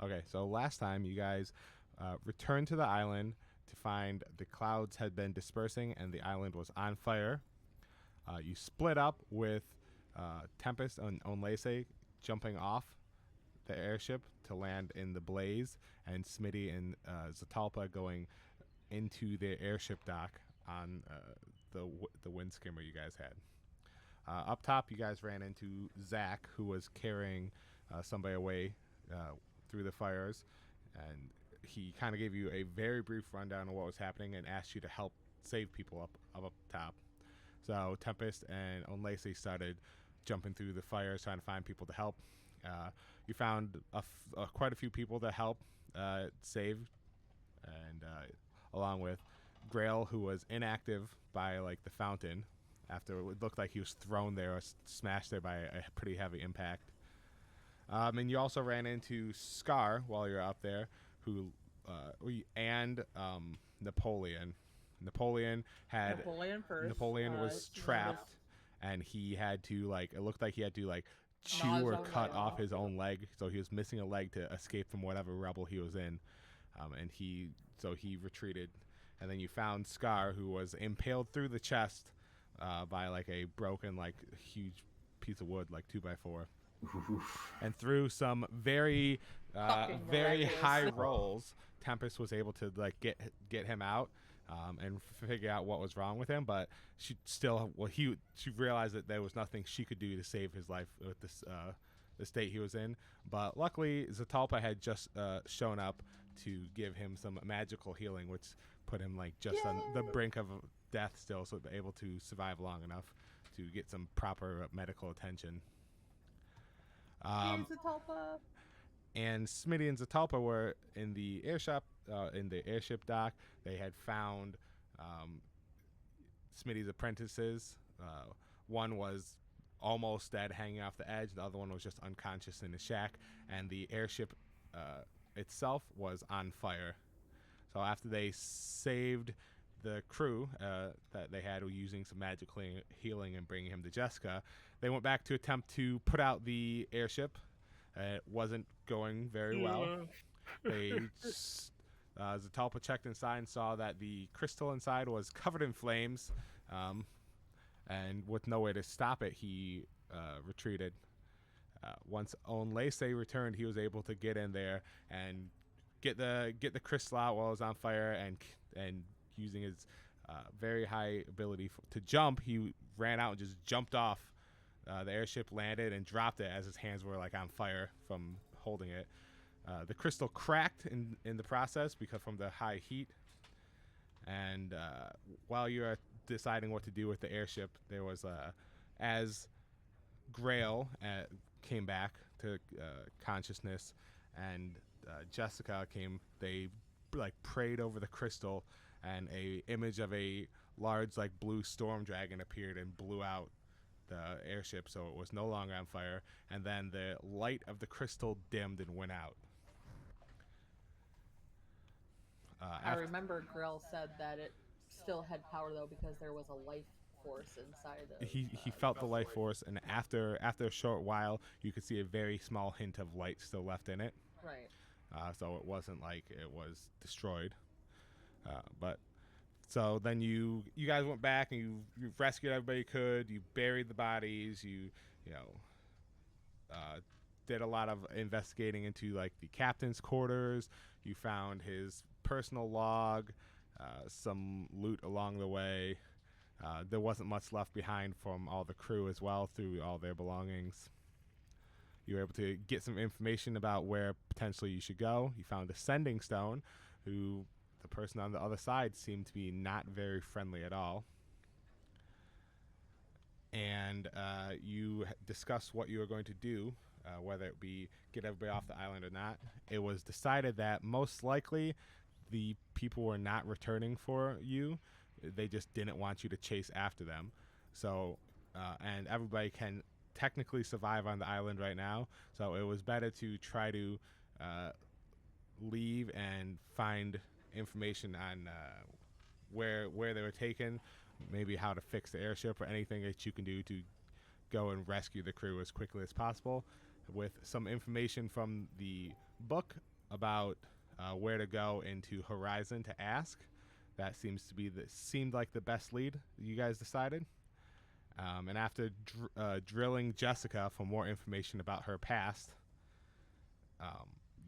Okay, so last time you guys returned to the island to find the clouds had been dispersing and the island was on fire. You split up with Tempest and Onlese jumping off the airship to land in the blaze, and Smitty and Zatalpa going into the airship dock on the wind skimmer you guys had. Up top, you guys ran into Zach, who was carrying somebody away through the fires, and he kind of gave you a very brief rundown of what was happening and asked you to help save people up top. So Tempest and Onlacey started jumping through the fires trying to find people to help. You found quite a few people to help save, and along with Grail, who was inactive by like the fountain after it looked like he was thrown there or smashed there by a pretty heavy impact. And you also ran into Scar while you were up there, who and Napoleon. Napoleon first. Napoleon was trapped, and he had to it looked like he had to chew Gnaw his or own cut leg off off. his own leg, so he was missing a leg to escape from whatever rebel he was in, and he retreated, and then you found Scar, who was impaled through the chest by a broken huge piece of wood, 2x4. And through some very very miraculous. high rolls, Tempest was able to get him out and figure out what was wrong with him. But she still she realized that there was nothing she could do to save his life with this the state he was in. But luckily, Zatalpa had just shown up to give him some magical healing, which put him just on the brink of death still, so able to survive long enough to get some proper medical attention. Zatalpa. And Smitty and Zatalpa were in the airship dock. They had found Smitty's apprentices. One was almost dead, hanging off the edge. The other one was just unconscious in the shack. And the airship itself was on fire. So after they saved the crew that they had using some magic healing and bringing him to Jessica, they went back to attempt to put out the airship. It wasn't going very well. They Zatalpa checked inside and saw that the crystal inside was covered in flames, and with no way to stop it, he retreated. Once Onlese returned, he was able to get in there and get the crystal out while it was on fire, and using his very high ability to jump, he ran out and just jumped off. The airship landed and dropped it as his hands were on fire from holding it. The crystal cracked in the process because from the high heat. And while you are deciding what to do with the airship, there was as Grail came back to consciousness, and Jessica came. They prayed over the crystal, and a image of a large blue storm dragon appeared and blew out the airship, so it was no longer on fire, and then the light of the crystal dimmed and went out. I remember Grell said that it still had power though because there was a life force inside of He felt the life force, and after a short while, you could see a very small hint of light still left in it. Right. So it wasn't like it was destroyed. But so then you guys went back and you rescued everybody you could. You buried the bodies. You did a lot of investigating into the captain's quarters. You found his personal log, some loot along the way. There wasn't much left behind from all the crew as well through all their belongings. You were able to get some information about where potentially you should go. You found a sending stone, who the person on the other side seemed to be not very friendly at all. And you discussed what you were going to do, whether it be get everybody off the island or not. It was decided that most likely the people were not returning for you. They just didn't want you to chase after them. So, and everybody can technically survive on the island right now. So it was better to try to leave and find information on where they were taken, maybe how to fix the airship or anything that you can do to go and rescue the crew as quickly as possible. with some information from the book about where to go into Horizon to ask. That seemed like the best lead. You guys decided, and after drilling Jessica for more information about her past,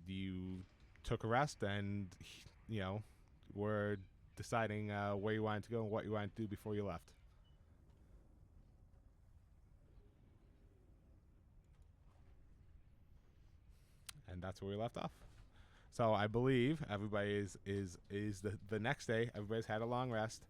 you took a rest and were deciding where you wanted to go and what you wanted to do before you left. And that's where we left off. So I believe everybody is the next day. Everybody's had a long rest.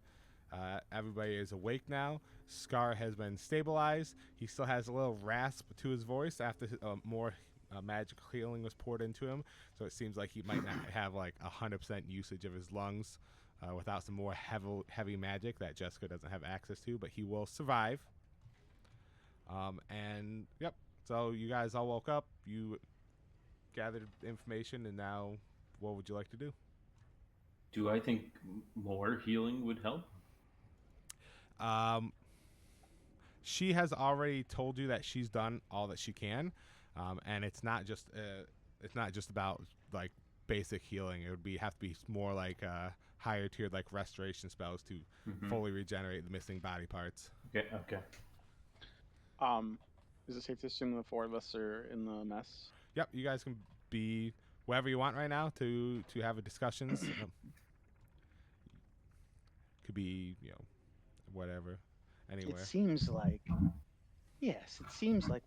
Everybody is awake now. Scar has been stabilized. He still has a little rasp to his voice after more magical healing was poured into him. So it seems like he might not have like 100% usage of his lungs without some more heavy magic that Jessica doesn't have access to. But he will survive. And yep. So you guys all woke up. You gathered information, and now what would you like to do? Do I think more healing would help? She has already told you that she's done all that she can, and it's not just about like basic healing. It would have to be more like higher tiered like restoration spells to fully regenerate the missing body parts. Okay. Is it safe to assume the four of us are in the mess? Yep, you guys can be wherever you want right now to have a discussions. Could be whatever, anywhere. It seems like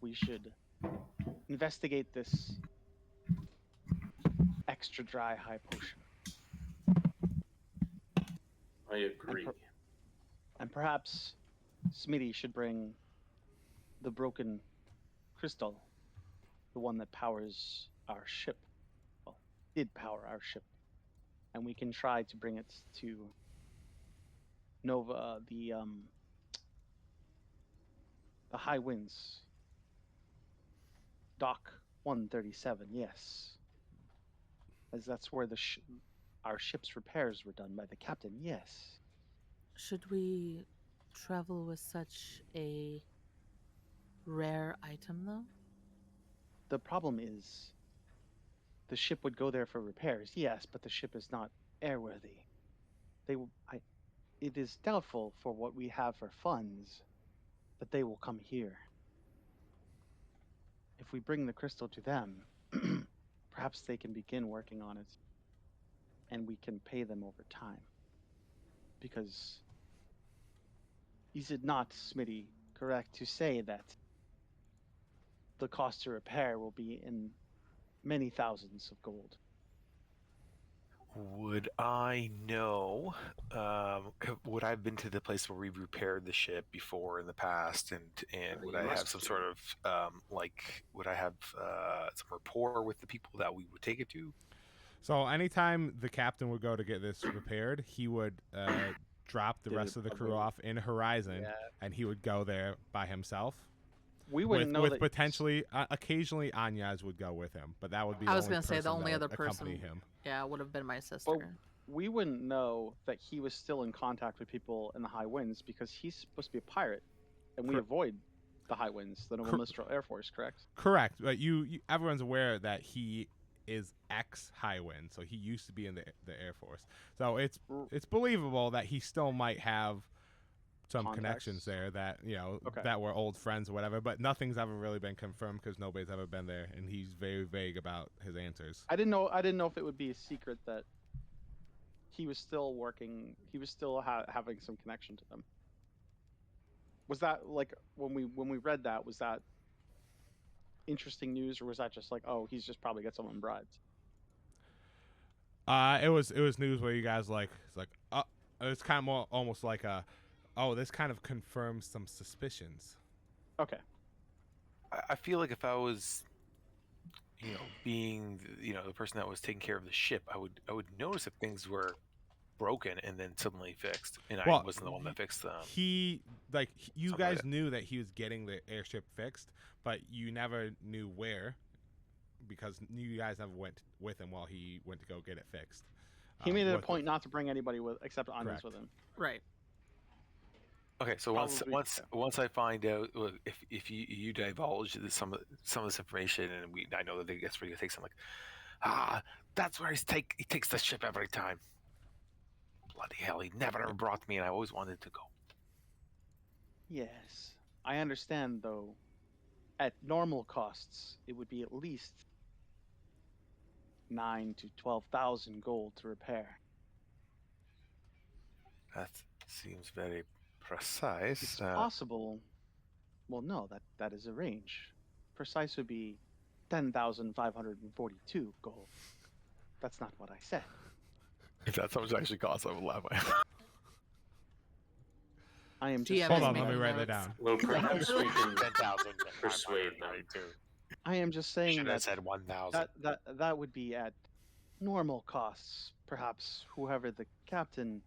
we should investigate this extra dry high potion. I agree. And perhaps Smitty should bring the broken crystal, the one that powers our ship. Well, did power our ship. And we can try to bring it to Nova, the high winds. Dock 137, yes. As that's where our ship's repairs were done by the captain, yes. Should we travel with such a rare item, though? The problem is, the ship would go there for repairs, yes, but the ship is not airworthy. It is doubtful for what we have for funds that they will come here. If we bring the crystal to them, perhaps they can begin working on it, and we can pay them over time. Because is it not, Smitty, correct to say that the cost to repair will be in many thousands of gold? Would I know? Would I have been to the place where we repaired the ship before in the past, and would I have some sort of would I have some rapport with the people that we would take it to? So anytime the captain would go to get this repaired, he would drop the rest of the crew off in Horizon, and he would go there by himself. We wouldn't know with that potentially, occasionally Anyaz would go with him, but that would be. I was going to say the only other person. Him. Yeah, would have been my sister. But we wouldn't know that he was still in contact with people in the high winds because he's supposed to be a pirate, and we avoid the high winds, the Nova Mistral Air Force, correct? Correct, but everyone's aware that he is ex-high wind, so he used to be in the Air Force. So it's believable that he still might have some connections there that that were old friends or whatever, but nothing's ever really been confirmed because nobody's ever been there, and he's very vague about his answers. I didn't know if it would be a secret that he was still working. He was still having some connection to them. Was that like when we read that? Was that interesting news, or was that just like, oh, he's just probably got someone bribed? It was news where you guys it's kind of more almost like a. Oh, this kind of confirms some suspicions. Okay. I feel like if I was, being, the person that was taking care of the ship, I would notice if things were broken and then suddenly fixed, and I wasn't the one that fixed them. You guys knew that he was getting the airship fixed, but you never knew where, because you guys never went with him while he went to go get it fixed. He made it a point not to bring anybody except Anyaz with him. Right. Okay, so once Probably, once yeah. once I find out if you divulge some of this information, and I know that they gets ready to take some, like, that's where he takes the ship every time. Bloody hell, he never ever brought me, and I always wanted to go. Yes. I understand, though, at normal costs, it would be at least 9 to 12,000 gold to repair. That seems very precise. It's possible. Well, no, that is a range. Precise would be 10,542 gold. That's not what I said. If that's how much it actually costs, I would laugh. I am just GM Hold is on, let me making write that notes. down. Well, perhaps we can 10,000. persuade them. I am just saying Should have that said 1,000. that would be at normal costs. Perhaps whoever the captain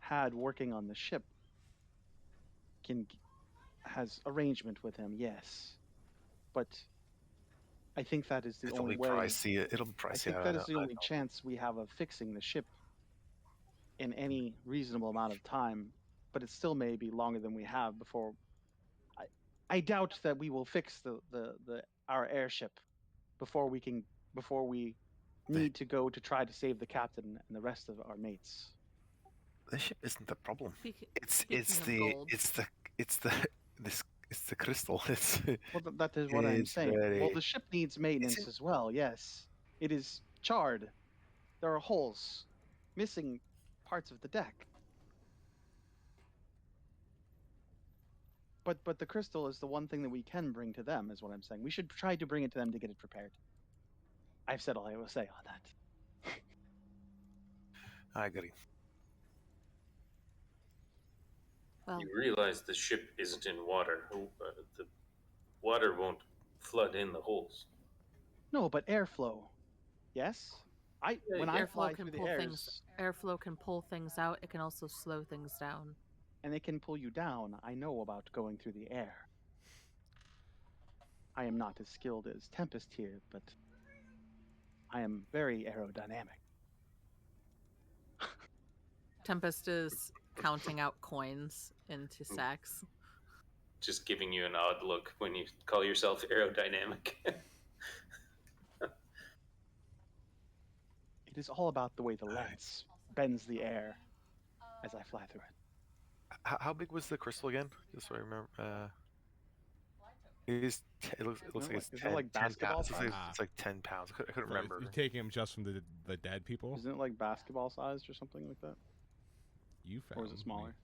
had working on the ship has arrangement with him. Yes, but I think that is the It'll only be way. pricey. It'll be pricey. I think that is the only chance we have of fixing the ship in any reasonable amount of time. But it still may be longer than we have before. I doubt that we will fix our airship before we need to go to try to save the captain and the rest of our mates. The ship isn't the problem. It's Speaking of gold. the crystal. It's Well, that is what I'm It's saying. Well, very- the ship needs maintenance as well. Yes, it is charred. There are holes, missing parts of the deck. But the crystal is the one thing that we can bring to them, is what I'm saying. We should try to bring it to them to get it prepared. I've said all I will say on that. I agree. Well, You realize the ship isn't in water. The water won't flood in the holes. No, but airflow. Yes. When I fly airflow can through the pull airs, things. Airflow can pull things out. It can also slow things down. and it can pull you down. I know about going through the air. I am not as skilled as Tempest here, but I am very aerodynamic. Tempest is counting out coins into sacks. Just giving you an odd look when you call yourself aerodynamic. It is all about the way the lens bends the air as I fly through it. How big was the crystal again? Just so I remember. It looks like it's Is it 10, like 10 basketball pounds. size? It's like 10 pounds. I couldn't So remember. you're taking them just from the dead people. Isn't it like basketball sized or something like that? You found Or is it me. smaller?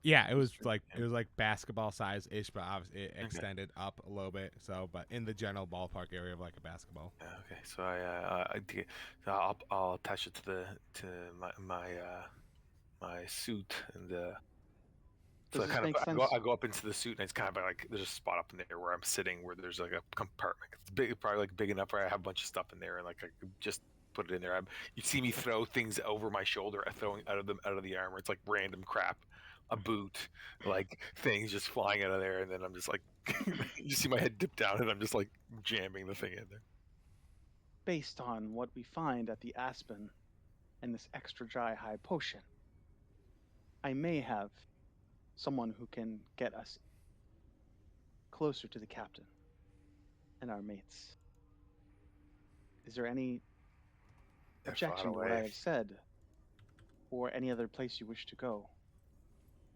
Yeah, it was true. like basketball size ish, but obviously it extended up a little bit. So, but in the general ballpark area of like a basketball. Yeah, okay, so I'll attach it to my suit, and so Does I this kind of make sense? I go up into the suit, and it's kind of like there's a spot up in there where I'm sitting, where there's like a compartment. It's big, probably like big enough where I have a bunch of stuff in there, and like I could just put it in there. You see me throw things over my shoulder, throwing out of the armor. It's like random crap, a boot, like things just flying out of there, and then I'm just like, you see my head dip down, and I'm just like jamming the thing in there. Based on what we find at the Aspen and this extra dry high potion, I may have someone who can get us closer to the captain and our mates. Is there any They're far objection to what I away. have said, or any other place you wish to go?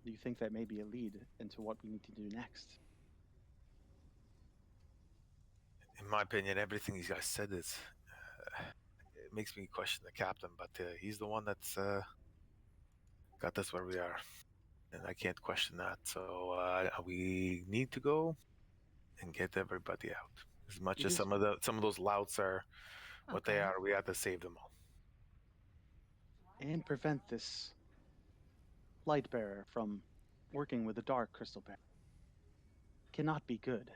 Do you think that may be a lead into what we need to do next? In my opinion, everything these guys said is it makes me question the captain, but he's the one that's got us where we are, and I can't question that. So we need to go and get everybody out. As much It as is- some of those louts are what they Okay. are, we have to save them all. And prevent this light bearer from working with the dark crystal bearer. Cannot be good.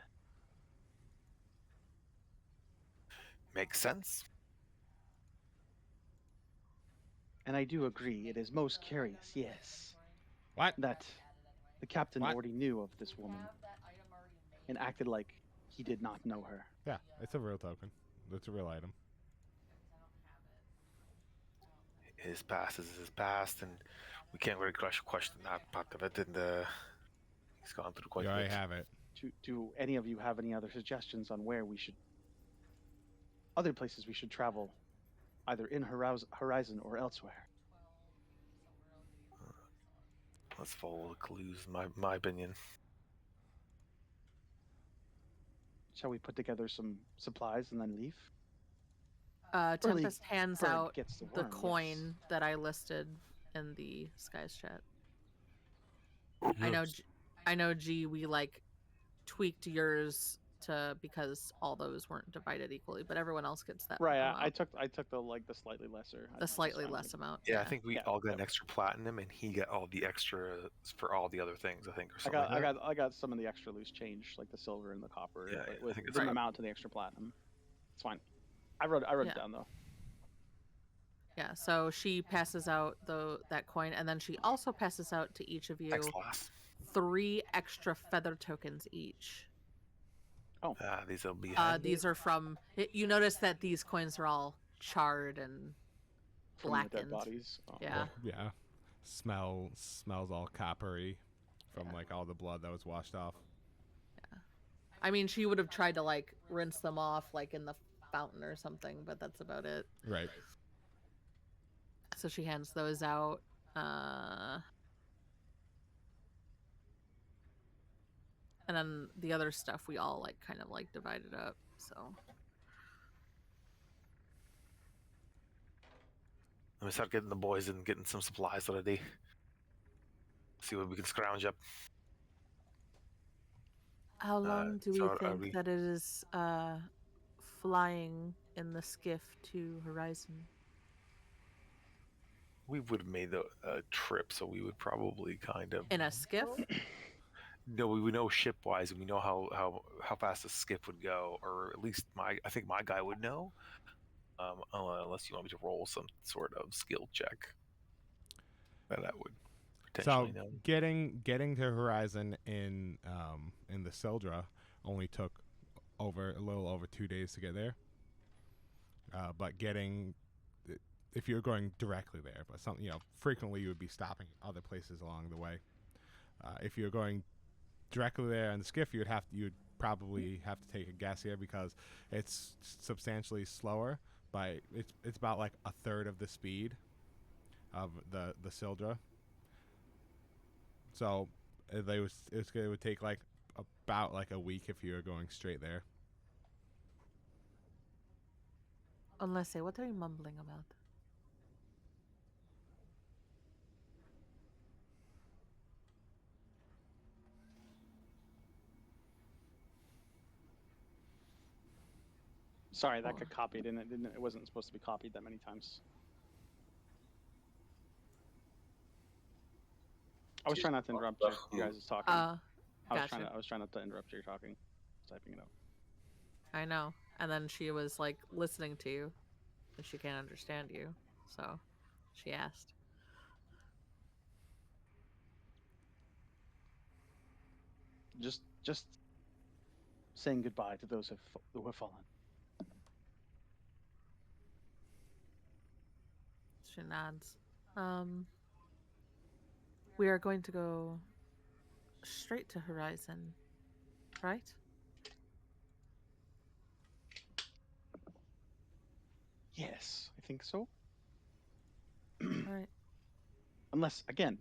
Makes sense. And I do agree, it is most curious, yes, What? that the captain What? already knew of this woman and acted like he did not know her. Yeah, it's a real token. It's a real item. His past is his past, and we can't really question that part of it, and he's gone through quite You a already bit. have it. Do any of you have any other suggestions on where we should, other places we should travel, either in Horizon or elsewhere? Let's follow the clues, my opinion. Shall we put together some supplies and then leave? Tempest hands bird out gets the the worm, coin that I listed in the Skies chat. I know, G, we like tweaked yours to because all those weren't divided equally, but everyone else gets that Right. amount. I took the slightly lesser. The slightly less amount. Yeah, I think we all got Yep. an extra platinum, and he got all the extra for all the other things. I think, or I something. I got some of the extra loose change, like the silver and the copper, Yeah, but I think it it's didn't right. amount to the extra platinum. It's fine. I wrote it down though. Yeah, so she passes out that coin, and then she also passes out to each of you Thanks, Loss. 3 extra feather tokens each. Oh, these will be. These are from. You notice that these coins are all charred and from the dead blackened. bodies. Oh. Yeah. Yeah. Smells all coppery from Yeah. like all the blood that was washed off. Yeah. I mean, she would have tried to like rinse them off like in the fountain or something, but that's about it. Right. So she hands those out. And then the other stuff we all like kind of like divided up. So Let me start getting the boys and getting some supplies already. See what we can scrounge up. how long do we so are think we- that it is flying in the skiff to Horizon? We would have made a trip, so we would probably kind of. In a skiff? No, we would know ship-wise, and we know how fast a skiff would go, or at least I think my guy would know. Unless you want me to roll some sort of skill check, that I would potentially So know. getting to Horizon in the Sildra only took a little over 2 days to get there. But if you're going directly there, but frequently you would be stopping other places along the way. If you're going directly there on the skiff, you'd probably have to take a guess here because it's substantially slower. By it's about like a third of the speed of the Sildra. So it would take like about like a week if you were going straight there. Unless what are you mumbling about? Sorry, that got copied, and it wasn't supposed to be copied that many times. I was trying not to interrupt you guys talking. Gotcha. I was trying not to interrupt you talking. Typing it out. I know. And then she was like listening to you, and she can't understand you, so she asked. Just saying goodbye to those who have fallen. She nods. We are going to go straight to Horizon, right? Yes, I think so. All right. Unless, again,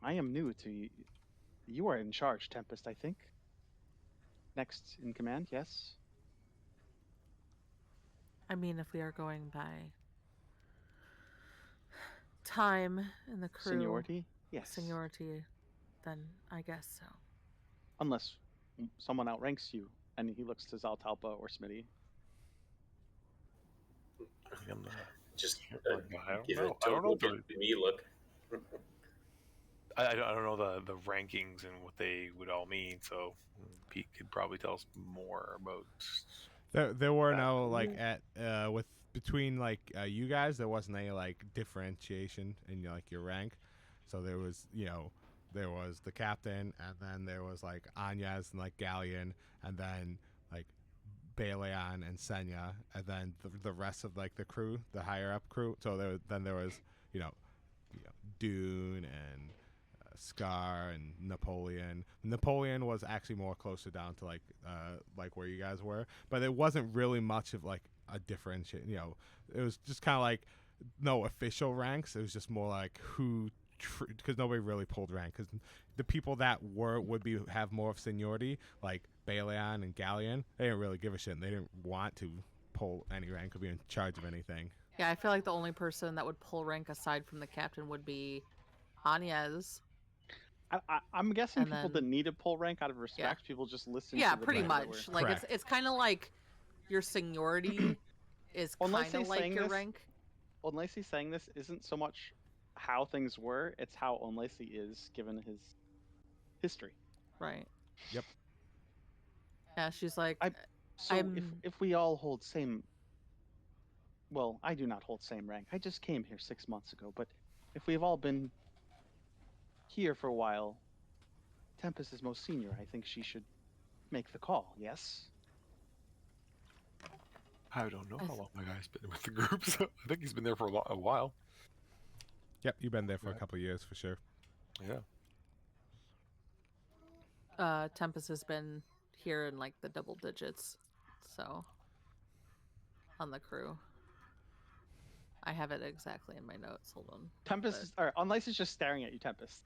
I am new to you. You are in charge, Tempest, I think. Next in command, yes? I mean, if we are going by time in the crew, Seniority? Yes. seniority, then I guess so. Unless someone outranks you, and he looks to Zaltalpa or Smitty. Just I give don't a know. I don't know. total look at me look. I don't know the rankings and what they would all mean. So Pete could probably tell us more about. There were no like with between like you guys, there wasn't any like differentiation in like your rank. So there was there was the captain, and then there was like Anya's and like Galleon, and then like Baleon and Senya, and then the rest of like the crew, the higher up crew. So there was Dune and Scar and Napoleon. Napoleon was actually more closer down to like where you guys were, but it wasn't really much of like a differentiate. You know, it was just kind of like no official ranks. It was just more like who, because nobody really pulled rank. Because the people that would have more of seniority, like Baleon and Galleon, they didn't really give a shit. And they didn't want to pull any rank or be in charge of anything. Yeah, I feel like the only person that would pull rank aside from the captain would be Anez. I'm guessing And people then- didn't need to pull rank out of respect. People just listened. Yeah, to the pretty people that much. were- Like Correct. it's kind of like your seniority is Unless kind of they like sang your this- rank. Unless he's saying this isn't so much how things were; it's how Unlacey is given his history. Right. Yep. Yeah, she's like, So I'm- if we all hold same, well, I do not hold same rank. I just came here 6 months ago. But if we've all been here for a while, Tempest is most senior. I think she should make the call. Yes. I don't know I how long my guy's been with the group, so I think he's been there for a while. Yep, you've been there for a Yeah. couple of years for sure. Yeah. Tempest has been here in like the double digits, so on the crew. I have it exactly in my notes. Hold on. Tempest But- is, or Unlacey is just staring at you, Tempest.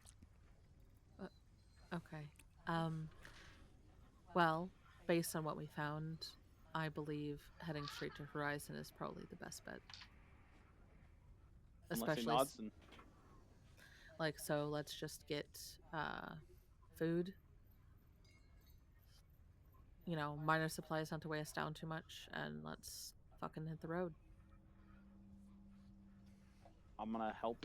Okay. Well, based on what we found, I believe heading straight to Horizon is probably the best bet. Unless he Especially nods and like, so let's just get food. You know, minor supplies not to weigh us down too much, and let's fucking hit the road. I'm gonna help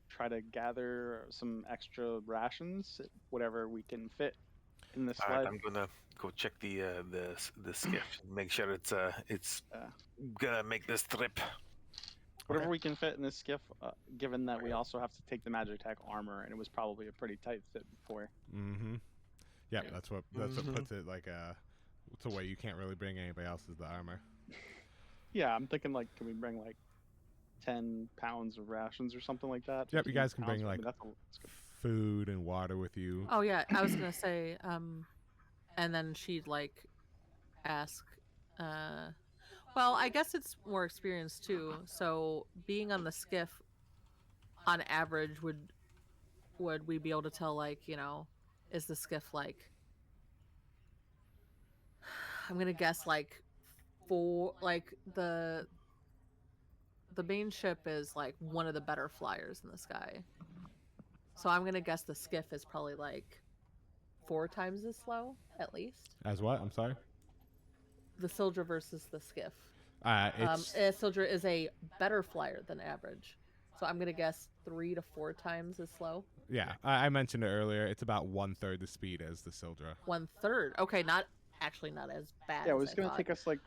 try to gather some extra rations, whatever we can fit in the All sled. right, I'm gonna go check the skiff and make sure it's gonna make this trip. Whatever we can fit in this skiff, given that we also have to take the magic attack armor, and it was probably a pretty tight fit before. Mm-hmm. Yep, Yeah. that's what puts it like it's a way you can't really bring anybody else's the armor. Yeah, I'm thinking like, can we bring like 10 pounds of rations or something like that? Yep, you 15 guys can pounds? bring I like mean, that's good. food and water with you. Oh yeah, I was gonna say, and then she'd like ask, well, I guess it's more experience too. So being on the skiff, on average, would we be able to tell, like, you know, is the skiff like? I'm gonna guess like the main ship is like one of the better flyers in the sky. So I'm gonna guess the skiff is probably like 4 times as slow, at least. As what? I'm sorry. The Sildra versus the skiff. It's Sildra is a better flyer than average. So I'm gonna guess 3 to 4 times as slow. yeah. I mentioned it earlier. It's about 1/3 the speed as the Sildra. 1/3. Okay, not as bad. Yeah, it as was I going to thought. take us like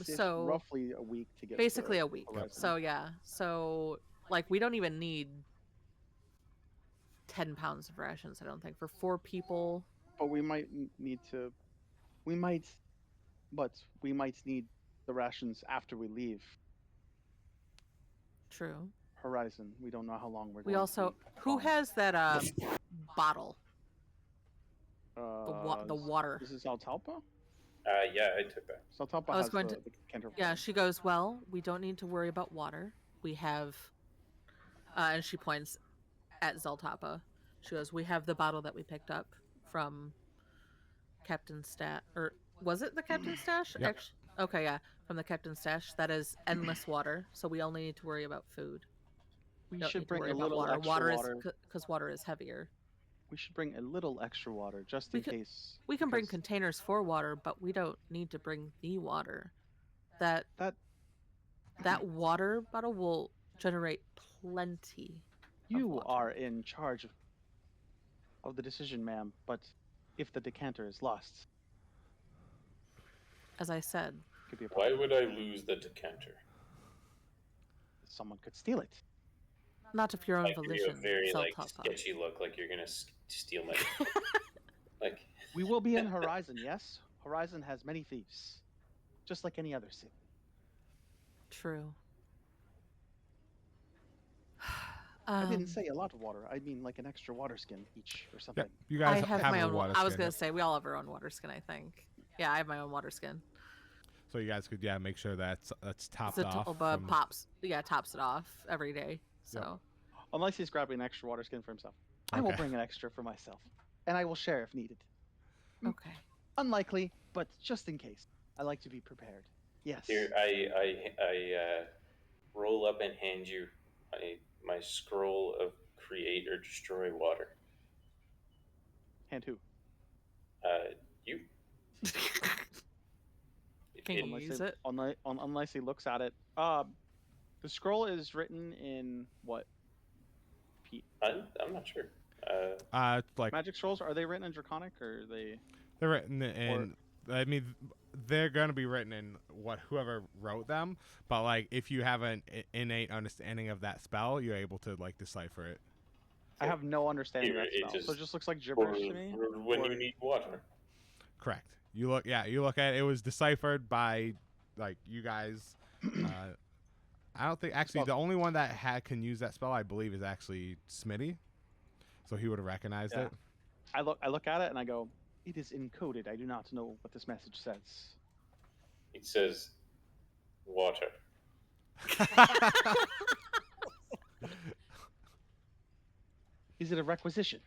so roughly a week to get basically to a week. Horizon. So yeah. So like we don't even need 10 pounds of rations, I don't think, for 4 people. But we might need to. We might need the rations after we leave True. Horizon. We don't know how long we're We going also to be who gone. has that bottle? The Is- water. This is Altalpa? Yeah, I took that. Altalpa I was has going the, to- the canter. Yeah, she goes, well, we don't need to worry about water. We have, and she points at Zeltapa. She goes, we have the bottle that we picked up from Captain Stash. Or was it the Captain Stash? Yep. Okay, yeah, from the Captain Stash. That is endless water, so we only need to worry about food. We Don't should need to bring worry a about little water. extra Water water. is because water is heavier. We should bring a little extra water just We in could- case. We can bring because containers for water, but we don't need to bring the water. That water bottle will generate plenty. You water. are in charge of the decision, ma'am. But if the decanter is lost, As I said, it could be a Why problem. would I lose the decanter? Someone could steal it. not if your own Like, give you volition. a very like Zeltapa. sketchy look, like you're gonna steal my. like, We will be in Horizon, yes? Horizon has many thieves, just like any other city. True. I didn't say a lot of water. I mean like an extra water skin each or Yeah, something. you I guys have have my a own. water I was skin, gonna yep. say we all have our own water skin. I think. Yeah, I have my own water skin. So you guys could make sure that's topped The off. Tulba from- pops. Yeah, tops it off every day. So Unless he's grabbing an extra water skin for himself. I will Okay. bring an extra for myself. And I will share if needed. okay. Unlikely, but just in case. I like to be prepared. Yes. Here, I roll up and hand you my scroll of create or destroy water. Hand who? You. Can you Unless use he, it? unless he looks at it. The scroll is written in what? Pete. I'm not sure. It's like Magic scrolls, are they written in Draconic or are they? they're written in. I mean, they're gonna be written in whoever wrote them. But like, if you have an innate understanding of that spell, you're able to like decipher it. I have no understanding Here, of it that spell, so it just- just looks like For, gibberish to me. for when or- you need water. Correct. You look at it. It was deciphered by like you guys. I don't think actually the only one that can use that spell, I believe, is actually Smitty. So he would have recognized Yeah. it. I look at it and I go, it is encoded. I do not know what this message says. It says water. Is it a requisition?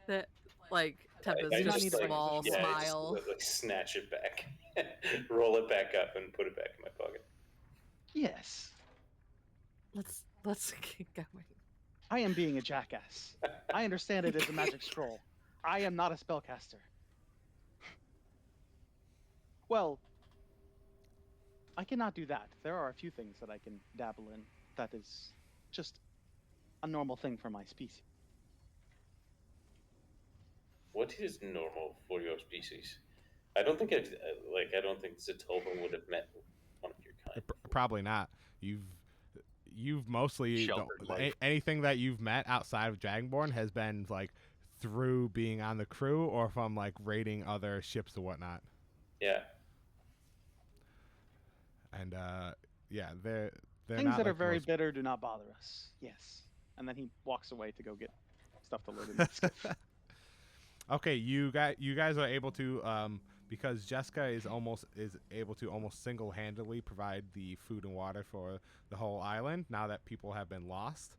That like Tempest I just need a small requisition. I just, smile. like snatch it back, roll it back up, and put it back in my pocket. Yes. Let's keep going. I am being a jackass. I understand it is a magic scroll. I am not a spellcaster. Well, I cannot do that. There are a few things that I can dabble in. That is just a normal thing for my species. What is normal for your species? I don't think I don't think Zatoba would have met one of your kind. Probably not. You've mostly Sheltered life. anything that you've met outside of Dragonborn has been like through being on the crew or from like raiding other ships or whatnot. Yeah. And yeah, they're Things not that are like very most- bitter do not bother us. Yes. And then he walks away to go get stuff to load in the skiff. Okay, you guys are able to because Jessica is able to almost single-handedly provide the food and water for the whole island now that people have been lost.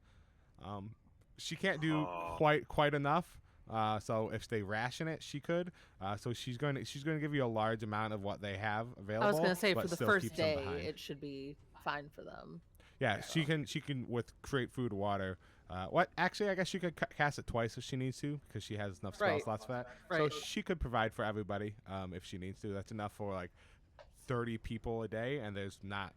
She can't do quite enough. So if they ration it, she could. So she's going to give you a large amount of what they have available. I was gonna say but for the still first keep some day, behind. it should be fine for them. Yeah, she can with create food and water. What actually, I guess she could cast it twice if she needs to because she has enough spell Right. slots for that. Right. So she could provide for everybody if she needs to. That's enough for like 30 people a day, and there's not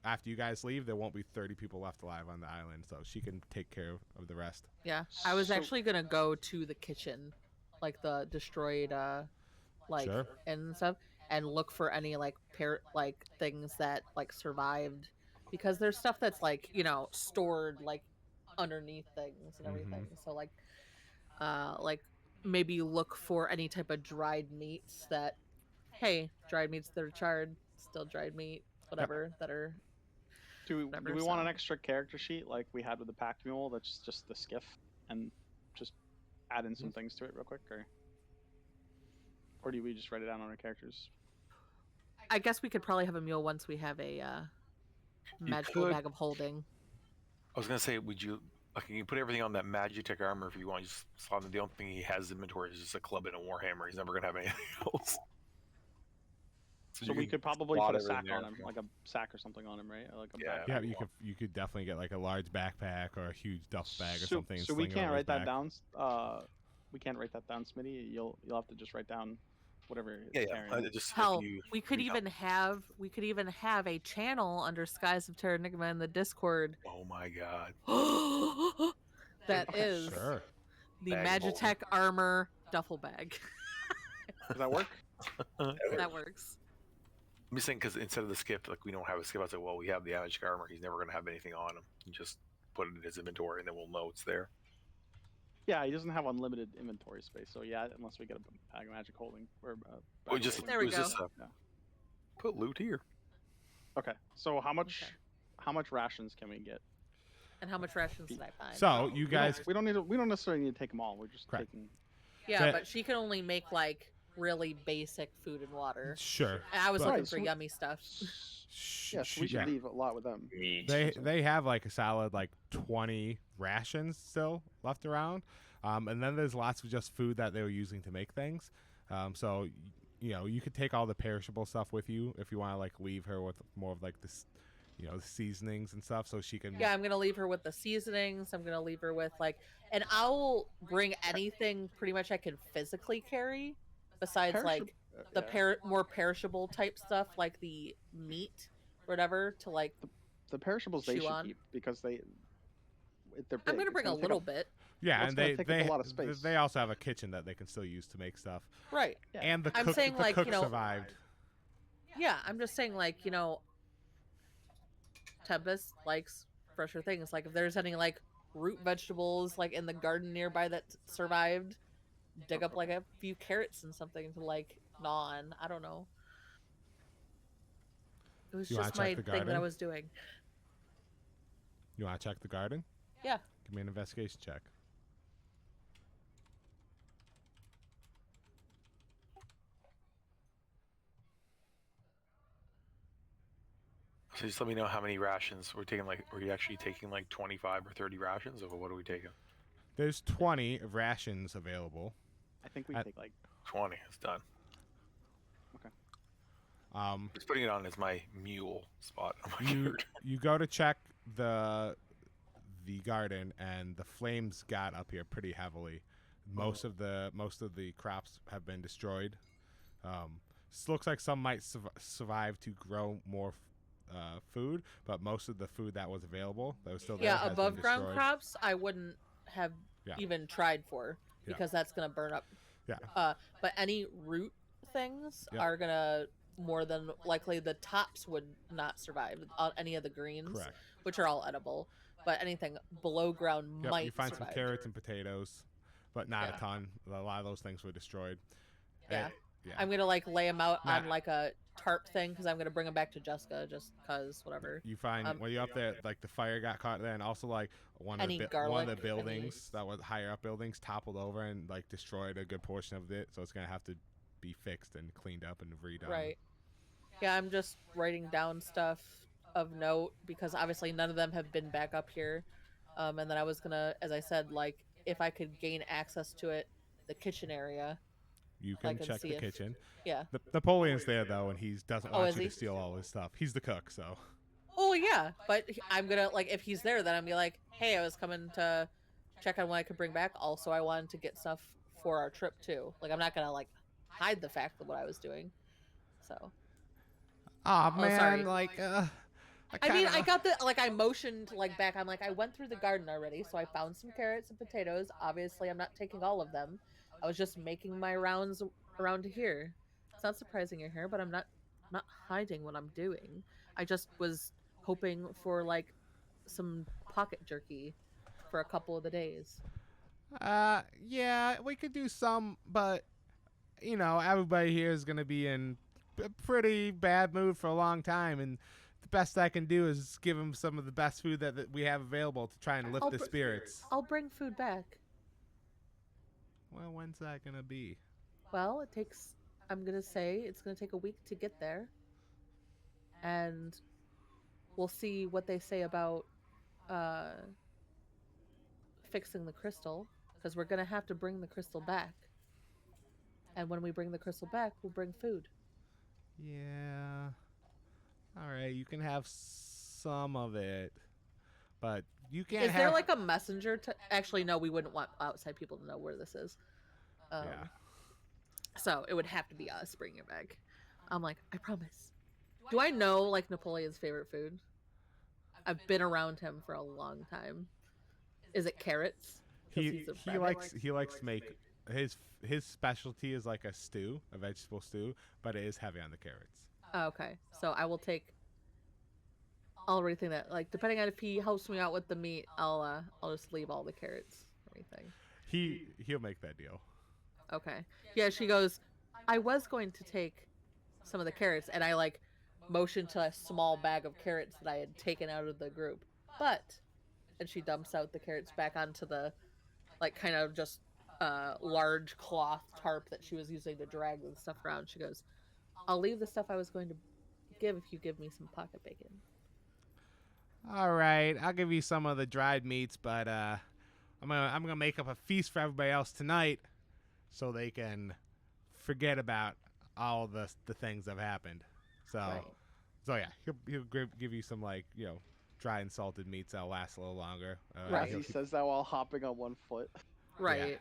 after you guys leave, there won't be 30 people left alive on the island. So she can take care of the rest. Yeah, I was So- actually gonna go to the kitchen, like the destroyed, like Sure. and stuff, and look for any like things that like survived, because there's stuff that's like stored like underneath things and everything. So like maybe look for any type of dried meats that, hey, dried meats that are charred, still dried meat, whatever that are. Do Whatever, we want an so- extra character sheet like we had with the pack mule that's just the skiff and just add in some things to it real quick, or do we just write it down on our characters? I guess we could probably have a mule once we have a magical could. bag of holding. I was gonna say, would you? Okay, you put everything on that Magitech armor if you want. Just slot him. The only thing he has in inventory is just a club and a warhammer. He's never gonna have anything else. So you we can could probably slot put a everything sack on there. him, like a sack or something on him, right? Like a Yeah. backpack. Yeah, you could definitely get like a large backpack or a huge duffel bag or So- something. and So we sling it can't over his write that back. down. We can't write that down, Smitty. You'll have to just write down whatever. it's Yeah. carrying. Just if Hell, you we could read even have a channel under Skies of Terranigma in the Discord. Oh my god. That is Sure. the Bag of Magitech armor duffel bag. Does that work? That works. I'm just saying because instead of the skip, like we don't have a skip. I was like, well, we have the Magic armor. He's never gonna have anything on him. You just put it in his inventory, and then we'll know it's there. Yeah, he doesn't have unlimited inventory space, so yeah, unless we get a bag of magic holding or. We just There we it was go. just Yeah. put loot here. Okay, so how much Okay. how much rations can we get? And how much rations did I find? So you guys, we don't necessarily need to take them all. We're just Correct. taking. Yeah, that- but she can only make like really basic food and water. sure. And I was But- looking Right, for so we- yummy stuff. Yeah, so we should leave a lot with them. Meat. They have like a solid like 20 rations still left around, and then there's lots of just food that they were using to make things. So you know, you could take all the perishable stuff with you if you want to like leave her with more of like this, you know, the seasonings and stuff, so she can. Yeah, I'm gonna leave her with the seasonings. I'm gonna leave her with like, and I'll bring anything pretty much I can physically carry, besides like the more perishable type stuff, like the meat, or whatever, to like. The perishables they chew should on. keep because they're big. I'm gonna It's bring a take little up- bit. Yeah, Well, and it's gonna take up a lot of space. they also have a kitchen that they can still use to make stuff. Right. Yeah. And the I'm cook, saying, the like, cook you know- survived. Yeah, I'm just saying, like, you know, Tempest likes fresher things. Like, if there's any like root vegetables like in the garden nearby that survived, dig up like a few carrots and something to like gnaw on. I don't know. It was You wanna just my check the thing that I garden? was doing. You want to check the garden? Yeah. Give me an investigation check. So just let me know how many rations we're taking. Like, are you actually taking like 25 or 30 rations, or what are we taking? There's 20 rations available. I think we At- take like 20. It's done. Just putting it on as my mule spot on my you character. you go to check the garden, and the flames got up here pretty heavily. Most of the crops have been destroyed. This looks like some might survive to grow more food, but most of the food that was available that was still there Yeah, has been above ground destroyed. crops I wouldn't have Yeah. even tried for Yeah. because that's gonna burn up. Yeah. But any root things Yeah. are gonna more than likely the tops would not survive. Any of the greens, Correct. which are all edible, but anything below ground Yep, might you find survive. some carrots and potatoes, but not Yeah. a ton. A lot of those things were destroyed. Yeah. Yeah. I'm gonna like lay them out Nah. on like a tarp thing because I'm gonna bring them back to Jessica just cause whatever. You find when you're up there, like the fire got caught there, and also like one of Any the garlic, one of the any- buildings that was higher up buildings toppled over and like destroyed a good portion of it. So it's gonna have to be fixed and cleaned up and redone. Right. Yeah, I'm just writing down stuff of note because obviously none of them have been back up here. And then I was gonna, as I said, like if I could gain access to it, the kitchen area. You I can can check see the if- kitchen. Yeah. Napoleon's there though, and he doesn't Oh, want is you he? to steal all his stuff. He's the cook, so. Oh yeah, but I'm gonna like if he's there, then I'm gonna be like, hey, I was coming to check on what I could bring back. Also, I wanted to get stuff for our trip too. Like I'm not gonna like hide the fact of what I was doing. So. Oh man, sorry. like I mean, I got the like I motioned like back. I'm like I went through the garden already, so I found some carrots and potatoes. Obviously, I'm not taking all of them. I was just making my rounds around here. It's not surprising you're here, but I'm not hiding what I'm doing. I just was hoping for like some pocket jerky for a couple of the days. Yeah, we could do some, but you know, everybody here is gonna be in a pretty bad mood for a long time, and the best I can do is give them some of the best food that we have available to try and lift I'll the spirits. I'll bring food back. Well, when's that gonna be? Well, it takes. I'm gonna say it's gonna take a week to get there, and we'll see what they say about fixing the crystal, because we're gonna have to bring the crystal back. And when we bring the crystal back, we'll bring food. Yeah. All right, you can have some of it, but you can't Is have. there like a messenger to? Actually, no. We wouldn't want outside people to know where this is. Yeah. So it would have to be us bringing it back. I'm like, I promise. Do I know like Napoleon's favorite food? I've been around him for a long time. Is it carrots? 'Cause He he's a he rabbit. likes to make his specialty is like a stew, a vegetable stew, but it is heavy on the carrots. Oh, okay, so I will take. I'll already think that like depending on if he helps me out with the meat, I'll just leave all the carrots or anything. He'll make that deal. Okay. Yeah, she goes, I was going to take some of the carrots, and I like motioned to a small bag of carrots that I had taken out of the group. But and she dumps out the carrots back onto the, like, kind of just large cloth tarp that she was using to drag the stuff around. She goes, I'll leave the stuff I was going to give if you give me some pocket bacon. All right, I'll give you some of the dried meats, but I'm gonna make up a feast for everybody else tonight, so they can forget about all the things that have happened. So, Right. so yeah, he'll give you some, like, dry and salted meats that'll last a little longer. Right. As he says that while hopping on one foot. Right.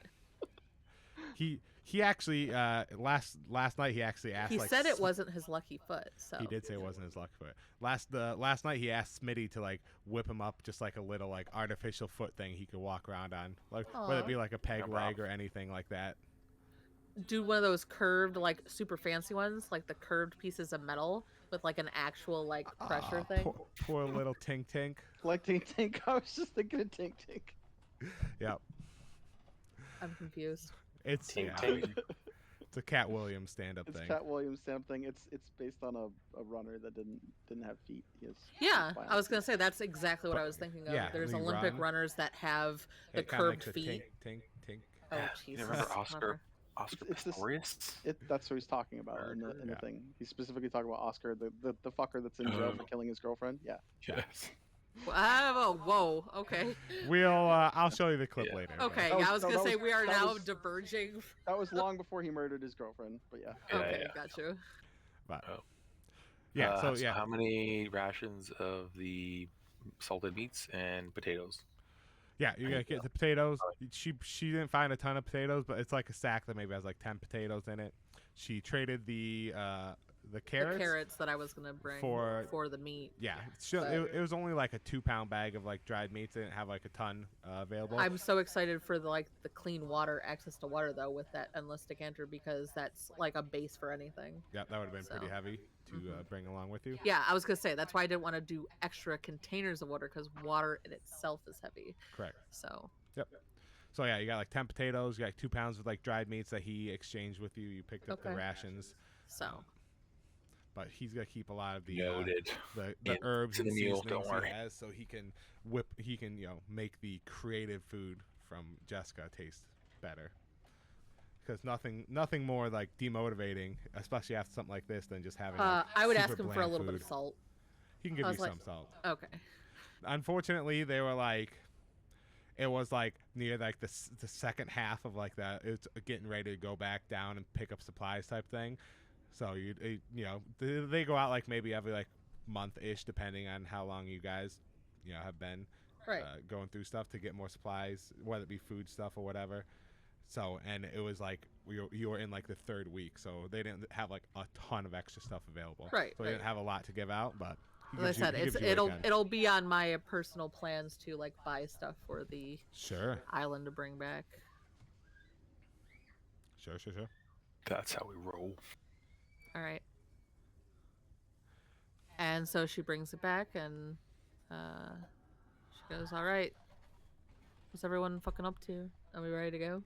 He actually last night he actually asked. He like, said it wasn't his lucky foot. So He did say it wasn't his lucky foot. Last night he asked Smitty to, like, whip him up just like a little, like, artificial foot thing he could walk around on, like whether it be like a peg leg or anything like that. Do one of those curved, like, super fancy ones, like the curved pieces of metal with, like, an actual, like, pressure thing. Poor little Tink Tink. Like Tink Tink. I was just thinking of Tink Tink. Yep. I'm confused. It's Tink Tink. It's a Cat Williams stand-up It's thing. Cat Williams stand-up thing. It's based on a runner that didn't have feet. Yeah, I was gonna say that's exactly what I was thinking of. Yeah, There's when you Olympic run, runners that have the It kinda curved makes a feet. Tink Tink. Oh, You Jesus. remember Oscar Never. It's this- Pistorius? That's what he's talking about in the Yeah. thing. He's specifically talking about Oscar, the fucker that's in jail for killing his girlfriend. Yeah. Yes. Whoa. Okay. I'll show you the clip Yeah. later. Okay. That was- I was no, gonna that say was- we are that now was- diverging. That was long before he murdered his girlfriend, but yeah. Yeah, Okay, yeah. got you. But Oh. yeah, so how many rations of the salted meats and potatoes? yeah, you gotta get the potatoes. She didn't find a ton of potatoes, but it's like a sack that maybe has like 10 potatoes in it. She traded the carrots. The carrots that I was gonna bring for- for the meat. Yeah, it was only like a 2-pound bag of, like, dried meats. They didn't have like a ton available. I'm so excited for the clean water, access to water though, with that endless decanter, because that's like a base for anything. Yeah, that would have been pretty So. heavy to bring along with you. Yeah, I was gonna say that's why I didn't want to do extra containers of water, because water in itself is heavy. Correct. So So yeah, you got like 10 potatoes. You got 2 pounds of, like, dried meats that he exchanged with you. You picked up the Okay. rations. so But he's gonna keep a lot of the Noted. the Yeah, herbs to and the meal, don't seasonings he worry. has, so he can make the creative food from Jessica taste better. Because nothing more, like, demotivating, especially after something like this, than just having. Like, I would super ask him for a bland little bit food. of salt. He can give I you was like- some salt. Okay. Unfortunately, they were like, it was like near like the second half of like that. It's getting ready to go back down and pick up supplies type thing. So they go out like maybe every like month-ish, depending on how long you guys have been Right. going through stuff to get more supplies, whether it be food stuff or whatever. So, and it was like you were in like the third week, so they didn't have like a ton of extra stuff available. Right, So they right. didn't have a lot to give out, but he As I gives you- said, he gives you what he can. it'll be on my personal plans to like buy stuff for the Sure. island to bring back. Sure. That's how we roll. All right. And so she brings it back, and she goes, "All right, what's everyone fucking up to? Are we ready to go?"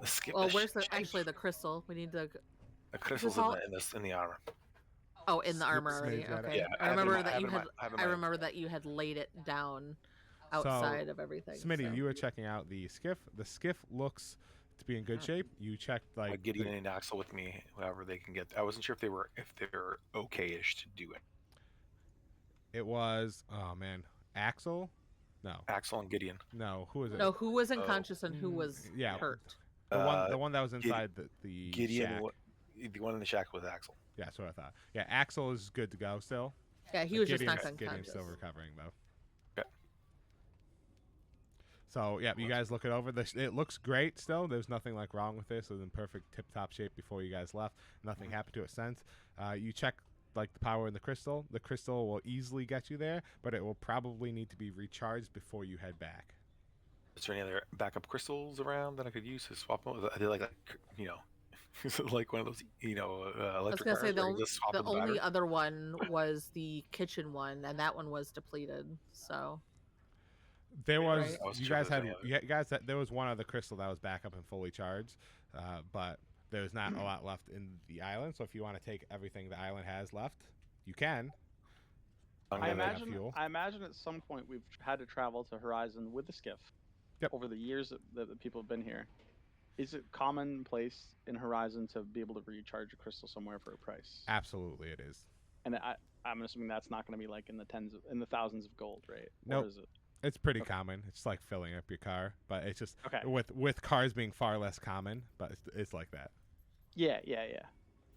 Skip Well, the where's shit. actually the crystal? We need to. The crystal's all- in the armor. Oh, in the armor Smitty's already. got it. Okay. Yeah, I remember have that you it in had. have it in I my- remember that you had laid it down outside of everything. Smitty, so. you were checking out the skiff. The skiff looks to be in good shape. You checked like Gideon the- and Axel with me, whoever they can get. I wasn't sure if they were okay-ish to do it. it was, oh man, Axel? No. Axel and Gideon. No, who was it? No, who was Oh. unconscious and who was Yeah. hurt? The one that was inside the Gideon, shack. the one in the shack was Axel. Yeah, that's what I thought. Yeah, Axel is good to go still. Yeah, he But was just knocked Gideon's unconscious. still recovering though. Okay. So yeah, you guys look it over. It looks great still. There's nothing like wrong with this. It was in perfect tip-top shape before you guys left. Nothing happened to it since. You check like the power in the crystal. The crystal will easily get you there, but it will probably need to be recharged before you head back. Is there any other backup crystals around that I could use to swap them? Are they like is it like one of those I was electric gonna say cars where you just swap the in only battery? other one was the kitchen one, and that one was depleted. So There was Right. I wasn't you sure guys if had there's any you guys had, there was one other crystal that was back up and fully charged, but there's not a lot left in the island. So if you want to take everything the island has left, you can. I gonna have imagine. fuel. I imagine at some point we've had to travel to Horizon with the skiff. Yep. Over the years that the people have been here, is it commonplace in Horizon to be able to recharge a crystal somewhere for a price? Absolutely, it is. And I'm assuming that's not going to be like in the thousands of gold, right? Nope. Or is it? It's pretty Okay. common. It's like filling up your car, but it's just Okay. with cars being far less common, but it's like that. Yeah.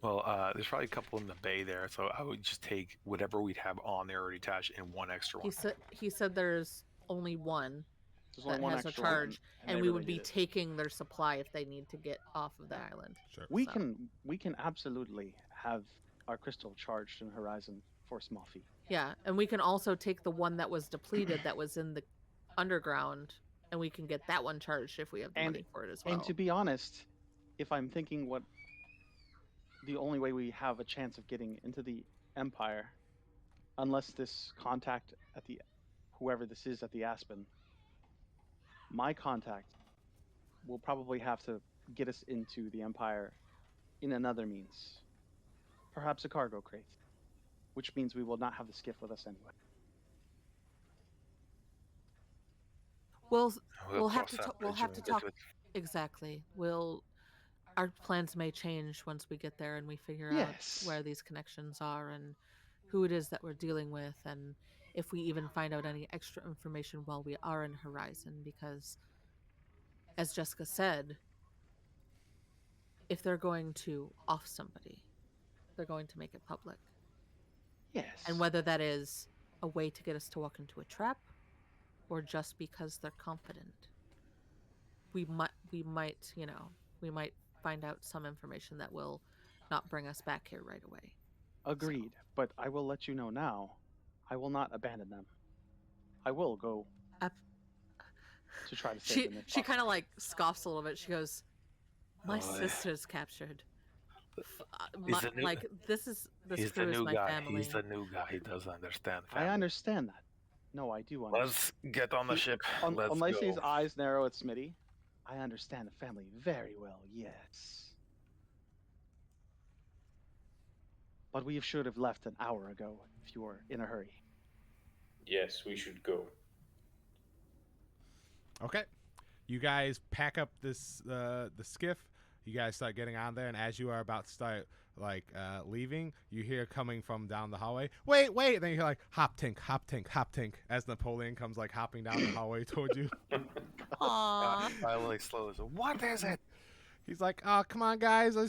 Well, there's probably a couple in the bay there, so I would just take whatever we'd have on there already attached and one extra one. He said there's only one There's only that one has a extra one, charge, and they we really would be need it. taking their supply if they need to get off of the island. Sure. We So. can absolutely have our crystal charged in Horizon for a small fee. Yeah, and we can also take the one that was depleted that was in the underground, and we can get that one charged if we have the And- money for it as well. And to be honest, if I'm thinking what the only way we have a chance of getting into the Empire, unless this contact at the whoever this is at the Aspen, my contact will probably have to get us into the Empire in another means. Perhaps a cargo crate, which means we will not have the skiff with us anyway. We'll have cross to that we'll bridge have when to we get talk to it. exactly. Our plans may change once we get there and we figure Yes. out where these connections are and who it is that we're dealing with, and if we even find out any extra information while we are in Horizon, because as Jessica said, if they're going to off somebody, they're going to make it public. Yes. And whether that is a way to get us to walk into a trap or just because they're confident, we might find out some information that will not bring us back here right away. Agreed, but I will let you know now, I will not abandon them. I will go to try to save them. She kind of like scoffs a little bit. She goes, "My Oh, yeah. sister's captured. He's the new- This He's the crew is new my guy. family." He's the new guy. He does understand. I family. understand that. No, I do understand. Let's get on the ship. On Let's Lacey's go. eyes narrow at Smitty. I understand the family very well, yes. But we should have left an hour ago if you were in a hurry. Yes, we should go. Okay. You guys pack up this the skiff. You guys start getting on there, and as you are about to start leaving, you hear coming from down the hallway, wait, and then you hear like hop tink, as Napoleon comes like hopping down the hallway towards you. Aww. I like slow as what is it? He's like, oh, come on, guys. I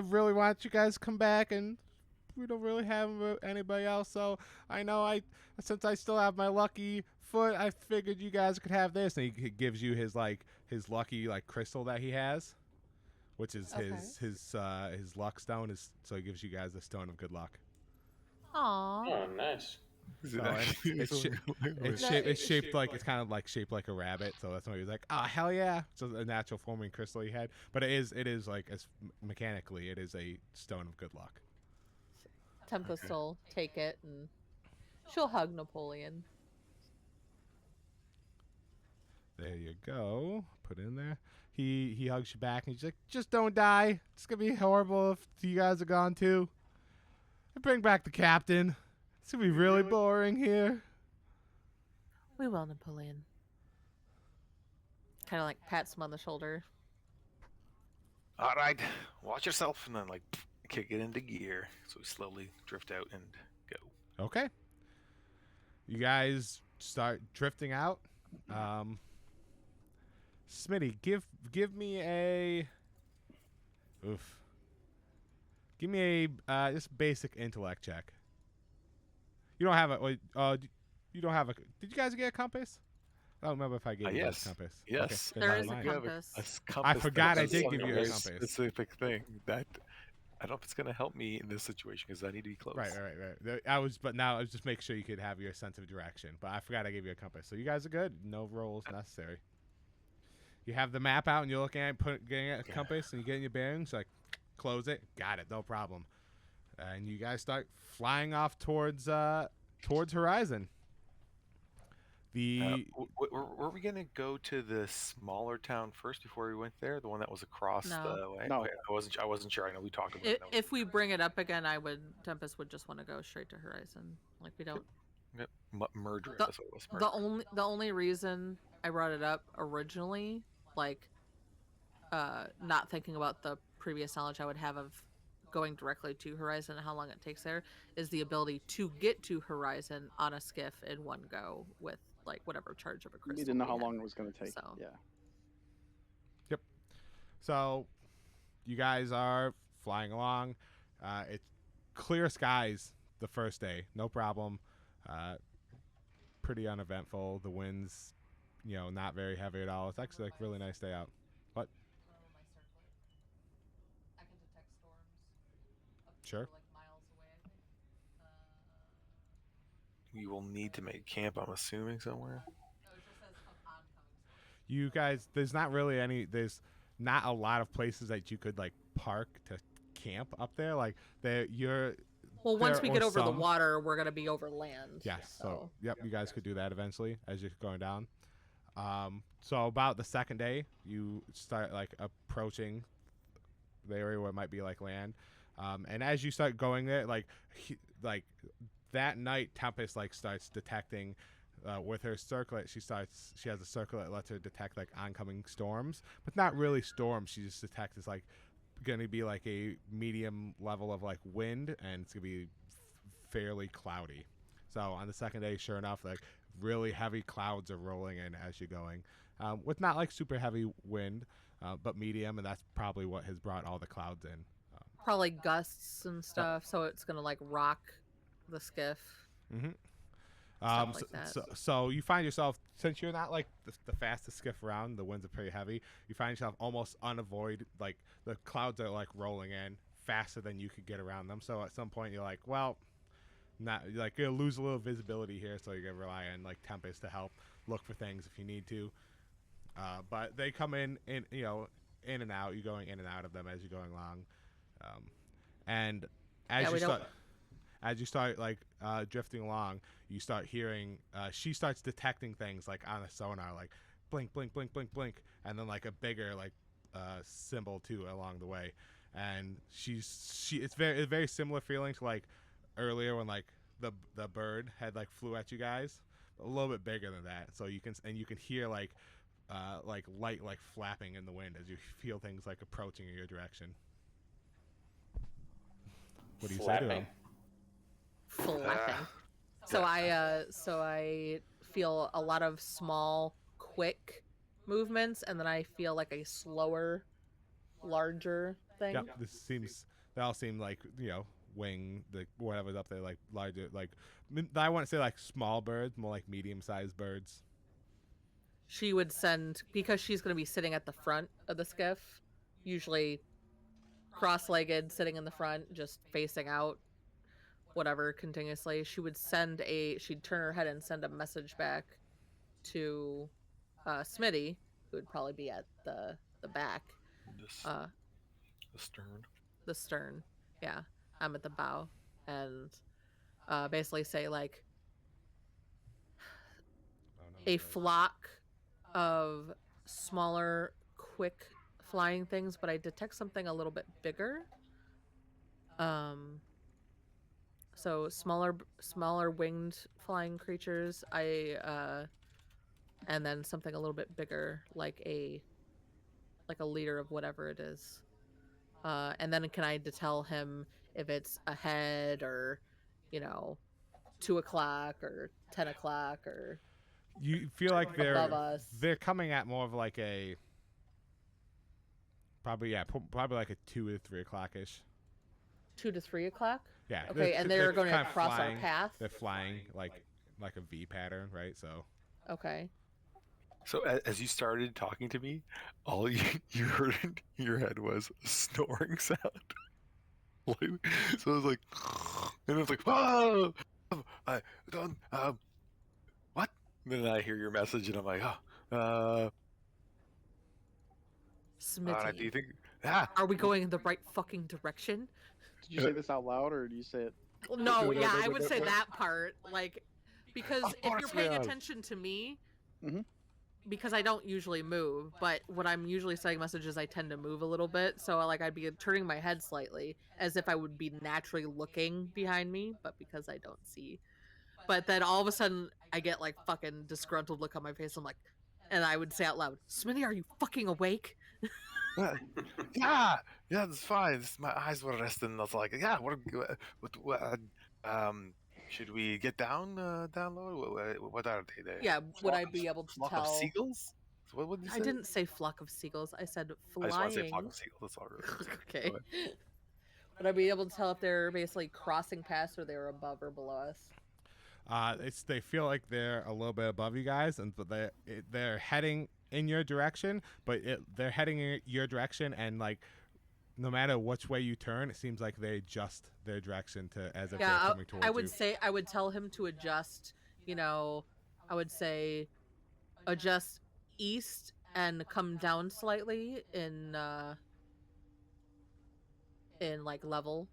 really want you guys to come back, and we don't really have anybody else. So since I still have my lucky foot, I figured you guys could have this. And he gives you his lucky crystal that he has, which is Okay. his luck stone. So he gives you guys the stone of good luck. Aww. Oh, nice. So it's shaped like it's kind of like shaped like a rabbit, so that's why he was like, "Oh hell yeah!" So a natural forming crystal he had, but it is like as mechanically, it is a stone of good luck. Tempest will take it and she'll hug Napoleon. There you go. Put it in there. He hugs you back and he's like, "Just don't die. It's gonna be horrible if you guys are gone too. And bring back the captain. It's gonna be really boring here." We will, Napoleon. Kind of like pats him on the shoulder. All right, watch yourself, and then kick it into gear. So we slowly drift out and go. Okay. You guys start drifting out. Smitty, give me a. Oof. Give me a just basic intellect check. You don't have a. You don't have a. Did you guys get a compass? I don't remember if I gave you guys Yes. a compass. Yes. Okay, There then is a never mind. compass. I forgot I that's did a give you a very compass. Specific thing that I don't know if it's gonna help me in this situation because I need to be close. Right. I was just making sure you could have your sense of direction. But I forgot I gave you a compass. So you guys are good. No rolls necessary. You have the map out and you're looking at getting a compass and you're getting your bearings. Like, close it. Got it. No problem. And you guys start flying off towards Horizon. Were we gonna go to the smaller town first before we went there? The one that was across No. the way. No. Okay, I wasn't sure. I know we talked about it. If we bring it up again, Tempest would just want to go straight to Horizon. Like we don't Yep. Murder. The- That's what it was. The only reason I brought it up originally, like, not thinking about the previous knowledge I would have of going directly to Horizon and how long it takes there, is the ability to get to Horizon on a skiff in one go with like whatever charge of a We crystal. didn't know how had. long it was going to take. So. Yeah. Yep. So you guys are flying along. It's clear skies the first day, no problem. Pretty uneventful. The winds, not very heavy at all. It's actually like really nice day out. What? I can detect storms up to Sure. like miles away, I think. We will need to make camp, I'm assuming, somewhere. No, it just says of oncoming storms. You guys, there's not a lot of places that you could like park to camp up there. Like Well, once there we or get over the some- water, we're gonna be over land. Yes. So yep, you guys could do that eventually as you're going down. So about the second day, you start like approaching the area where it might be like land. And as you start going there, like that night, Tempest like starts detecting with her circlet. She has a circlet that lets her detect like oncoming storms, but not really storms. She just detects it's like going to be like a medium level of like wind, and it's going to be fairly cloudy. So on the second day, sure enough, like really heavy clouds are rolling in as you're going, with not like super heavy wind, but medium, and that's probably what has brought all the clouds in. Probably gusts and stuff, so it's gonna like rock the skiff. Mm-hmm. Stuff like that. So you find yourself, since you're not like the fastest skiff around, the winds are pretty heavy. You find yourself almost unavoided, like the clouds are like rolling in faster than you could get around them. So at some point you're like, well, not like you'll lose a little visibility here, so you're gonna rely on like Tempest to help look for things if you need to. But they come in and out. You're going in and out of them as you're going along, and as you start like drifting along, you start hearing. She starts detecting things like on a sonar, like blink, blink, blink, blink, blink, and then like a bigger like symbol too along the way. And it's very similar feeling to like earlier when like the bird had like flew at you guys, a little bit bigger than that. So you can hear like light like flapping in the wind as you feel things like approaching in your direction. What do you say to him? Flapping. So I feel a lot of small, quick movements, and then I feel like a slower, larger thing. Yep, they all seem like wing, the whatever's up there, like larger, like I wouldn't say like small birds, more like medium-sized birds. She would send, because she's going to be sitting at the front of the skiff, usually cross-legged, sitting in the front, just facing out, whatever, continuously. She'd turn her head and send a message back to Smitty, who would probably be at the back. The stern. The stern, yeah. I'm at the bow, and basically say like a flock of smaller, quick flying things, but I detect something a little bit bigger. So smaller winged flying creatures. And then something a little bit bigger, like a leader of whatever it is. And then can I tell him if it's ahead or, 2 o'clock or 10 o'clock or You feel like above us? they're coming at more of like a probably like a 2 to 3 o'clock ish. 2 to 3 o'clock. Yeah. Okay, and they're going to kind of cross flying, our path. They're flying like a V pattern, right? So. Okay. So as you started talking to me, all you heard in your head was a snoring sound. So it was like, and it was like, oh, I don't, what? And then I hear your message, and I'm like, Smitty, do you think? are we going in the right fucking direction? Did you say this out loud, or did you say it? No, yeah, I would say that part, like, because Of if you're course, paying man. attention to me, Mhm. because I don't usually move, but when I'm usually sending messages, I tend to move a little bit, so like I'd be turning my head slightly, as if I would be naturally looking behind me, but because I don't see. But then all of a sudden, I get like fucking disgruntled look on my face. I'm like, and I would say out loud, Smitty, are you fucking awake? Yeah, that's fine. My eyes were resting. I was like, yeah, should we get down low? What are they there? Yeah, would I be able to flock tell? of seagulls? What would you say? I didn't say flock of seagulls. I said I just want to say flying. flock of seagulls. That's all really. Okay. Would I be able to tell if they're basically crossing past or they're above or below us? They feel like they're a little bit above you guys, and they're heading in your direction, but they're heading in your direction, and like no matter which way you turn, it seems like they adjust their direction to as if they're coming towards you. I would say I would tell him to adjust. I would say adjust east and come down slightly in like level,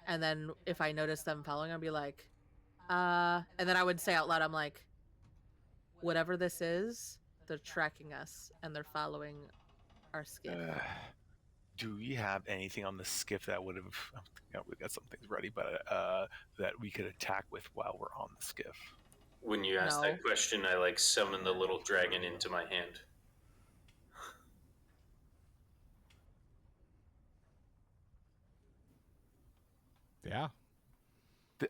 and then if I notice them following, I'd be like, and then I would say out loud, I'm like, whatever this is, they're tracking us and they're following our skiff. Do we have anything on the skiff that would have? We got some things ready, but that we could attack with while we're on the skiff. When you ask that question, I like summon the little dragon into my hand. Yeah.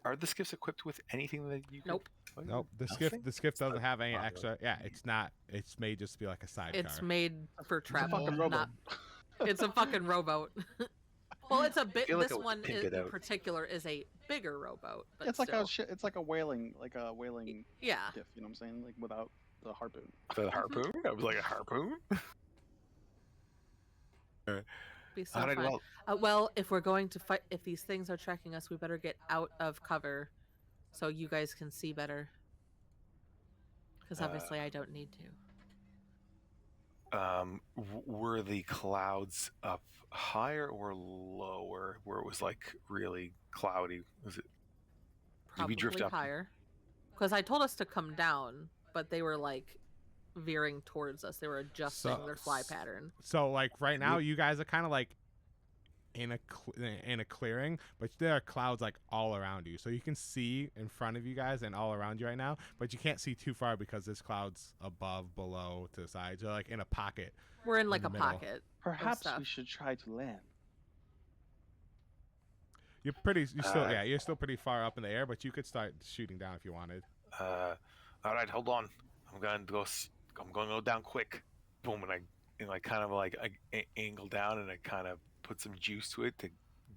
Are the skiffs equipped with anything that you? Nope. Nope. The skiff doesn't have any extra. Yeah, it's not. It's made just to be like a sidecar. It's made for travel. It's a fucking rowboat. It's a fucking rowboat. Well, it's a bit. Like This one in particular is a bigger rowboat. But It's still. it's like a whaling Yeah. skiff. You know what I'm saying? Like without the harpoon. The harpoon? That was like a harpoon. Be so fun. Well, if we're going to fight, if these things are tracking us, we better get out of cover, so you guys can see better. Because obviously, I don't need to. Were the clouds up higher or lower, where it was like really cloudy? Was it? Probably Did we drift up higher? Because I told us to come down, but they were like veering towards us. They were adjusting their fly pattern. So like right now, you guys are kind of like in a clearing, but there are clouds like all around you, so you can see in front of you guys and all around you right now, but you can't see too far because there's clouds above, below, to the sides. You're like in a pocket. We're in like a middle. pocket. Perhaps we should try to land. You're still pretty far up in the air, but you could start shooting down if you wanted. All right, hold on. I'm going to go down quick. Boom, and I kind of like I angle down and I kind of put some juice to it to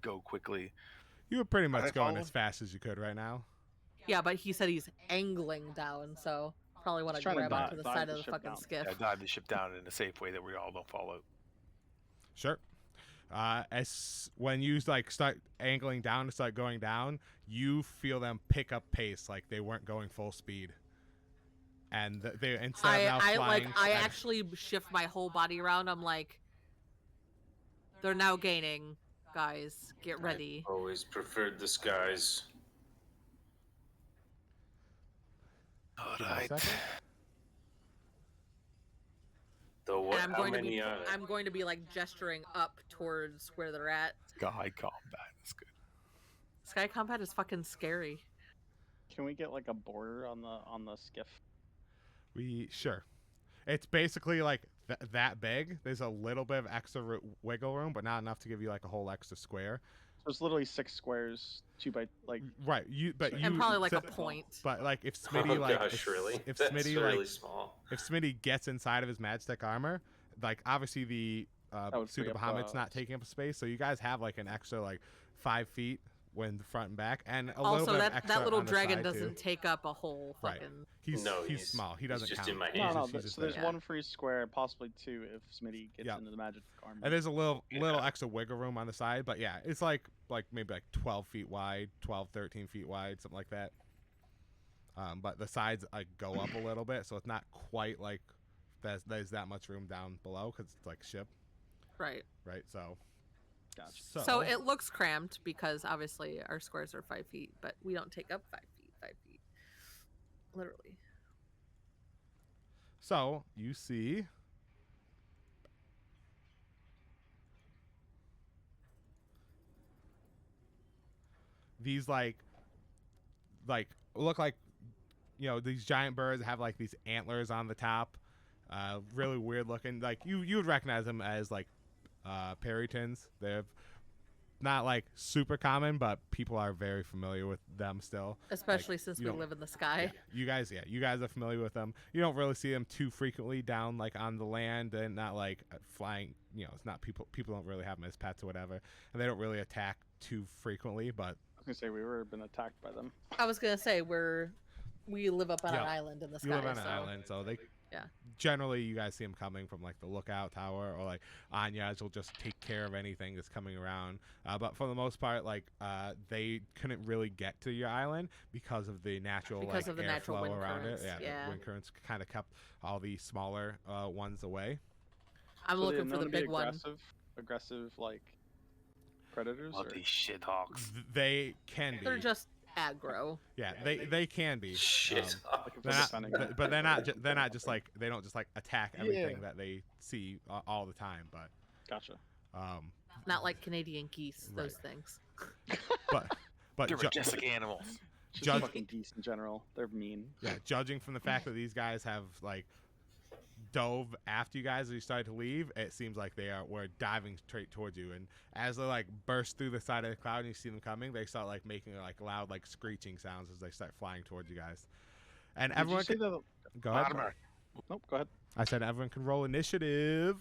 go quickly. You were pretty much going as fast as you could right now. Yeah, but he said he's angling down, so probably want to grab onto the side of the fucking skiff. Yeah, dive the ship down in a safe way that we all don't fall out. Sure. As when you like start angling down and start going down, you feel them pick up pace, like they weren't going full speed. And they instead of now flying, I actually shift my whole body around. I'm like, they're now gaining, guys. Get ready. I've always preferred the skies. All right. Though what? And How many are there? I'm going to be like gesturing up towards where they're at. Sky combat is good. Sky combat is fucking scary. Can we get like a border on the skiff? Sure. It's basically like that big. There's a little bit of extra wiggle room, but not enough to give you like a whole extra square. So it's literally 6 squares, 2 by like. Right. And probably like a point. But like if Smitty if That's Smitty really like small. if Smitty gets inside of his Magtech armor, like obviously the suit of Bahamut's not taking up space, so you guys have like an extra like 5 feet when front and back, and a also little bit extra that little on the dragon side, doesn't too. take up a whole fucking. Right. He's small. He doesn't just count. in my No, hand. no. He's So there's there. 1 free square, possibly 2 if Smitty gets into the magic armor. And there's a little extra wiggle room on the side, but yeah, it's like maybe like 12 feet wide, 12, 13 feet wide, something like that. But the sides like go up a little bit, so it's not quite like there's that much room down below because it's like ship. Right. Right. So. Gotcha. So it looks cramped because obviously our squares are 5 feet, but we don't take up 5 feet. 5 feet. Literally. So you see these like look like these giant birds have like these antlers on the top, really weird looking. Like you would recognize them as like peritons. They're not like super common, but people are very familiar with them still. Especially like, since we live in the sky. You guys are familiar with them. You don't really see them too frequently down like on the land, and not like flying. It's not people don't really have them as pets or whatever, and they don't really attack too frequently. But I was gonna say we've ever been attacked by them. I was gonna say we live up on an island in the sky. You live on an island, so they generally you guys see them coming from like the lookout tower, or like Anyas will just take care of anything that's coming around. But for the most part, like they couldn't really get to your island because of the natural airflow wind around currents. it. The wind currents kind of kept all the smaller ones away. I'm looking for the big aggressive like predators. Or these shit hawks. They can be. They're just aggro. Yeah, they can be. Shit. But they're not. They're not just like they don't just like attack everything that they see all the time. But gotcha. Not like Canadian geese. Those things. But they're majestic animals. Just fucking geese in general. They're mean. Yeah, judging from the fact that these guys have like dove after you guys as you started to leave, it seems like were diving straight towards you, and as they like burst through the side of the cloud and you see them coming, they start like making like loud like screeching sounds as they start flying towards you guys. And everyone go ahead. Nope, go ahead. I said everyone can roll initiative.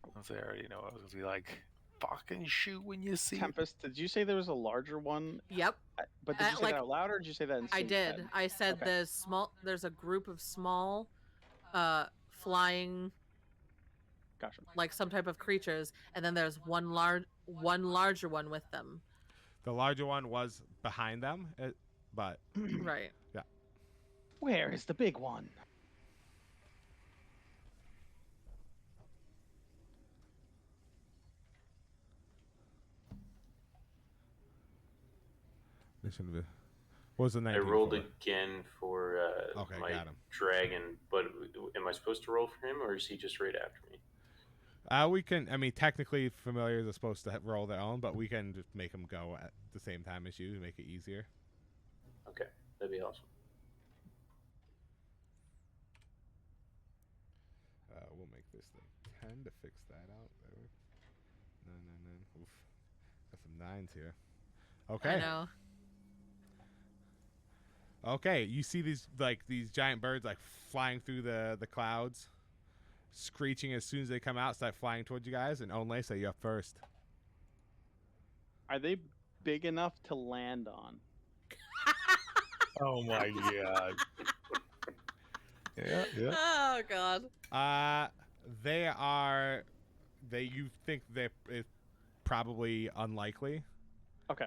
I already know I was gonna be like, fucking shoot when you see Tempest. Did you say there was a larger one? Yep. But did you say that out loud, or did you say that in I did. head? I said there's a group of small flying, gotcha, like some type of creatures, and then there's one larger one with them. The larger one was behind them, but right. Yeah. Where is the big one? What was the name? I rolled again for my dragon, but am I supposed to roll for him, or is he just right after me? We can. I mean, technically, familiars are supposed to roll their own, but we can just make them go at the same time as you to make it easier. Okay, that'd be awesome. We'll make this the 10 to fix that out. There. 9, 9, 9. Oof. Got some 9s here. Okay. I know. Okay, you see these giant birds like flying through the clouds, screeching as soon as they come out, start flying towards you guys. And Onlesa, you're up first. Are they big enough to land on? Oh my god. Yeah. Oh god. They are. You think it's probably unlikely. Okay.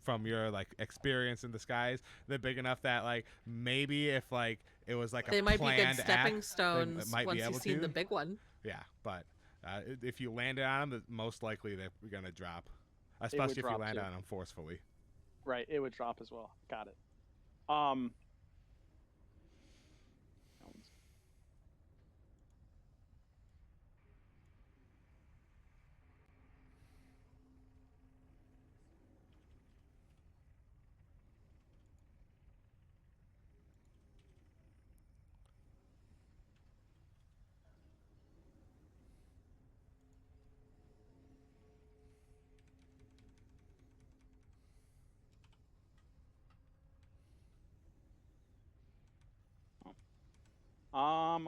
From your like experience in the skies, they're big enough that like maybe if like it was like they might be good stepping stones once you've seen the big one. Yeah, but if you landed on them, most likely they're gonna drop, especially if you land on them forcefully. Right, it would drop as well. Got it.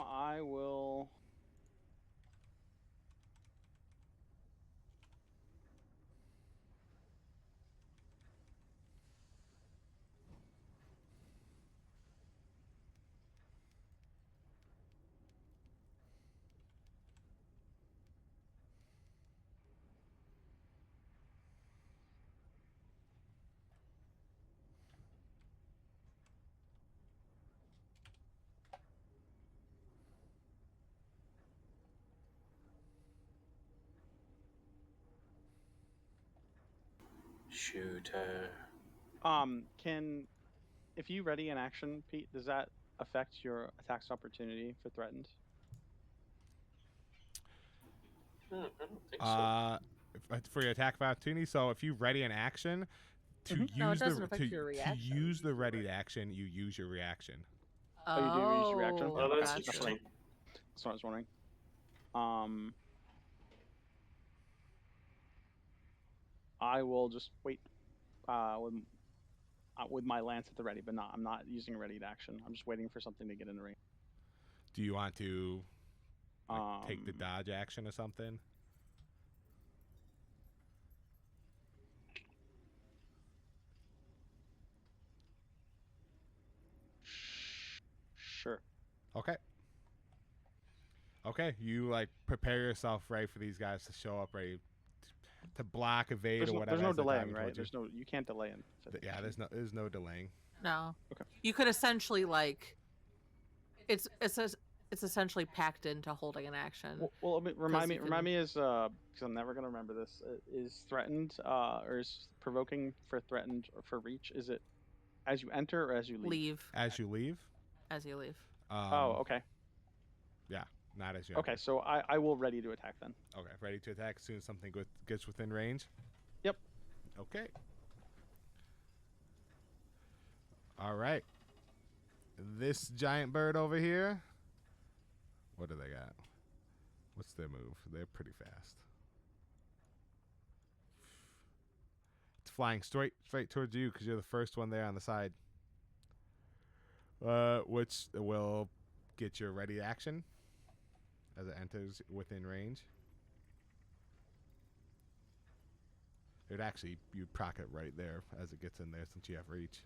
I will. Shooter. If you ready an action, Pete, does that affect your attacks opportunity for threatened? I don't think so. For your attack of opportunity, so if you ready an action, To Mhm. use No, it the doesn't affect to, your to reaction. use the ready action, you use your reaction. Oh, you do use your reaction? Oh, that's gotcha. interesting. That's what I was wondering. I will just wait with my lance at the ready, but I'm not using a ready action. I'm just waiting for something to get in the ring. Do you want to take the dodge action or something? Sure. Okay. Okay, you like prepare yourself right for these guys to show up, ready to block, evade, or whatever. There's no as they're delaying, diving right? towards you. You can't delay in. Yeah, there's no delaying. No. Okay. You could essentially like it's essentially packed into holding an action. Well, remind you me is because I'm never gonna remember this. Is threatened or is provoking for threatened or for reach? Is it as you enter or as you leave? As you leave. As you leave. Oh, okay. Yeah, not as you. Okay, enter. so I will ready to attack then. Okay, ready to attack as soon as something gets within range. Yep. Okay. All right. This giant bird over here. What do they got? What's their move? They're pretty fast. It's flying straight towards you because you're the first one there on the side. Which will get your ready action as it enters within range. It would actually, you'd proc it right there as it gets in there since you have reach.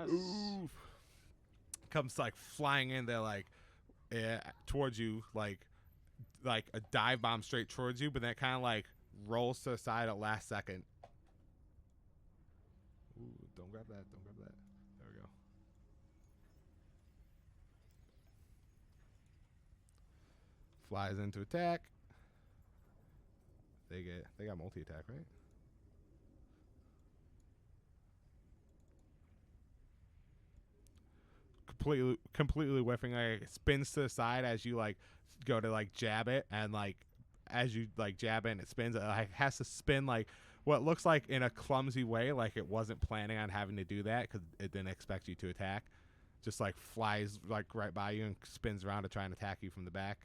Ooh. Comes like flying in there like towards you like a dive bomb straight towards you, but then it kind of like rolls to the side at last second. Ooh, don't grab that. There we go. Flies into attack. They got multi-attack, right? Completely whiffing. Like it spins to the side as you like go to like jab it, and like as you like jab it and it spins, it like has to spin like what looks like in a clumsy way, like it wasn't planning on having to do that because it didn't expect you to attack. Just like flies like right by you and spins around to try and attack you from the back.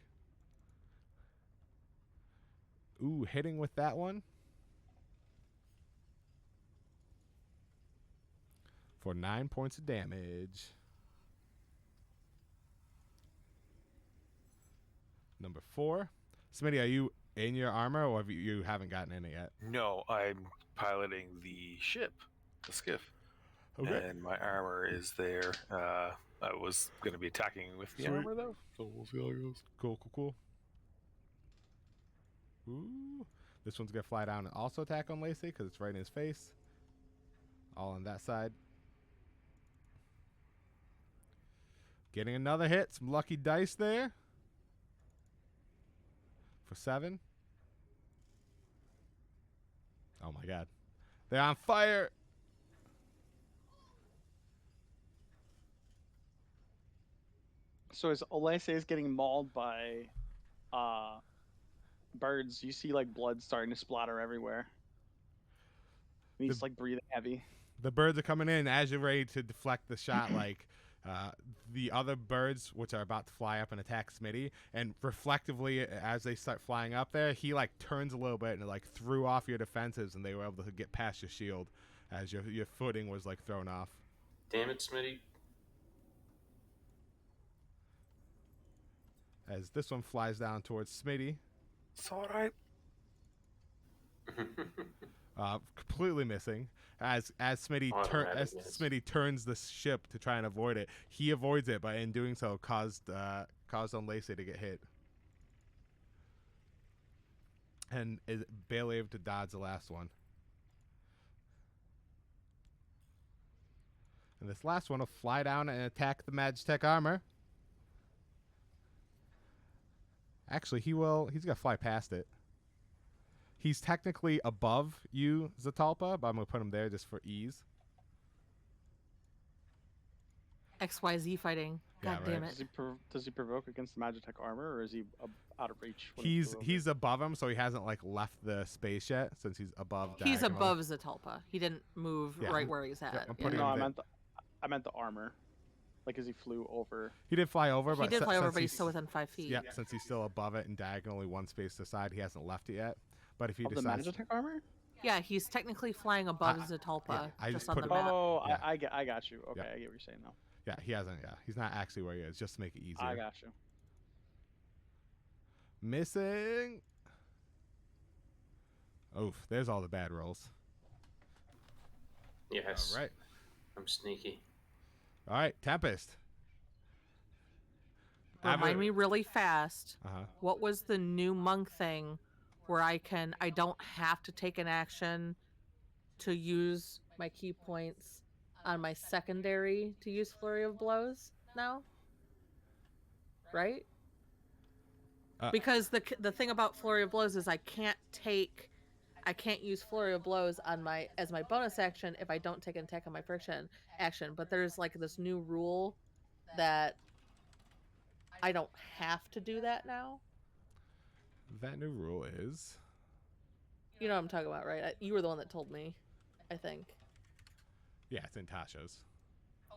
Ooh, hitting with that one for 9 points of damage. Number 4. Smitty, are you in your armor or have you haven't gotten in it yet? No, I'm piloting the ship, the skiff. Okay. And my armor is there. I was going to be attacking with the Sweet. armor, though. So we'll see how it goes. Cool. Ooh. This one's going to fly down and also attack on Lacey because it's right in his face. All on that side. Getting another hit. Some lucky dice there. For 7. Oh my god. They're on fire. So as Olese is getting mauled by birds, you see like blood starting to splatter everywhere. And he's like breathing heavy. The birds are coming in as you're ready to deflect the shot. Like the other birds, which are about to fly up and attack Smitty, and reflectively as they start flying up there, he like turns a little bit and like threw off your defenses, and they were able to get past your shield as your footing was like thrown off. Damn it, Smitty. As this one flies down towards Smitty. It's all right. Completely missing. As Smitty turns the ship to try and avoid it, he avoids it, but in doing so caused on Lacey to get hit, and is barely able to dodge the last one. And this last one will fly down and attack the Magitech armor. Actually, he's gonna fly past it. He's technically above you, Zatalpa, but I'm going to put him there just for ease. XYZ fighting. God Yeah, damn right. it. Does he provoke against the Magitech armor, or is he out of reach. When he flew over. He's above him, so he hasn't like left the space yet since he's above. He's diagonally. above Zatalpa. He didn't move right where he's at. I'm Yeah. putting No, him I meant the armor. Like as he flew over. He did fly over, He but did fly over, since but he's still within 5 feet. Yeah, since he's still above it and diagonally one space to the side, he hasn't left it yet. But if he Of the decides, magic armor? Yeah, he's technically flying above Zatalpa. yeah, I just just on put the him- map. Oh, Yeah. I got you. Okay, Yeah. I get what you're saying now. yeah, he hasn't. Yeah, he's not actually where he is, just to make it easier. I got you. Missing. Oof, there's all the bad rolls. Yes. All right, I'm sneaky. all right, Tempest. Remind me really fast. Uh-huh. What was the new monk thing where I don't have to take an action to use my key points on my secondary to use Flurry of Blows now? Right? Because the thing about Flurry of Blows is I can't use Flurry of Blows on as my bonus action if I don't take an attack on my friction action. But there's like this new rule that I don't have to do that now. That new rule is. You know what I'm talking about, right? You were the one that told me, I think. Yeah, it's in Tasha's.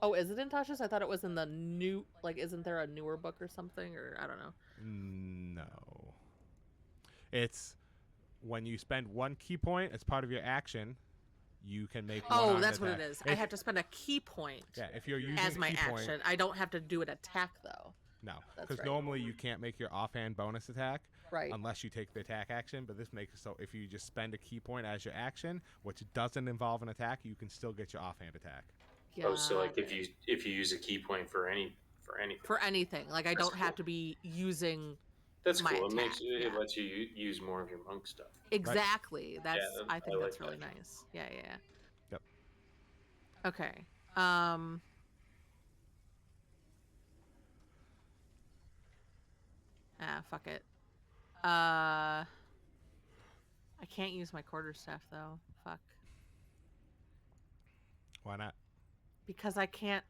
Oh, is it in Tasha's? I thought it was in the new, like, isn't there a newer book or something? Or I don't know. No. It's when you spend one key point as part of your action, you can make one Oh, on that's an what it attack. is. I have to spend a key point Yeah, if you're using as a my key action. point, I don't have to do an attack, though. no, That's because right. normally you can't make your offhand bonus attack Right. unless you take the attack action. But this makes it so if you just spend a key point as your action, which doesn't involve an attack, you can still get your offhand attack. Oh, so like Got if you use a key point for anything. for anything. Like, I That's don't have cool. to be using That's my cool. attack, It yeah. lets you use more of your monk stuff. exactly. That's I think I that's like really that. nice. Yeah. Yep. Okay. Fuck it. I can't use my quarterstaff though. Fuck. Why not? Because I can't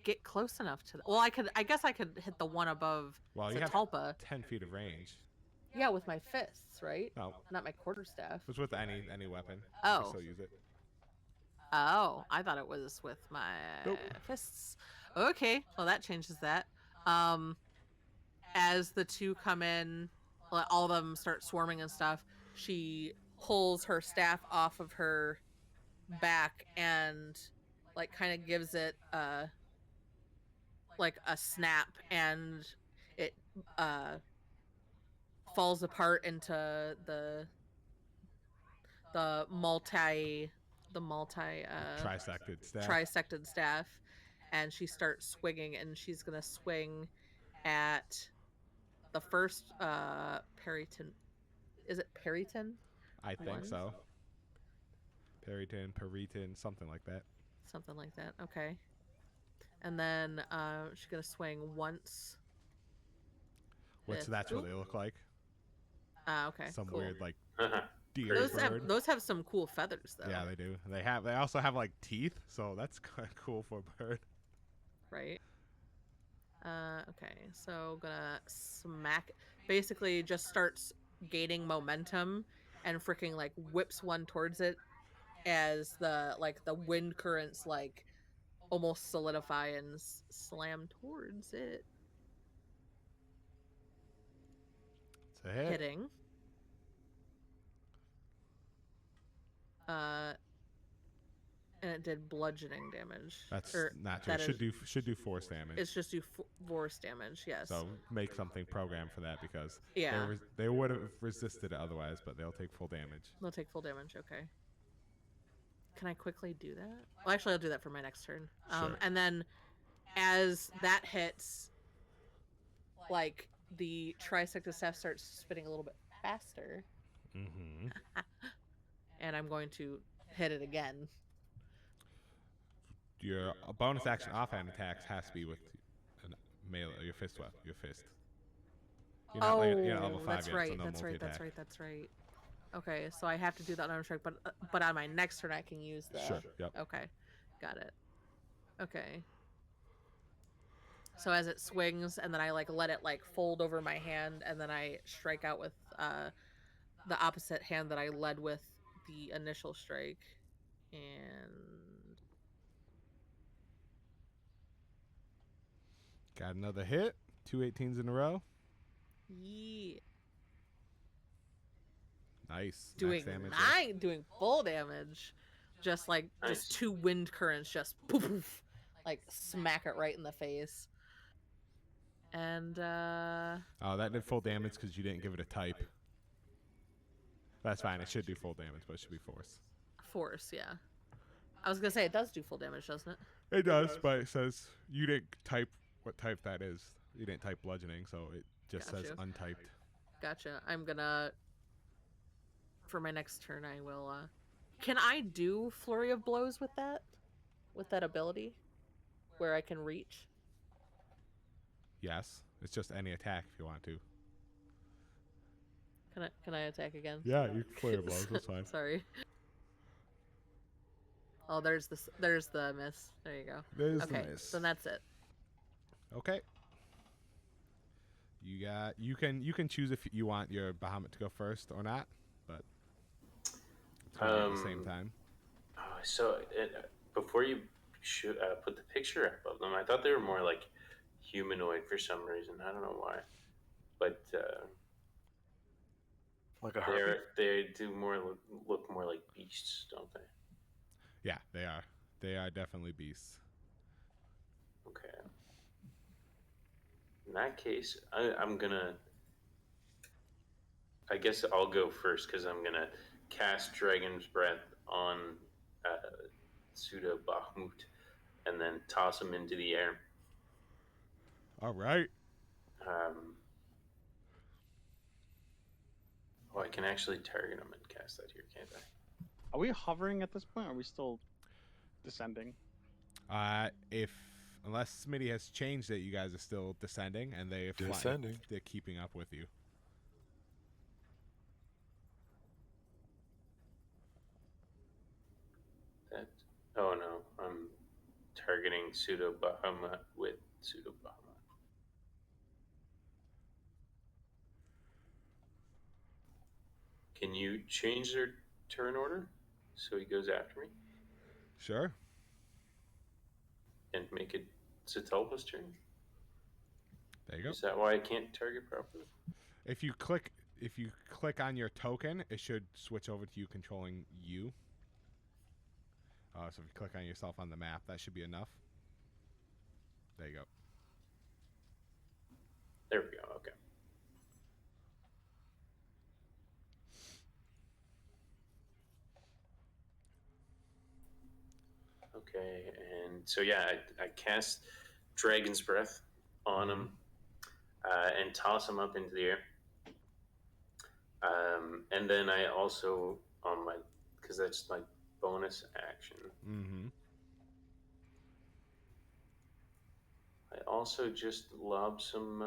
get close enough to. Well, I guess I could hit the one above Well, you have Zatalpa. 10 feet of range. Yeah, with my fists, right? No, Not my quarterstaff. it's with any weapon. You Oh. can still use it. Oh, I thought it was with my Nope. fists. Okay, well that changes that. As the two come in, all of them start swarming and stuff. She pulls her staff off of her back and like kind of gives it like a snap, and it falls apart into the multi Trisected staff. trisected staff, and she starts swinging, and she's gonna swing at the first Periton. Is it Periton? I think One? so. Periton, something like that. Something like that. Okay. And then she's gonna swing once. Which that's what they look like. Okay. Some cool. weird like Uh-huh. deer bird. Those have some cool feathers though. Yeah, they do. They also have like teeth, so that's kind of cool for a bird. Right. Okay, so gonna smack. Basically, just starts gaining momentum and freaking like whips one towards it as the wind currents like almost solidify and slam towards it, It's a hit. hitting. And it did bludgeoning damage. That's Or not true. that Should do force damage. It's just do force damage. Yes. So make something programmed for that because Yeah. they would have resisted it otherwise, but they'll take full damage. They'll take full damage. Okay. Can I quickly do that? Well, actually, I'll do that for my next turn. Sure. And then, as that hits, like the trisected staff starts spinning a little bit faster, Mm-hmm. and I'm going to hit it again. Your bonus action offhand attacks has to be with melee, your fist weapon, your fist. You're not level 5 that's yet, right. so no That's right. multi-attack. That's right. Okay, so I have to do that on strike, but on my next turn I can use the. Sure. Yep. Okay, got it. Okay. So as it swings, and then I like let it like fold over my hand, and then I strike out with the opposite hand that I led with the initial strike. And Got another hit. 2 18s in a row. yeah, Nice. doing Max damage. doing full damage. Just like Nice. just 2 wind currents just poof, poof, like smack it right in the face. And Oh, that did full damage because you didn't give it a type. That's fine. It should do full damage, but it should be force. force, yeah. I was gonna say it does do full damage, doesn't it? It does, but it says you didn't type what type that is. You didn't type bludgeoning, so it just says Gotcha. untyped. Gotcha. I'm gonna, for my next turn, I will can I do flurry of blows with that ability where I can reach? Yes. It's just any attack if you want to. Can I attack again? Yeah, you can flare blows. That's fine. Sorry. Oh, there's the miss. There you go. There's Okay, the miss. so that's it. Okay. You can choose if you want your Bahamut to go first or not, but it's gonna be at the same time. So before you put the picture up of them, I thought they were more like humanoid for some reason. I don't know why, but Like a harpy. they do look more like beasts, don't they? Yeah, they are. They are definitely beasts. Okay. In that case, I'm gonna. I guess I'll go first because I'm gonna cast Dragon's Breath on Pseudo Bakhmut and then toss him into the air. All right. Oh, I can actually target him and cast that here, can't I? Are we hovering at this point? Or are we still descending? Unless Smitty has changed it, you guys are still descending, and they're keeping up with you. Oh no, I'm targeting Pseudo Bahamut with Pseudo Bahamut. Can you change their turn order so he goes after me Sure. and make it Zitalpa's turn? There you go. Is that why I can't target properly? If you click on your token, it should switch over to you controlling you. So if you click on yourself on the map, that should be enough. There you go. There we go. Okay. Okay, and so yeah, I cast Dragon's Breath on him and toss him up into the air. And then I also because that's my bonus action. Mm-hmm. I also just lob some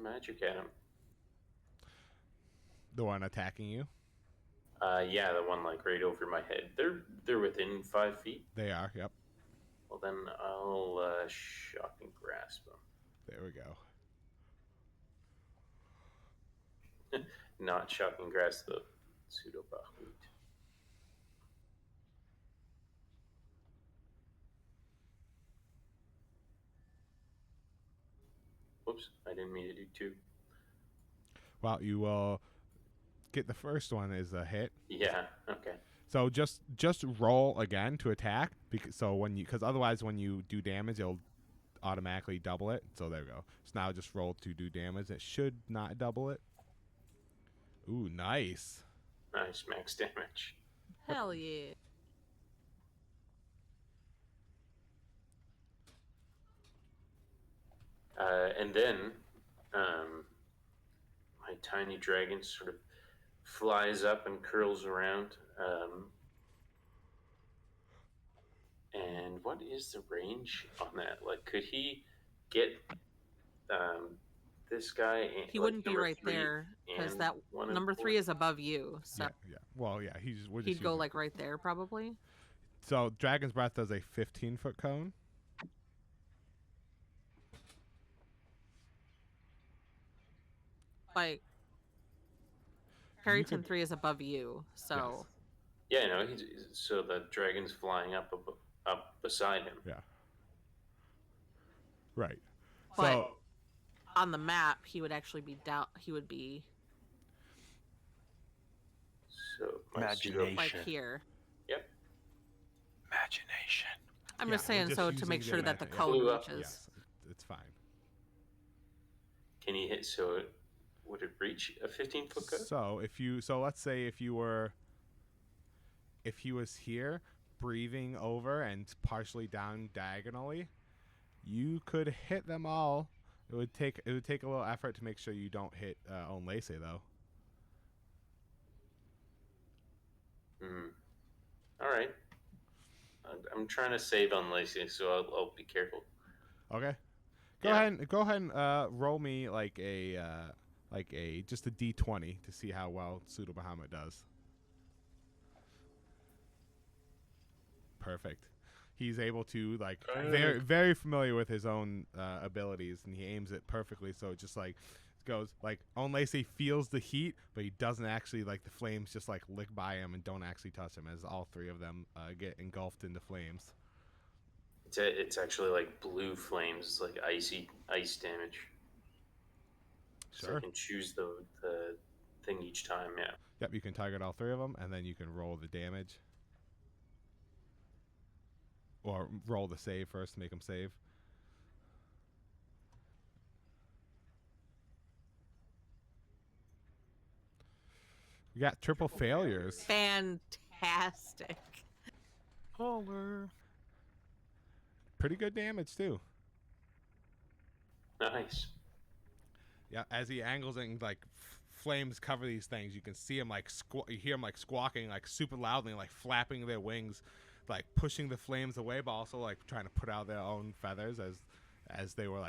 magic at him. The one attacking you? Yeah, the one like right over my head. They're within 5 feet. They are. Yep. Well, then I'll shocking grasp them. There we go. Not shocking grasp the Pseudo Bakhmut. Whoops, I didn't mean to do 2. Well, you will get the first one as a hit. Yeah. Okay. So just roll again to attack, because otherwise when you do damage, it'll automatically double it. So there we go. So now just roll to do damage. It should not double it. Ooh, nice. Nice max damage. Hell yeah. And then my tiny dragon sort of flies up and curls around. And what is the range on that? Like, could he get this guy? He wouldn't be right there because that number 3 is above you. So yeah. Well, yeah, he'd go like right there probably. So Dragon's Breath does a 15-foot cone. Like Harrington 3 is above you, so Yeah, no. So the dragon's flying up beside him. Yeah. Right. but So on the map he would actually be down. He would be So Imagination. like here. Yep. Imagination. I'm just saying, we're so to using make sure that the imagination. code Flew up. reaches. Yes, it's fine. Can he hit? So would it reach a 15-foot code? So let's say if he was here breathing over and partially down diagonally, you could hit them all. It would take a little effort to make sure you don't hit Onlace though. All right. I'm trying to save on Lacey, so I'll be careful. Okay. Go ahead and roll me like a just a D20 to see how well Pseudo Bahamut does. Perfect. He's able to very very familiar with his own abilities, and he aims it perfectly. So it just goes Onlace feels the heat, but he doesn't actually the flames just lick by him and don't actually touch him, as all three of them get engulfed into flames. It's actually like blue flames. It's like ice damage. Sure. So I can choose the thing each time. Yeah. Yep. You can target all three of them, and then you can roll the damage. Or roll the save first to make them save. We got triple failures. Fantastic. Holler. Pretty good damage too. Nice. Yeah, as he angles and flames cover these things, you can see him you hear him squawking super loudly, flapping their wings, pushing the flames away, but also trying to put out their own feathers as they were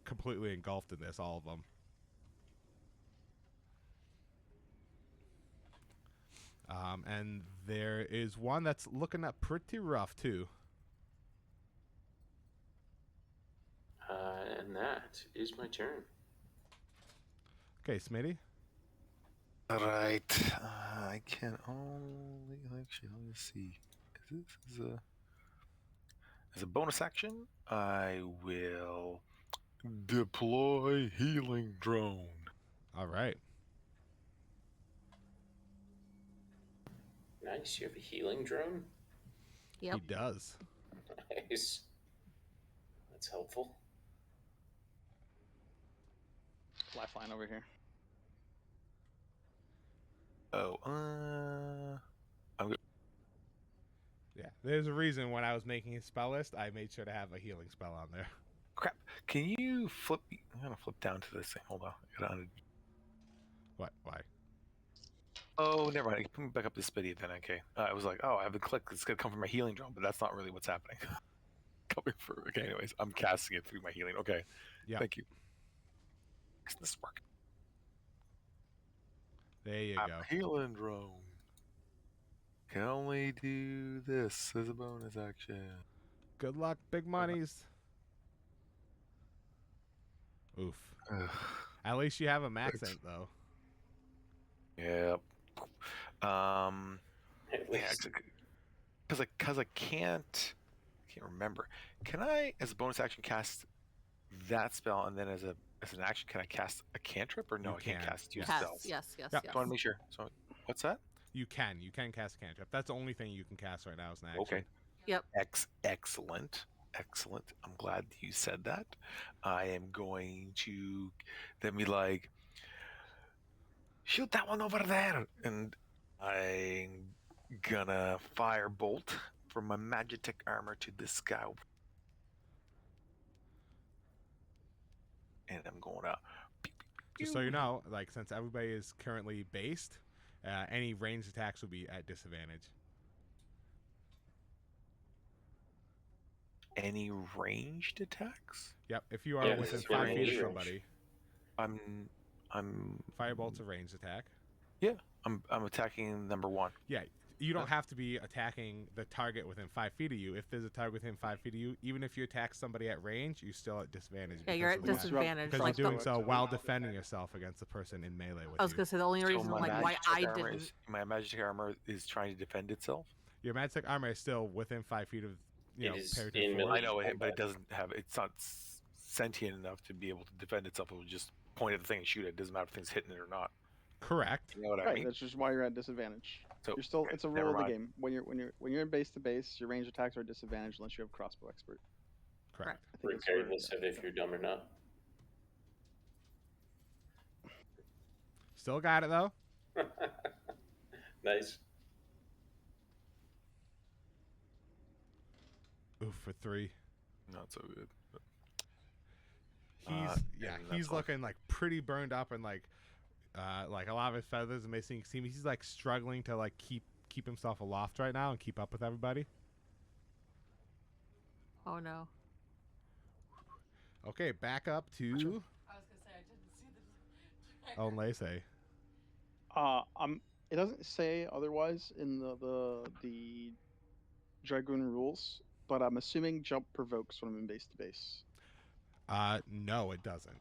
completely engulfed in this, all of them. And there is one that's looking up pretty rough too. And that is my turn. Okay, Smitty. All right. I can only actually let me see. As a bonus action, I will deploy healing drone. All right. Nice. You have a healing drone? Yep. He does. Nice. That's helpful. Lifeline over here. Oh, I'm good. Yeah, there's a reason when I was making his spell list, I made sure to have a healing spell on there. Crap. Can you flip? I'm gonna flip down to this thing. Hold on. I gotta What? Why? Oh, never mind. Put me back up to Spitty then. Okay. I was like, oh, I have a click. It's gonna come from my healing drone, but that's not really what's happening. Coming through. Okay. Anyways, I'm casting it through my healing. Okay. Yeah. Thank you. Isn't this working? There you I'm go. healing drone. Can only do this as a bonus action. Good luck, big monies. Oof. Ugh. At least you have a accent though. Yep. At Yeah, least. because I can't remember. Can I, as a bonus action, cast that spell, and then as an action, can I cast a cantrip, or no? You I can't can, cast two yes. spells. Yes. Yep. Yes. I want to make sure. So, what's that? You can cast a cantrip. That's the only thing you can cast right now as an action. Okay. Yep. Excellent. I'm glad you said that. I am going to then be like, shoot that one over there, and I'm gonna fire bolt from my Magitek armor to this guy. And I'm going to. Just so you know, since everybody is currently based, any ranged attacks will be at disadvantage. Any ranged attacks? Yep. If you are within 5 feet of somebody, I'm. Firebolt's a ranged attack. Yeah, I'm attacking number one. Yeah. You don't have to be attacking the target within 5 feet of you. If there's a target within 5 feet of you, even if you attack somebody at range, you're still at disadvantage. Yeah, you're at because of that. disadvantage. Because Like you're doing the, so while defending yourself against the person in melee with I was you. gonna say the only reason my like why magic I armor didn't. my magic armor is trying to defend itself. Your magic armor is still within 5 feet of It is Peryton in 4. melee. I know it, but it doesn't have. It's not sentient enough to be able to defend itself. It will just point at the thing and shoot it. It doesn't matter if things hitting it or not. Correct. You know what I Right, mean? that's just why you're at disadvantage. So You're still. okay, It's a never rule of the mind. game. When you're in base to base, your range attacks are at disadvantage unless you have crossbow expert. Correct. I think it's where- Regardless of if you're dumb or not. Still got it though. Nice. Oof, for 3. Not so good. He's and he's that's all. looking like pretty burned up and like a lot of his feathers are missing. He's like struggling to like keep himself aloft right now and keep up with everybody. Oh no. Okay, back up to I was gonna say I didn't see the. Own Lacey. It doesn't say otherwise in the Dragoon rules, but I'm assuming jump provokes when I'm in base to base. No, it doesn't.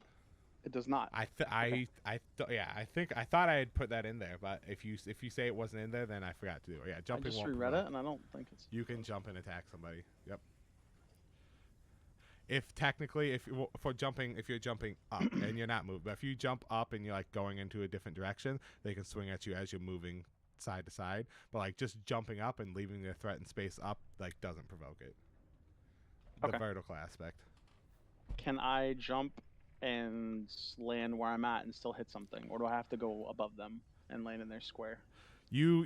It does not. I thought I had put that in there, but if you say it wasn't in there, then I forgot to do it. Yeah, I jumping just won't reread provoke. it, and I don't think it's. You can jump and attack somebody. Yep. If technically, if you're jumping up and you're not moved, but if you jump up and you're like going into a different direction, they can swing at you as you're moving side to side. But like just jumping up and leaving the threatened space up like doesn't provoke it. The Okay. vertical aspect. Can I jump and land where I'm at and still hit something, or do I have to go above them and land in their square? You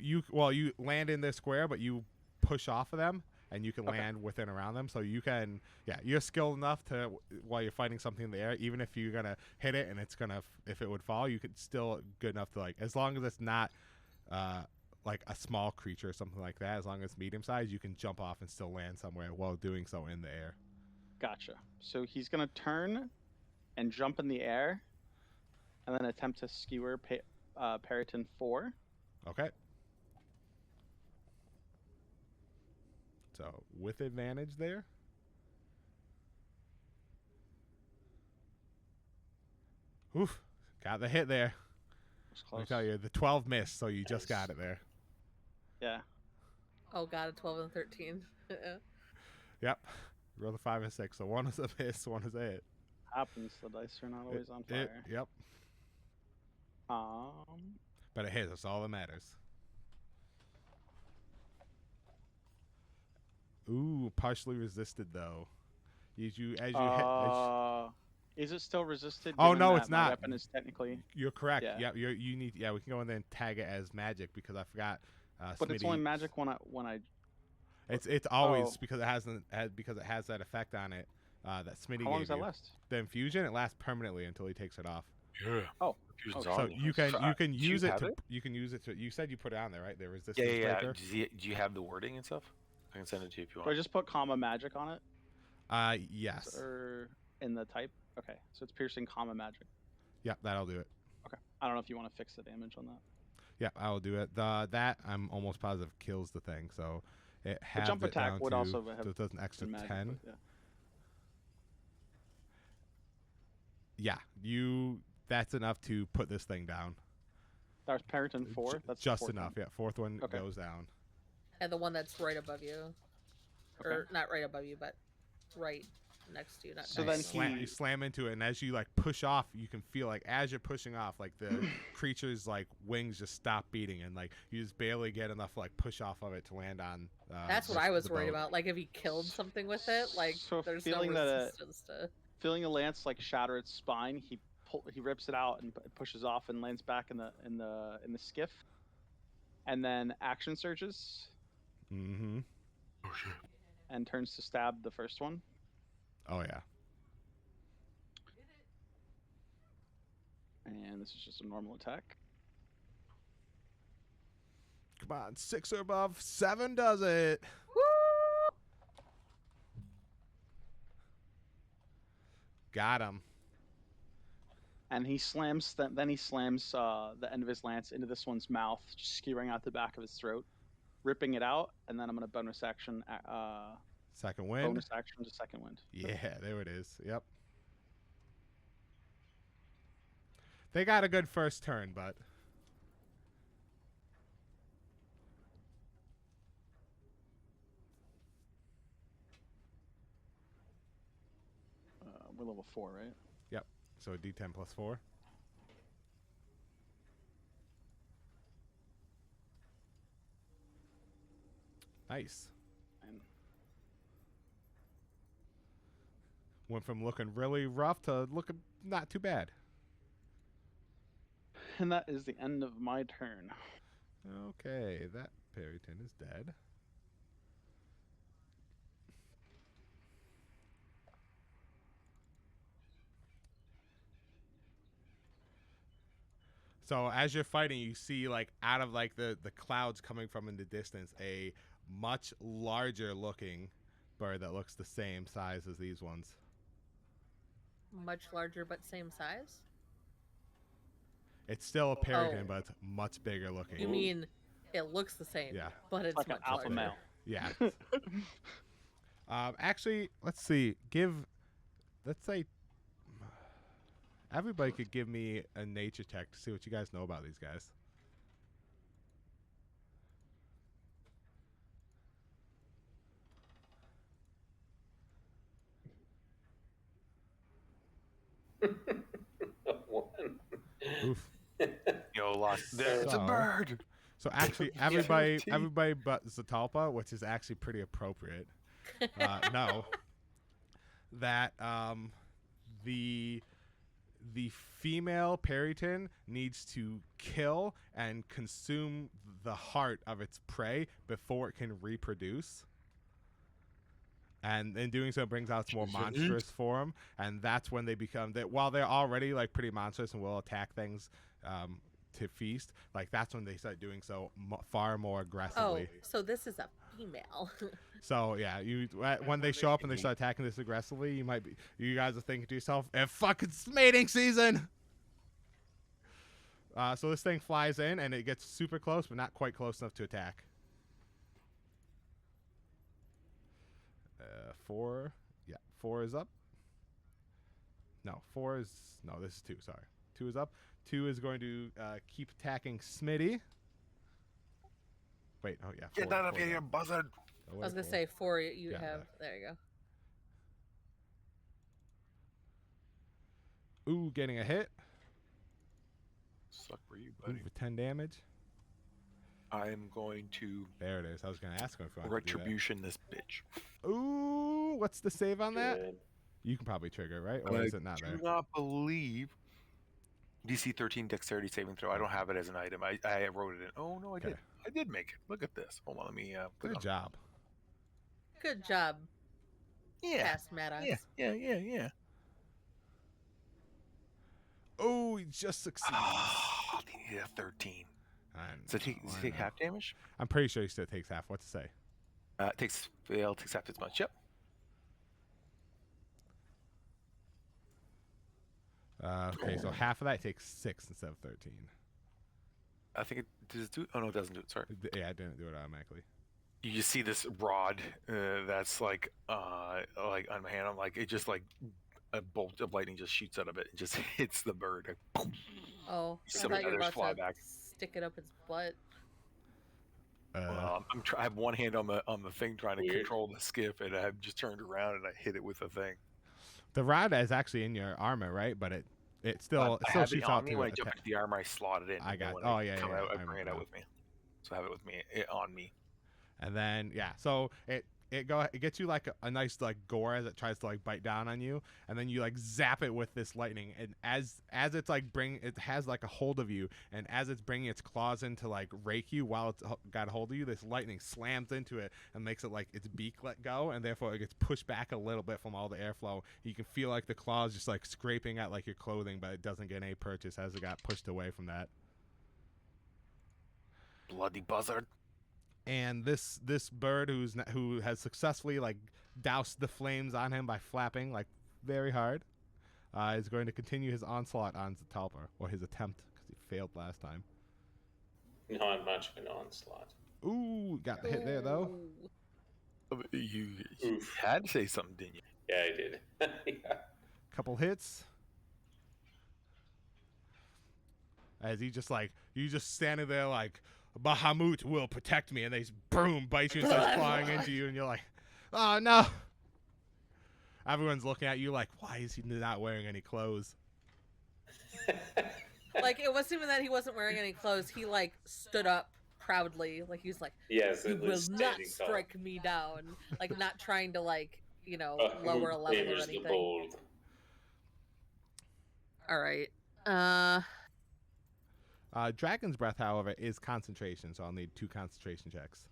land in their square, but you push off of them. And you can Okay. land within around them, so you can, you're skilled enough to, while you're fighting something in the air, even if you're gonna hit it and it's gonna, if it would fall, you could still good enough to like, as long as it's not, like a small creature or something like that, as long as it's medium sized, you can jump off and still land somewhere while doing so in the air. Gotcha. So he's gonna turn and jump in the air, and then attempt to skewer Peryton 4. Okay. So with advantage there. Oof, got the hit there. It's Let me close. tell you, the 12 missed, so you just got it there. Yeah. Oh god, a 12 and 13. Yep. Roll the 5 and 6, so one is a miss, one is a hit. Happens. The dice are not always on fire. Yep. But it hits. That's all that matters. Ooh, partially resisted though. As you hit. Is it still resisted? Oh, given no, that it's my not. Weapon is technically. You're correct. Yeah. Yeah. You need. Yeah, we can go in there and tag it as magic because I forgot. But it's Smitty- only magic when I. It's always Oh. because it has that effect on it. That Smitty How long gave does that you. last? The infusion, it lasts permanently until he takes it off. Yeah. Oh. Fusion's Okay. So on you can Do you use it have to it? you can use it to. You said you put it on there, right? The resistance Yeah. breaker. Do you have the wording and stuff? I can send it to you if you Do I want. just put comma magic on it? Yes. Or in the type? Okay, so it's piercing comma magic. Yep, that'll do it. Okay. I don't know if you want to fix the damage on that. Yep, I'll do it. That I'm almost positive kills the thing. So it The has jump it attack down would to, also have so it does an extra been magic, 10. but yeah. Yeah, that's enough to put this thing down. That was Peryton 4. That's the just fourth enough. one. Yeah, fourth one Okay. goes down. And the one that's right above you. Or Okay. not right above you, but right next to you. Not So next then to you. You slam into it, and as you like push off, you can feel like as you're pushing off, like the creature's like wings just stop beating, and like you just barely get enough like push off of it to land on. That's what the- I was the worried boat. about. Like if he killed something with it, like So there's no feeling that, resistance to. Feeling the lance like shatter its spine, he rips it out and pushes off and lands back in the skiff, and then action surges Mm-hmm. Oh shit. and turns to stab the first one. Oh yeah. And this is just a normal attack. Come on, 6 or above. 7 does it. Got him. And he slams then he slams the end of his lance into this one's mouth, just skewering out the back of his throat. ripping it out, and then I'm going to bonus action. Second wind. Bonus action to second wind. Yeah, there it is. Yep. They got a good first turn, but we're level 4, right? yep. So D10 plus 4. Nice. And went from looking really rough to looking not too bad. And that is the end of my turn. Okay, that Perryton is dead. So as you're fighting, you see like out of like the clouds coming from in the distance, a much larger looking bird that looks the same size as these ones. Much larger, but same size? It's still a Perryton, Oh. but it's much bigger looking. You mean it looks the same, Yeah. but it's Like an much alpha larger. male. Yeah. Actually, let's see. Let's say everybody could give me a nature check to see what you guys know about these guys. One. Oof. Lost. It's a So- bird. So actually, everybody but Zatalpa, which is actually pretty appropriate. No, that the female Perryton needs to kill and consume the heart of its prey before it can reproduce. And in doing so, it brings out its more monstrous form, and that's when they become that. While they're already like pretty monstrous and will attack things to feast, like that's when they start doing so far more Oh, aggressively. so this is a female. So yeah, when they show up and they start attacking this aggressively, you guys are thinking to yourself, "It's fucking mating season." So this thing flies in and it gets super close, but not quite close enough to attack. 4, yeah, 4 is up. No, 4 is this is 2. Sorry, 2 is up. 2 is going to keep attacking Smitty. Wait, oh yeah. 4, Get that up 4 is here, you up. buzzard. Oh, I was wait, gonna 4. say 4. You Yeah, have there you go. Ooh, getting a hit. Suck for you, Ooh, buddy. for 10 damage. I am going to There it is. I was gonna ask him if I could do that. retribution this bitch. Ooh, what's the save on that? Good. You can probably trigger it, right? Or I is it not do there? not believe DC 13 dexterity saving throw. I don't have it as an item. I wrote it in. Oh no, I Okay. did. I did make it. Look at this. Hold on, let me click Good on job. Good job, it. Yeah. Past Maddox. Yeah. Oh, he just succeeds. Oh, they needed a 13. Does it take half damage? I'm pretty sure he still takes half. What to say? It takes half as much. Yep. Okay, so half of that takes 6 instead of 13. I think it does it do. Oh no, it doesn't do it. Sorry. Yeah, I didn't do it automatically. You just see this rod that's like on my hand. I'm like, it just like a bolt of lightning just shoots out of it and just hits the bird. Like, boom. Oh, I Some thought you were others about fly to back. stick it up its butt. I have one hand on the thing trying to Weird. control the skiff, and I've just turned around and I hit it with a thing. The rod is actually in your armor, right? But it still I have it shoots on out me to when I attack. jump into the armor. I slot it in. I and then got- when oh, I yeah, come yeah, out, I I bring it remember out now. with me. So I have it with me on me. And then so it gets you like a nice like gore as it tries to like bite down on you, and then you like zap it with this lightning, and as it's like it has like a hold of you, and as it's bringing its claws in to like rake you while it's got a hold of you, this lightning slams into it and makes it like its beak let go, and therefore it gets pushed back a little bit from all the airflow. You can feel like the claws just like scraping at like your clothing, but it doesn't get any purchase as it got pushed away from that. Bloody buzzard. And this bird who has successfully like doused the flames on him by flapping like very hard is going to continue his onslaught on Zatalpa, or his attempt, because he failed last time. Not much of an onslaught. Ooh, got the hit there though. You Oof. had to say something, didn't you? Yeah, I did. Yeah. Couple hits. As he just like, you just standing there like, Bahamut will protect me, and they just, boom, bite you and starts clawing into you, and you're like, oh no. Everyone's looking at you like, why is he not wearing any clothes? Like, it wasn't even that he wasn't wearing any clothes. He, like, stood up proudly. Like, he was like, Yes, you it will was not standing tall. strike me down. Like, not trying to, like, you know, lower a Bahamut level or favors the anything. bold. All right. Dragon's Breath, however, is concentration, so I'll need 2 concentration checks.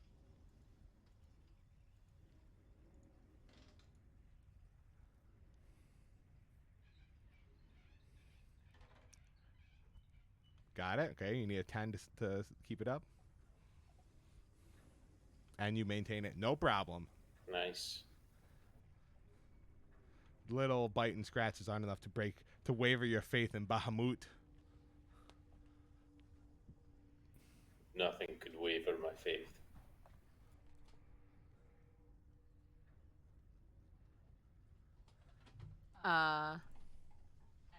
Got it. Okay, you need a 10 to keep it up. And you maintain it, no problem. Nice. Little bite and scratches aren't enough to waver your faith in Bahamut. Nothing could waver my faith.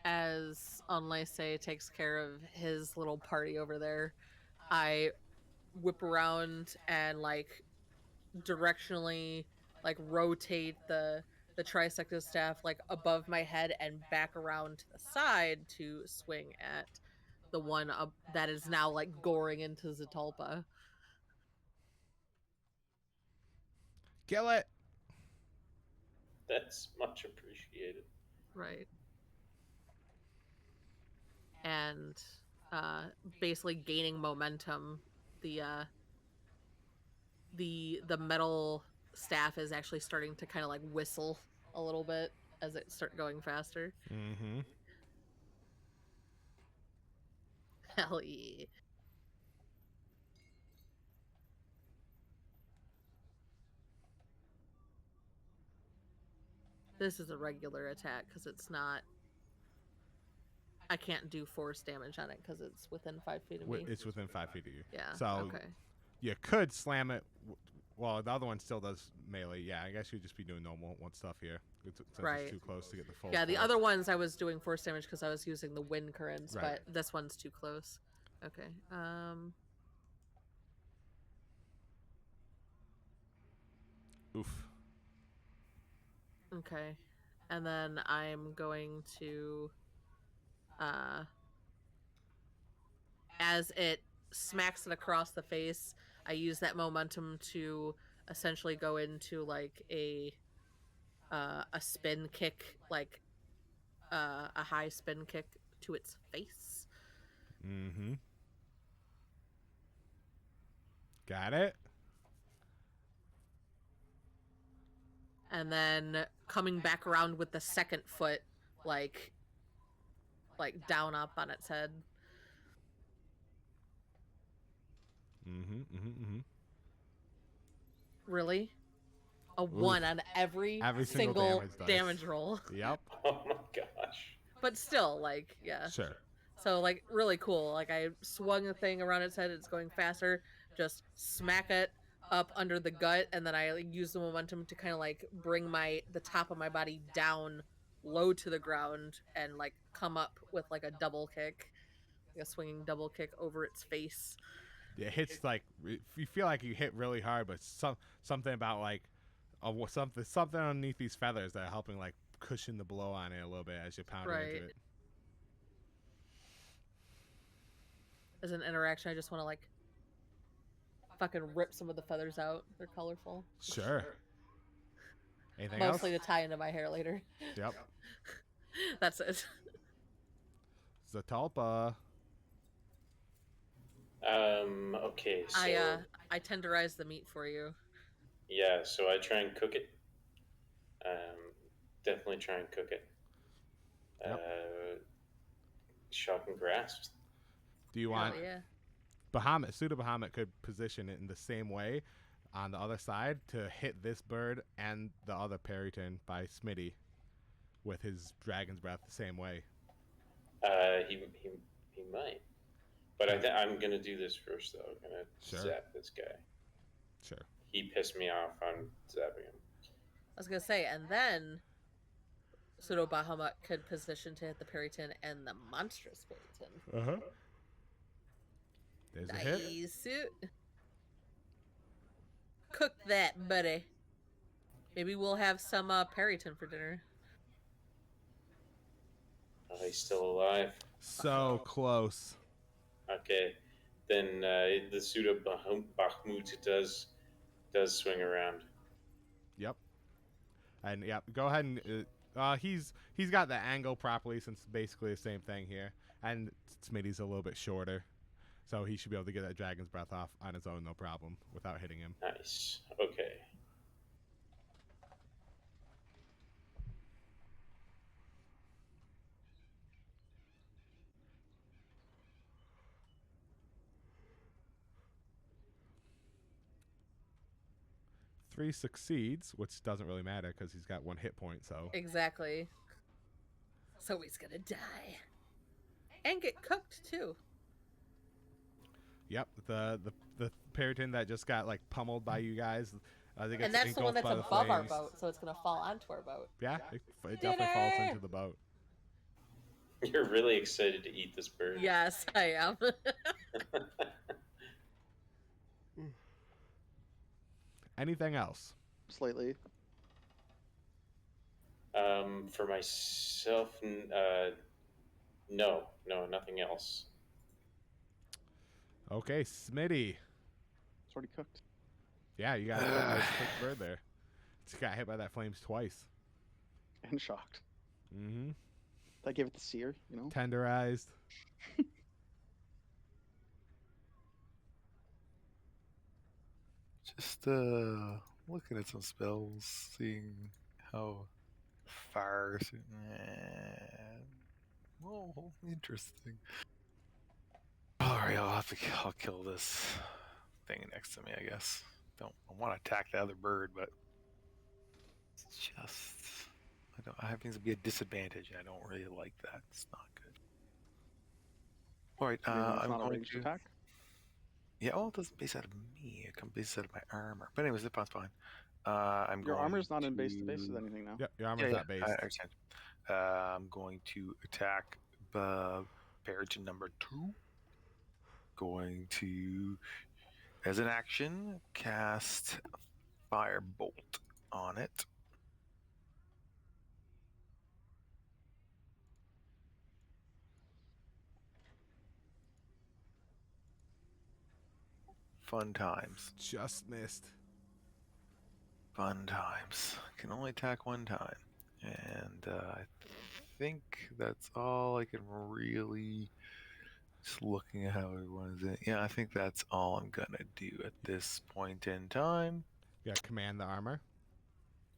As Onlaise takes care of his little party over there, I whip around and, like, directionally, like, rotate the trisector staff, like, above my head and back around to the side to swing at the one that is now, like, goring into Zatalpa. Kill it. That's much appreciated. Right. And basically gaining momentum, the metal staff is actually starting to kind of, like, whistle a little bit as it start going faster. Mm-hmm. Hell yeah. This is a regular attack because it's not. I can't do force damage on it because it's within 5 feet of me. It's within 5 feet of you. Yeah. So okay. you could slam it. Well, the other one still does melee. Yeah, I guess you'd just be doing normal stuff here. Since right. It's too close to get the full. Yeah, the force. other ones I was doing force damage because I was using the wind currents, Right. but this one's too close. Okay. Oof. Okay. And then I'm going to as it smacks it across the face, I use that momentum to essentially go into, like, a spin kick, like a high spin kick to its face. Mm-hmm. Got it. And then coming back around with the second foot, like down up on its head. Really? A 1 on every single damage roll. Yep. Oh my gosh. But still, like, yeah. Sure. So, like, really cool. Like, I swung the thing around its head, it's going faster, just smack it up under the gut, and then I use the momentum to kind of, like, bring the top of my body down low to the ground and, like, come up with, like, a double kick, like a swinging double kick over its face. It hits, like, you feel like you hit really hard, but something about, like, something underneath these feathers that are helping, like, cushion the blow on it a little bit as you pound Right. into it. As an interaction, I just want to, like, fucking rip some of the feathers out. They're colorful. Sure. Anything else? Mostly to tie into my hair later. Yep. That's it. Zatalpa. Okay, so I tenderize the meat for you. yeah, so I try and cook it. Definitely try and cook it. Yep. Shot and grasped. Do you want yeah. Bahamut? Pseudo Bahamut could position it in the same way on the other side to hit this bird and the other Periton by Smitty with his Dragon's Breath the same way. He might. But I'm going to do this first, though. I'm going to zap this guy. Sure. He pissed me off on zapping him. I was gonna say, and then Pseudo Bahamut could position to hit the Periton and the monstrous Periton. There's a hit. Nice. Cook that, buddy. Maybe we'll have some Periton for dinner. Oh, he's still alive. So close. Okay, then the Pseudo Bakhmut does swing around. Yep. And yeah, go ahead and he's got the angle properly since it's basically the same thing here. And Smitty's a little bit shorter, so he should be able to get that dragon's breath off on his own, no problem, without hitting him. Nice. Okay. Three succeeds, which doesn't really matter because he's got 1 hit point. So exactly. So he's gonna die and get cooked too. Yep, the Periton that just got like pummeled by you guys. And that's the one that's above our boat, so it's gonna fall onto our boat. Yeah, it definitely falls into the boat. You're really excited to eat this bird. Yes, I am. Anything else? Slightly. For myself, no, nothing else. Okay, Smitty. It's already cooked. Yeah, you got a nice cooked bird there. It's got hit by that flames twice. And shocked. Mm-hmm. I gave it the sear, you know? Tenderized. Just looking at some spells, seeing how far. Oh, interesting. All right, I'll kill this thing next to me, I guess. I want to attack the other bird, but it's just I have things to be a disadvantage. I don't really like that. It's not good. All right, I'm not a going ranged to attack. Yeah, well, it doesn't base out of me. It comes based out of my armor. But anyways, that's fine. I'm Your going armor's not in base to to- base with anything now. Yep, your armor's not based. I understand. I'm going to attack Periton number 2. Going to, as an action, cast Firebolt on it. Fun times. Just missed. Fun times. Can only attack 1 time. And I think that's all I can really... Just looking at how everyone is in. Yeah, I think that's all I'm gonna do at this point in time. Yeah, command the armor.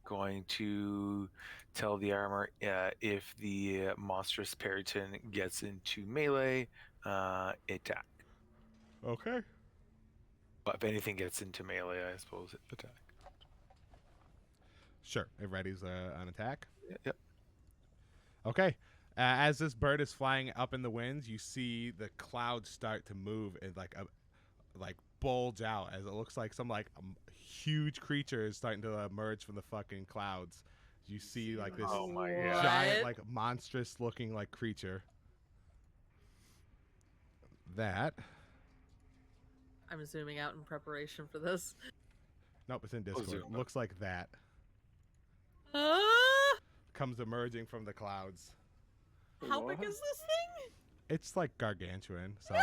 Going to tell the armor if the monstrous Periton gets into melee, attack. Okay. But if anything gets into melee, I suppose it attack. Sure, it readies an attack. Yep. Okay. As this bird is flying up in the winds, you see the clouds start to move and like bulge out as it looks like some like huge creature is starting to emerge from the fucking clouds. You see like this Oh my God. giant, like monstrous looking like creature. That. I'm zooming out in preparation for this. Nope, it's in Discord. zoom. Looks like that. Comes emerging from the clouds. How What? big is this thing? It's like gargantuan, so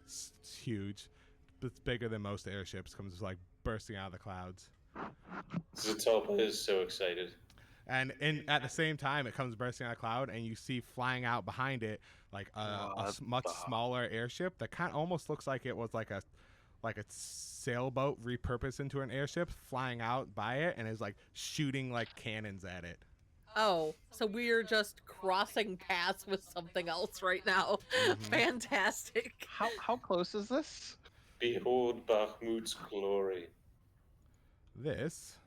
it's huge. It's bigger than most airships. Comes like bursting out of the clouds, Zatopa is so excited. and at the same time, it comes bursting out of the cloud, and you see flying out behind it like much smaller airship that kind of almost looks like it was like a sailboat repurposed into an airship, flying out by it, and is like shooting like cannons at it. Oh, so we're just crossing paths with something else right now. Fantastic. How close is this? Behold Bakhmut's glory. This.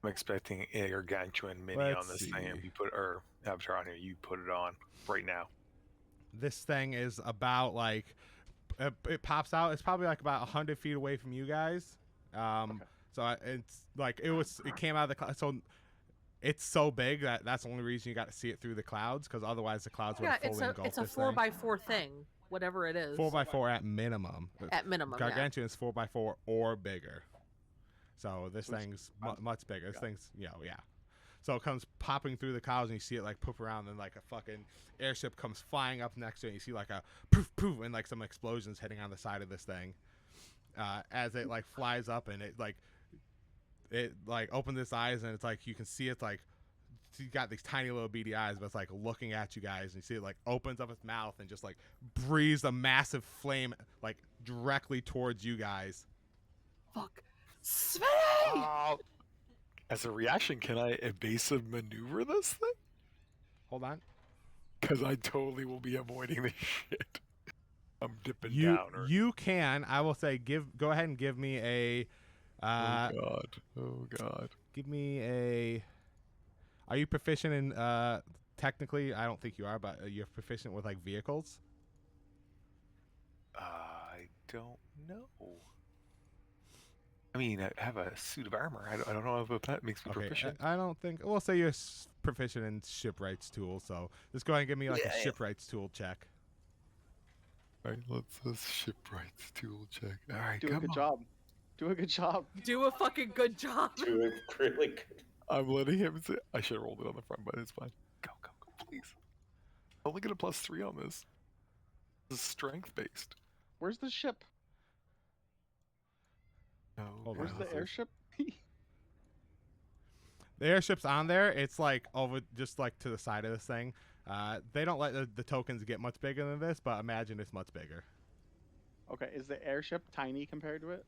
I'm expecting a gargantuan mini on Let's this see. thing. And you put or Avatar on here. You put it on right now. This thing is about like it pops out. It's probably like about 100 feet away from you guys. So it's like it came out of the cloud. So it's so big that's the only reason you got to see it through the clouds, because otherwise the clouds would fully engulf it's a this 4x4 thing, whatever it is. 4x4 at minimum. At minimum, Gargantuan is 4x4 or bigger. So this thing's much bigger. This thing's yeah. So it comes popping through the clouds, and you see it like poop around, and like a fucking airship comes flying up next to it. And you see like a poof poof, and like some explosions hitting on the side of this thing as it like flies up, and it opens its eyes, and it's like you can see it's like you got these tiny little beady eyes, but it's like looking at you guys, and you see it like opens up its mouth and just like breathes a massive flame like directly towards you guys. Fuck. Smitty! As a reaction, can I evasive maneuver this thing? Hold on. Because I totally will be avoiding this shit. I'm dipping down. You can. I will say, go ahead and give me a. Oh god. Give me a. Are you proficient in? Technically, I don't think you are, but you're proficient with like vehicles. I don't know. I mean, I have a suit of armor. I don't know if that makes me proficient. I don't think. We'll say you're proficient in shipwrights tool, so just go ahead and give me like a shipwrights tool check. All right, let's shipwrights tool check. All right, Do a good job. Do a good job. Do a fucking good job. Do it really good. I'm letting him say. I should have rolled it on the front, but it's fine. Go, please. I only get a +3 on this. This is strength based. Where's the ship? No. Where's the airship? The airship's on there. It's like over, just like to the side of this thing. They don't let the tokens get much bigger than this, but imagine it's much bigger. Okay, is the airship tiny compared to it?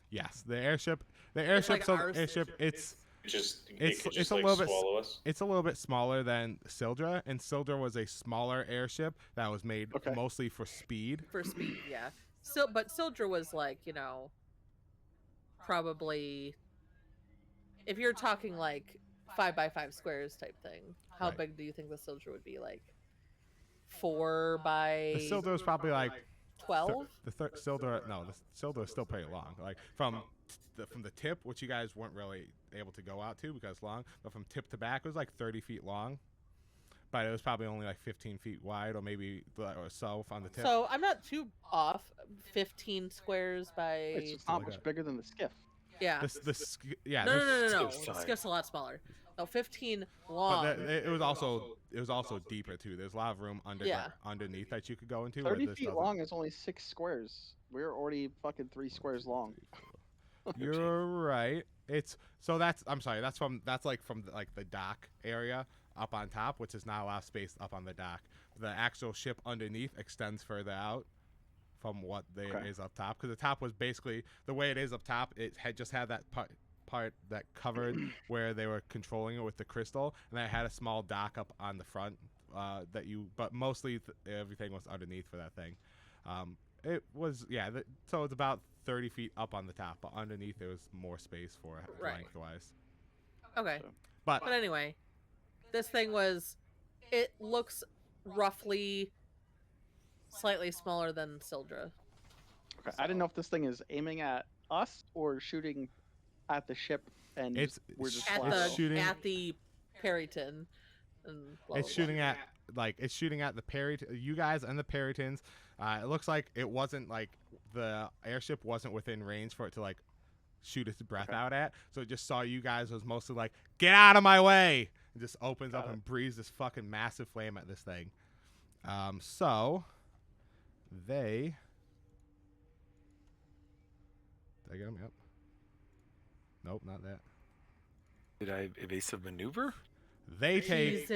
Yes, the airship. It's a little bit. It's a little bit smaller than Sildra, and Sildra was a smaller airship that was made mostly for speed. For speed, yeah. But Sildra was like, probably, if you're talking like 5x5 squares type thing, how big do you think the Sildra would be? Like 4 by. The Sildra is probably like 12. The Sildra is still pretty long. Like from the tip, which you guys weren't really able to go out to because it's long, but from tip to back it was like 30 feet long. But it was probably only like 15 feet wide, or maybe or so on the tip. So I'm not too off. 15 squares by. It's not much bigger than the skiff. Yeah. No. The skiff's a lot smaller. No, 15 long. But it was also deeper too. There's a lot of room underneath that you could go into. 30 feet long is only 6 squares. We're already fucking 3 squares long. You're right. That's like from the dock area up on top, which is not a lot of space up on the dock. The actual ship underneath extends further out from what there is up top, because the top was basically the way it is up top. It had just had that part that covered where they were controlling it with the crystal, and then it had a small dock up on the front but mostly everything was underneath for that thing. It was so it's about 30 feet up on the top, but underneath there was more space for it lengthwise. Okay. But anyway, this thing it looks roughly slightly smaller than Sildra. Okay, I didn't know if this thing is aiming at us or shooting at the ship, and we're just shooting at the Periton. It's shooting at the Periton, you guys and the Peritons. It looks like it wasn't like the airship wasn't within range for it to like shoot its breath out at, so it just saw you guys. Was mostly like, get out of my way, and just opens up and breathes this fucking massive flame at this thing. So they did I get them? Yep. Nope, not that. Did I evasive maneuver? They take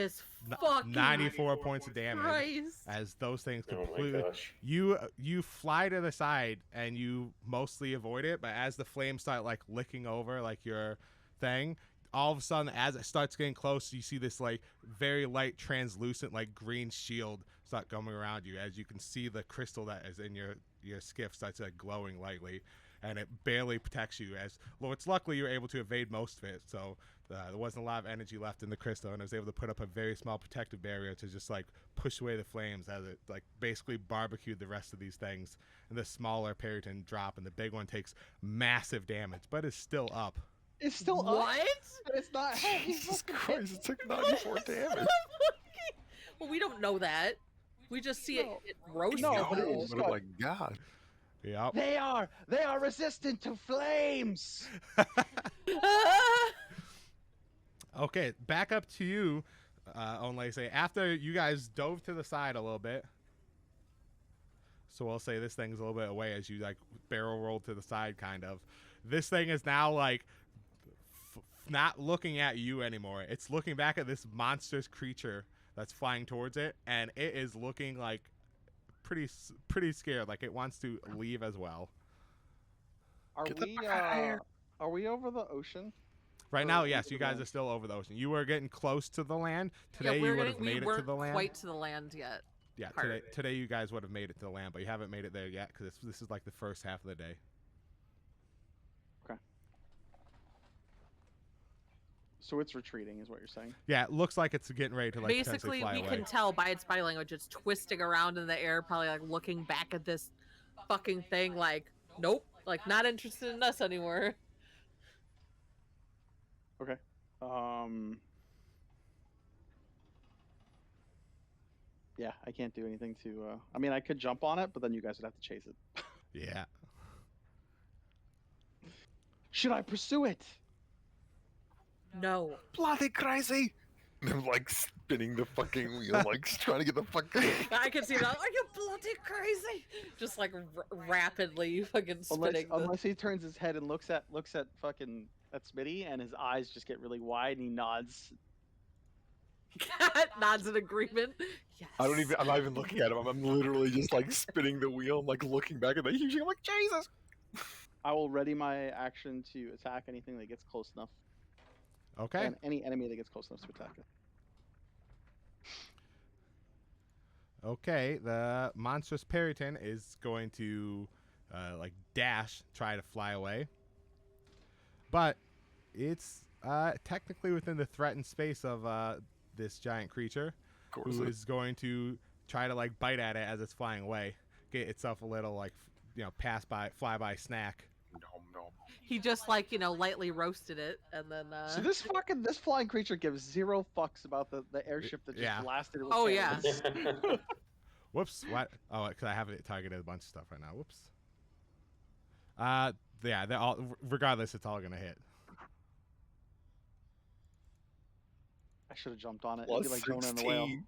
94 points of damage Christ. As those things completely. You fly to the side and you mostly avoid it, but as the flames start like licking over like your thing, all of a sudden as it starts getting close, you see this like very light translucent like green shield start coming around you, as you can see the crystal that is in your your skiff starts like glowing lightly, and it barely protects you. It's luckily you were able to evade most of it, so there wasn't a lot of energy left in the crystal, and I was able to put up a very small protective barrier to just like push away the flames as it like basically barbecued the rest of these things. And the smaller Periton drop, and the big one takes massive damage, but is still up. It's still What? up, but it's not heavy. Jesus Christ, it took 94 damage. Well, we don't know that. We just see No. it roast. No, people. but it just Oh got- my god. Yep. They are resistant to flames. Okay, back up to you, only say after you guys dove to the side a little bit. So we'll say this thing's a little bit away as you like barrel roll to the side, kind of. This thing is now like not looking at you anymore. It's looking back at this monstrous creature that's flying towards it, and it is looking like pretty scared, like it wants to leave as well. Are Get the we fuck outta here. are we over the ocean? Right Or now, into yes, the you guys land? are still over the ocean. You were getting close to the land. Yeah, Today we you would have made it to the land. quite to the land yet. Yeah, part of it. today you guys would have made it to the land, but you haven't made it there yet because this is like the first half of the day. So it's retreating, is what you're saying? Yeah, it looks like it's getting ready to like Basically, potentially fly we away. can tell by its body language it's twisting around in the air, probably like looking back at this fucking thing like, nope, like not interested in us anymore. Okay. Yeah, I can't do anything to. I mean, I could jump on it, but then you guys would have to chase it. Yeah. Should I pursue it? No. Bloody crazy! I'm like spinning the fucking wheel, like trying to get the fucking. I can see that. Are you bloody crazy? Just like rapidly fucking spinning. Unless he turns his head and looks at fucking at Smitty, and his eyes just get really wide, and he nods. Nods in agreement. Yes. I'm not even looking at him. I'm literally just like spinning the wheel, like looking back at the huge. I'm like, Jesus! I will ready my action to attack anything that gets close enough, Okay. and any enemy that gets close enough to attack it. Okay. The monstrous Periton is going to like dash, try to fly away, but it's technically within the threatened space of this giant creature, Of course. who is going to try to like bite at it as it's flying away, get itself a little like fly by snack. No. He just like, lightly roasted it and then So this flying creature gives zero fucks about the airship that just Yeah. blasted it with Oh, cannons. yeah. Whoops! What? Oh, because I have it targeted a bunch of stuff right now. Whoops. Yeah, they're all. Regardless, it's all gonna hit. I should have jumped on it. Plus It'd be like Jonah and the whale. 16.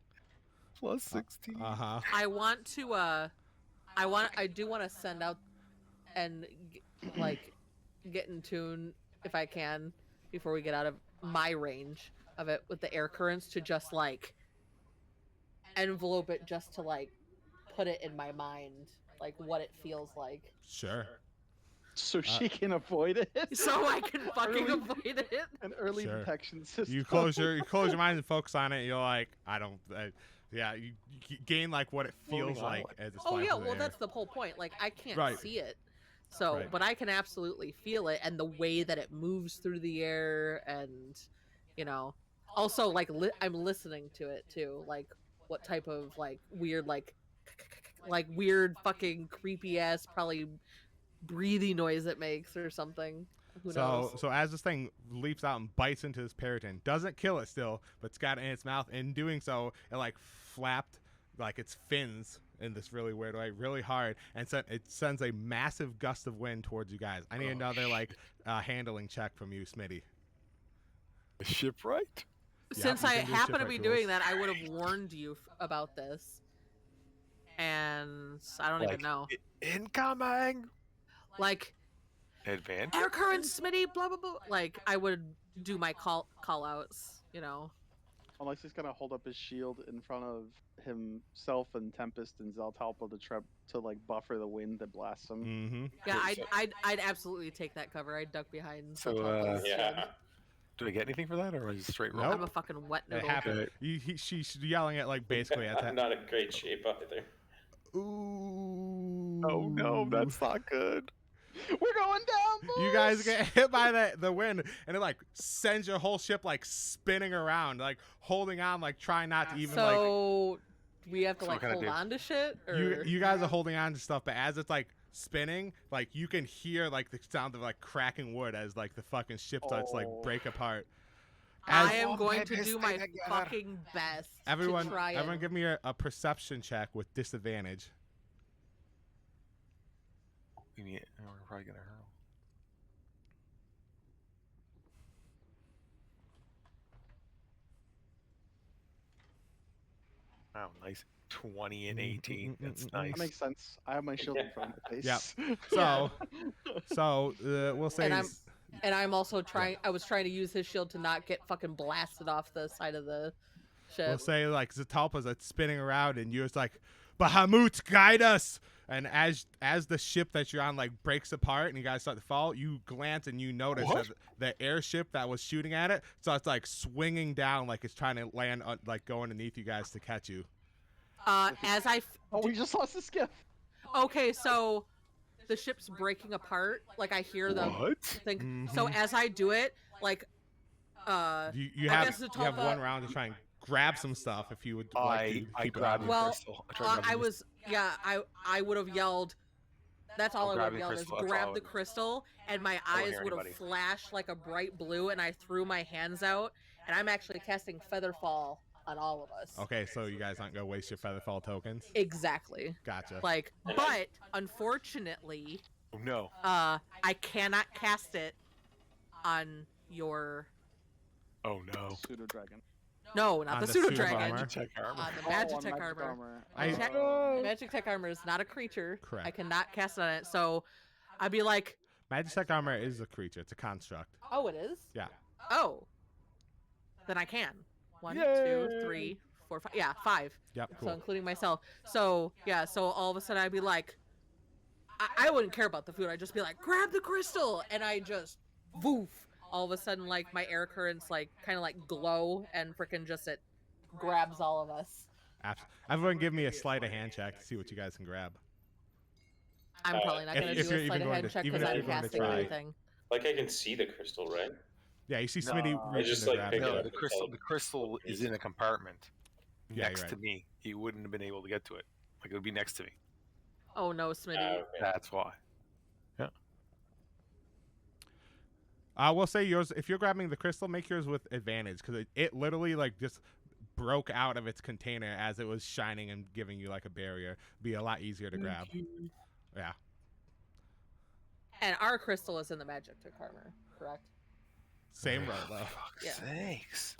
Plus 16. Uh-huh. I want to I do want to send out and get in tune if I can before we get out of my range of it with the air currents to just like envelope it, just to like put it in my mind like what it feels like, Sure. So she can avoid it. so I can fucking Early- avoid it. An early Sure. detection system. You close your mind and focus on it. And you're like, yeah. You gain like what it feels Floating like island. as it's Oh flying yeah, through the well air. that's the whole point. Like I can't Right. see it. So, Right. but I can absolutely feel it and the way that it moves through the air, and also like I'm listening to it too, like what type of like weird weird fucking creepy ass probably breathing noise it makes or something. Who knows? So as this thing leaps out and bites into this Periton, doesn't kill it still, but it's got it in its mouth. In doing so, it like flapped like its fins in this really weird way, really hard, and it sends a massive gust of wind towards you guys. I need another like handling check from you, Smitty. Shipwright? Yeah, Since you I can do happen to shipwreck be rules. doing that, I would have warned you about this. And I don't even know. Incoming! Like, Advantage? air currents, Smitty, blah, blah, blah. Like, I would do my call outs, Unless he's gonna hold up his shield in front of himself and Tempest and Zeltalpa to like buffer the wind that blasts him. Mm-hmm. Yeah, I'd absolutely take that cover. I'd duck behind. So, Zeltalpa's shield. Yeah. Do I get anything for that, or am I just straight roll? Nope. I'm a fucking wet It noodle. happened. She's yelling at like basically at that. I'm not in great shape either. Ooh. Oh no, that's not good. We're going down, boys! You guys get hit by the wind, and it like sends your whole ship like spinning around, like holding on, like trying not to even like. So we have to So what like can I hold do? on to shit, or You guys are holding on to stuff, but as it's like spinning, like you can hear like the sound of like cracking wood as like the fucking ship starts like break apart. I As am going my to best do my together. fucking best everyone, to try everyone, and... give me a perception check with disadvantage. We're probably gonna hurl. Wow, nice. 20 and 18. That's nice. That makes sense. I have my shield in front of my face. Yep. So we'll say. And I'm also trying. I was trying to use his shield to not get fucking blasted off the side of the ship. We'll say like Zatalpa's like spinning around, and you're just like, Bahamut, guide us. And as the ship that you're on like breaks apart and you guys start to fall, you glance and you notice that the airship that was shooting at it starts like swinging down, like it's trying to land like go underneath you guys to catch you. As I we just lost the skiff. Okay, so the ship's breaking apart. Like I hear the thing. Mm-hmm. So as I do it, like you I have guess you have one round to try and grab some stuff if you would like to I keep it grabbed on. the Well, crystal. I tried grabbing I this- was I would have yelled. That's all I would have grabbing yelled is crystal, that's all I grab the would- crystal, and my I don't eyes hear would have anybody. flashed like a bright blue, and I threw my hands out, and I'm actually casting Featherfall on all of us. Okay, so you guys aren't gonna waste your Featherfall tokens. Exactly. Gotcha. Like, but unfortunately, Oh no. I cannot cast it on your. Oh no. Pseudo dragon. No, not On the the pseudo pseudo dragon. armor? Check armor. On the Magitech armor. I- Magic Tech armor is not a creature. Correct. I cannot cast it on it, so I'd be like, Magitech armor is a creature. It's a construct. oh, it is? Yeah. Oh. Then I can. 1, Yay. 2, 3, 4, 5. Yeah, 5. Yep. So Cool. including myself. So, yeah, so all of a sudden I'd be like, I wouldn't care about the food. I'd just be like, grab the crystal! And I just, woof. All of a sudden, like, my air currents, like, kind of like glow and freaking just it grabs all of us. Everyone, give me a sleight of hand check to see what you guys can grab. I'm probably not if- going to if do you're a even sleight of going hand to- check even because if I'm you're going to casting try. everything. Like I can see the crystal, right? Yeah, you see No, Smitty I reaching just, to like, grab pick it. it No, up. the crystal is in a compartment Yeah, next you're to right. me. You wouldn't have been able to get to it. Like it would be next to me. Oh no, Smitty. Okay. That's why. We'll say yours. If you're grabbing the crystal, make yours with advantage because it literally like just broke out of its container as it was shining and giving you like a barrier. Be a lot easier to grab. Yeah. And our crystal is in the Magic Tech armor, correct? Same row though. Fuck's Yeah. sakes.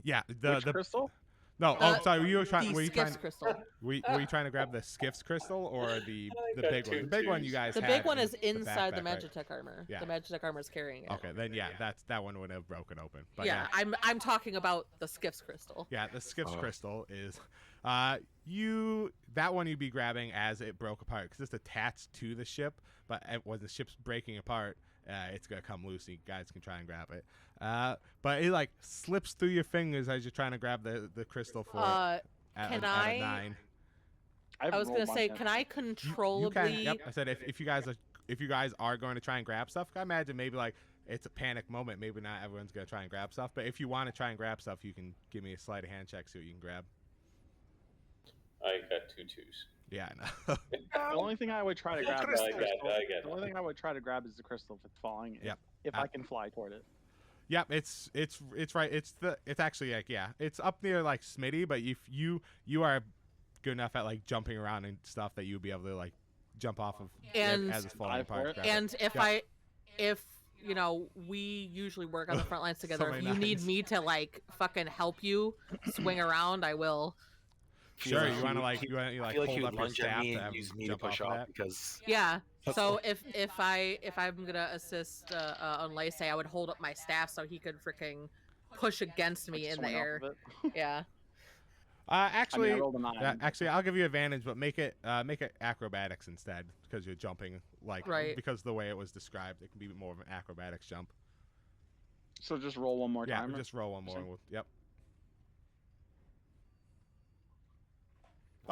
Yeah. Which crystal? No. The- Sorry. You were trying. The Were you trying? Skiff's crystal. Were you trying to grab the Skiff's crystal or the got big one? two The big one you twos. guys. The had big one in is inside the backpack, right? Magitech armor. Yeah. The Magitech armor is carrying it. Okay, then yeah, that one would have broken open. But yeah, I'm talking about the Skiff's crystal. yeah, the Skiff's Oh. crystal is, that one you'd be grabbing as it broke apart because it's attached to the ship. But when the ship's breaking apart, it's gonna come loose. And you guys can try and grab it. But it like slips through your fingers as you're trying to grab the crystal for it. Can at I- a 9. I was gonna say, can I controllably? You can. Yep. I said if you guys are going to try and grab stuff, I imagine maybe like it's a panic moment. Maybe not everyone's gonna try and grab stuff. But if you want to try and grab stuff, you can give me a sleight of hand check, see what you can grab. I got 2 twos. Yeah, I know. The only thing I would try to grab is I the got crystal. it. The only thing I would try to grab is the crystal if it's falling. Yep. If I can fly toward it. Yep, it's right. It's actually like it's up near like Smitty, but if you are good enough at like jumping around and stuff that you'd be able to like jump off of And- as it's falling Dive for apart. it. grab it. And if Yep. if you know, we usually work on the front lines together. So If many you need nines. me to like fucking help you swing around, I will. Sure, Feel you want to like like you want to I like feel like hold you up would your lunge at staff me to and have use him me to jump push off off of that. because Yeah. So if I'm gonna assist on Lacey, I would hold up my staff so he could freaking push against me Like, in the swing off air. of it. Yeah. Actually, I rolled a 9. actually, I'll give you advantage, but make it acrobatics instead because you're jumping like Right. because the way it was described, it can be more of an acrobatics jump. So just roll one more Yeah, time. just roll one more. Same. Yep.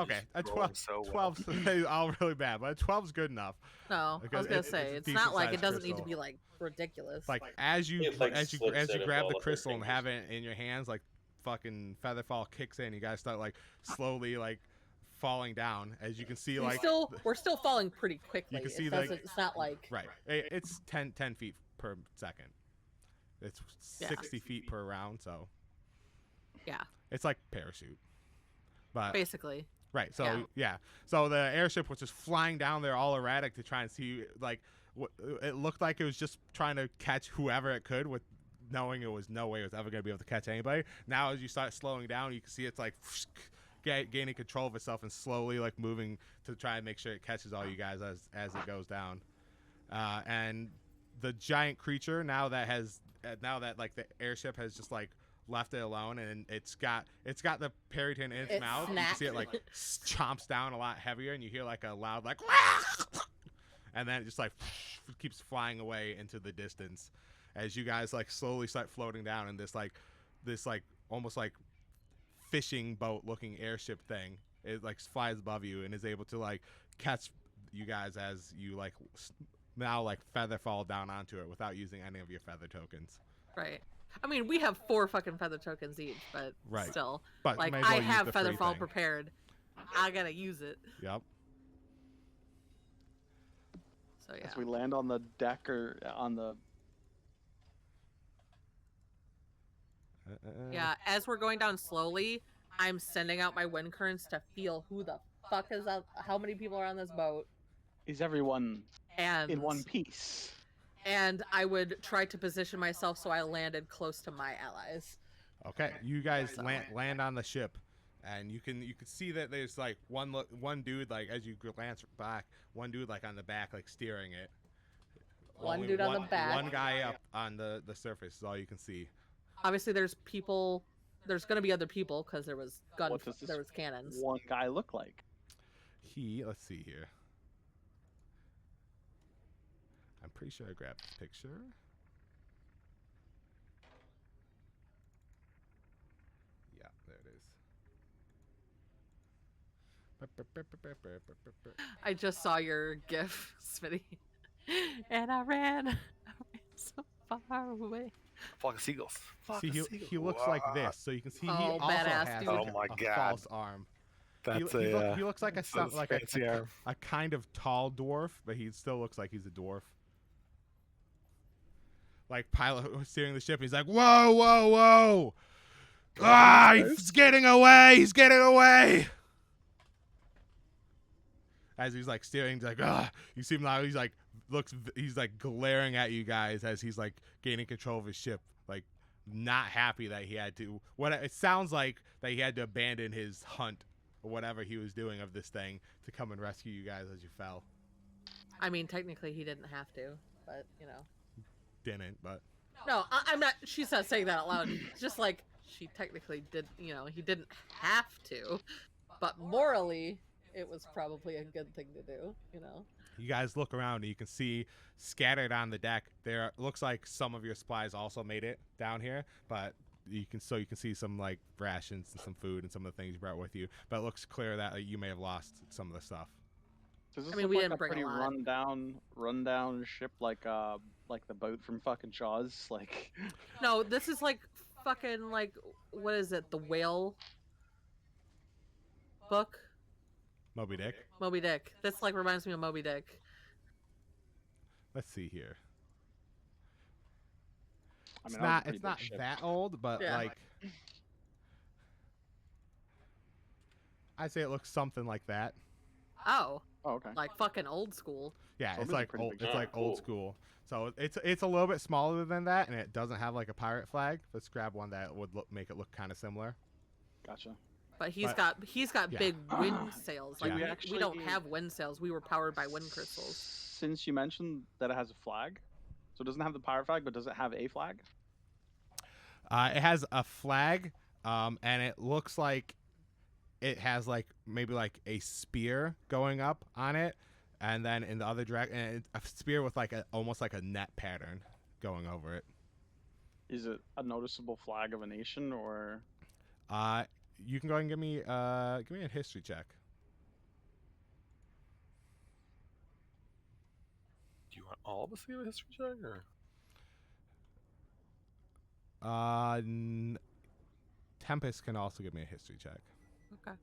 Okay, a rolling 12, so well. 12's all really bad, but a 12's good enough. No, I was Because gonna it's say a it's not like it decent-sized doesn't need to crystal. be like ridiculous. Like as you It, like, as you slips as you out of grab all the of her crystal and fingers. have it in your hands, like fucking Featherfall kicks in. You guys start like slowly like falling down. As you can see, like we're still falling pretty quickly. you can see, it like- doesn't, it's not like right. It's 10 feet per second. It's 60 feet per round, so yeah, it's like parachute. But basically. right, so yeah. So the airship was just flying down there all erratic to try and see, like, what it looked like it was just trying to catch whoever it could, with knowing it was no way it was ever going to be able to catch anybody. Now as you start slowing down, you can see it's like gaining control of itself and slowly like moving to try and make sure it catches all you guys as it goes down. And the giant creature, now that like the airship has just like left it alone, and it's got the Perryton in its mouth. You can see it like chomps down a lot heavier, and you hear like a loud like and then it just like keeps flying away into the distance as you guys like slowly start floating down in this almost like fishing boat looking airship thing. It like flies above you and is able to like catch you guys as you like now like feather fall down onto it without using any of your feather tokens. Right. I mean, we have 4 fucking feather tokens each, but Right. still, But like may as well I use have the feather free fall thing. prepared. I gotta use it. Yep. So yeah. As we land on the deck or on the Yeah, as we're going down slowly, I'm sending out my wind currents to feel who the fuck is up, how many people are on this boat, is everyone and in one piece? and I would try to position myself so I landed close to my allies. Okay, you guys So- land on the ship, and you can see that there's like one dude like as you glance back, one dude like on the back like steering it. One Only dude on the back. One guy up on the surface is all you can see. Obviously, there's people. There's gonna be other people because there was What does this there was cannons. one guy look like? Let's see here. I'm pretty sure I grabbed the picture. Yeah, there it is. I just saw your GIF, Smitty, and I ran so far away. Flock of seagulls. Flock See, of he seagulls. looks like this, so you can see he Oh, also badass, has dude. like, Oh my a God. false arm. That's He looks like that's like fancy arm. a kind of tall dwarf, but he still looks like he's a dwarf. Like pilot was steering the ship, he's like, "Whoa, whoa, whoa! Ah, he's getting away! He's getting away!" As he's like steering, he's like, "Ah!" You see him now. He's like he's like glaring at you guys as he's like gaining control of his ship, like not happy that he had to. What it sounds like that he had to abandon his hunt or whatever he was doing of this thing to come and rescue you guys as you fell. I mean, technically, he didn't have to, but you know. Didn't, but No, I'm not. She's not saying that out loud. It's just like she technically did. You know, he didn't have to, but morally, it was probably a good thing to do. You know. you guys look around and you can see scattered on the deck there looks like some of your supplies also made it down here, but you can see some like rations and some food and some of the things you brought with you, but it looks clear that you may have lost some of the stuff. Does this I mean, look we like didn't a bring a pretty lot. rundown ship, like the boat from fucking Jaws? Like, No, this is like fucking like what is it? The whale book, Moby Dick. Moby Dick. This like reminds me of Moby Dick. Let's see here. I mean, It's that was a not pretty it's big not ship. that old, but Yeah. like I'd say it looks something like that. Oh, Oh, okay. like fucking old school. Yeah, So it it's is a like pretty old. big It's ship. like Oh, old cool. school. So it's a little bit smaller than that, and it doesn't have like a pirate flag. Let's grab one that would make it look kind of similar. Gotcha. But he's But- got yeah. big wind sails. Like Yeah. we don't have wind sails. We were powered by wind crystals. Since you mentioned that it has a flag, so it doesn't have the pirate flag, but does it have a flag? It has a flag, and it looks like it has like maybe like a spear going up on it, and then in the other direction, a spear with like almost like a net pattern going over it. Is it a noticeable flag of a nation, or You can go ahead and give me a history check. want all of us to give a history check, or? Tempest can also give me a history check. Okay.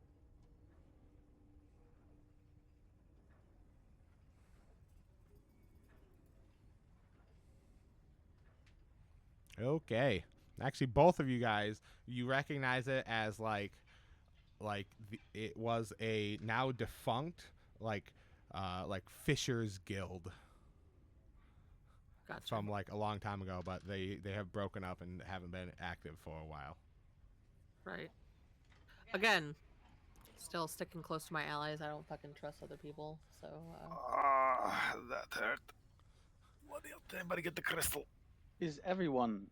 Okay. Actually, both of you guys, you recognize it as it was a now defunct like Fisher's Guild Gotcha. from like a long time ago, but they have broken up and haven't been active for a while. Right. Again, still sticking close to my allies. I don't fucking trust other people. So. That hurt. Anybody get the crystal? Is everyone?